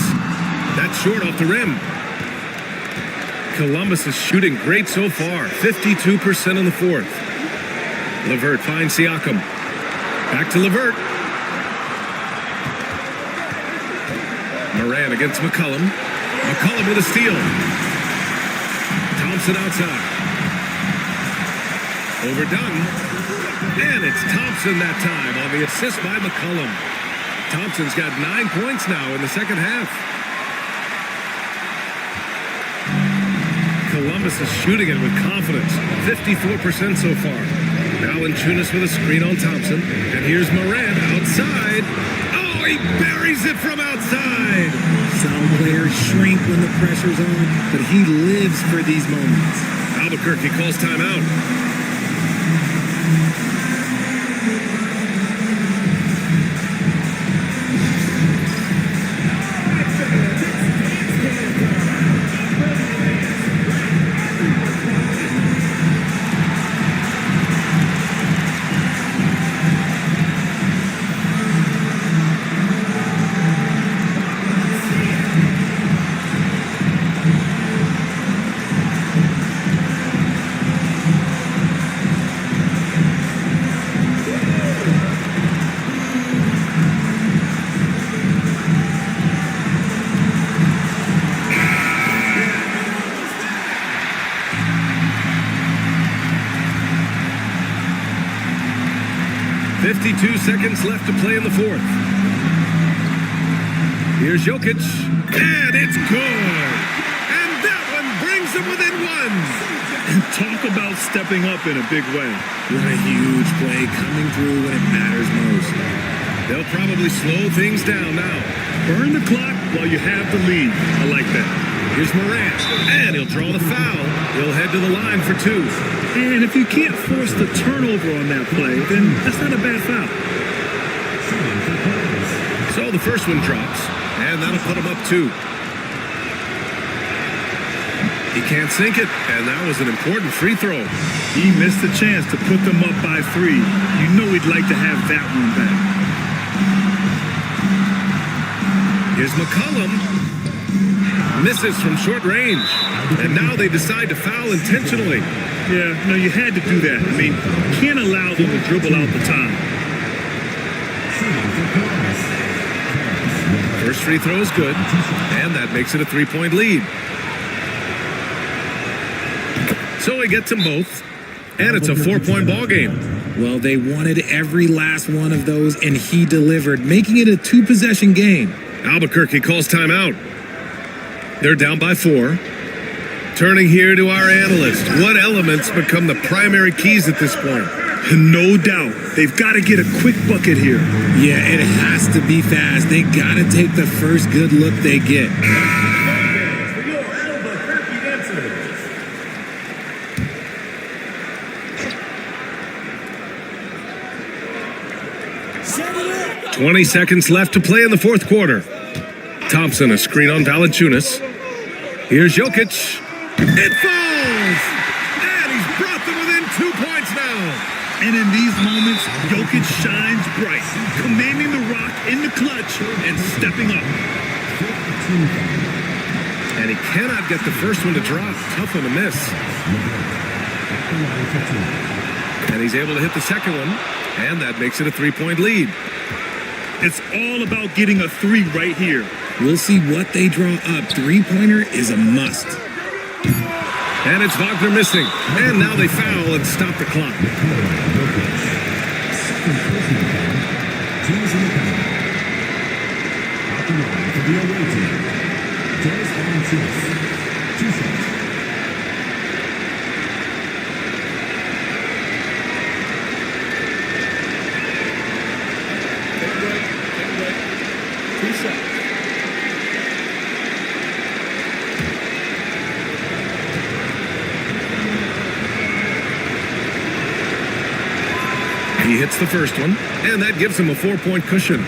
That's short off the rim. Columbus is shooting great so far. 52% in the fourth. LeVert finds Siakam. Back to LeVert. Morant against McCollum. McCollum with a steal. Thompson outside. Overdone. And it's Thompson that time on the assist by McCollum. Thompson's got 9 points now in the second half. Columbus is shooting it with confidence. 54% so far. Valanciunas with a screen on Thompson. And here's Morant outside. Oh, he buries it from outside. Some players shrink when the pressure's on, but he lives for these moments. Albuquerque calls timeout. Seconds left to play in the fourth. Here's Jokic, and it's good. And that one brings them within one. And talk about stepping up in a big way. What a huge play coming through when it matters most. They'll probably slow things down now. Burn the clock while you have the lead. I like that. Here's Morant, and he'll draw the foul. He'll head to the line for two. And if you can't force the turnover on that play, then that's not a bad foul. So the first one drops, and that'll put him up 2. He can't sink it, and that was an important free throw. He missed the chance to put them up by 3. You know he'd like to have that one back. Here's McCollum. Misses from short range, and now they decide to foul intentionally. Yeah, no, you had to do that. I mean, you can't allow them to dribble out the time. First free throw is good, and that makes it a 3-point lead. So he gets them both, and it's a 4-point ball game. Well, they wanted every last one of those, and he delivered, making it a 2-possession game. Albuquerque calls timeout. They're down by 4. Turning here to our analyst. What elements become the primary keys at this point? No doubt. They've got to get a quick bucket here. Yeah, it has to be fast. They got to take the first good look they get. For your Albuquerque Dancers. 20 seconds left to play in the fourth quarter. Thompson, a screen on Valanciunas. Here's Jokic. It falls! And he's brought them within 2 points now. And in these moments, Jokic shines bright, commanding the rock in the clutch and stepping up. And he cannot get the first one to drop. Tough one to miss. And he's able to hit the second one. And that makes it a 3-point lead. It's all about getting a 3 right here. We'll see what they draw up. 3-pointer is a must. And it's Wagner missing. And now they foul and stop the clock. He hits the first one, and that gives him a 4-point cushion.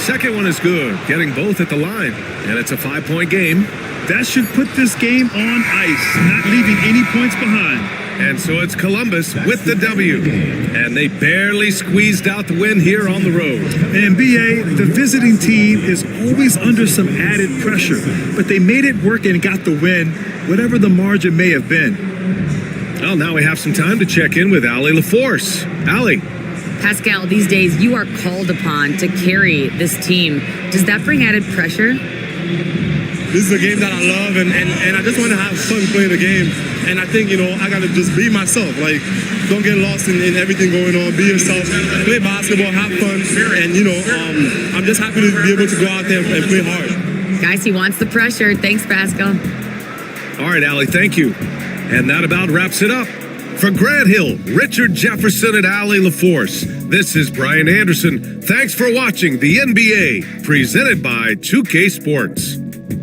Second one is good, getting both at the line, and it's a 5-point game. That should put this game on ice, not leaving any points behind. And so it's Columbus with the W. And they barely squeezed out the win here on the road. And BA, the visiting team is always under some added pressure, but they made it work and got the win, whatever the margin may have been. Well, now we have some time to check in with Allie LaForce. Allie. Pascal, these days you are called upon to carry this team. Does that bring added pressure? This is a game that I love, and I just want to have fun playing the game. And I think, I got to just be myself. Like, don't get lost in everything going on. Be yourself. Play basketball, have fun. And, I'm just happy to be able to go out there and play hard. Guys, he wants the pressure. Thanks, Pascal. All right, Allie, thank you. And that about wraps it up. For Grant Hill, Richard Jefferson, and Allie LaForce, this is Brian Anderson. Thanks for watching the NBA, presented by 2K Sports.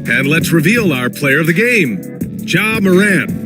And let's reveal our player of the game, Ja Morant.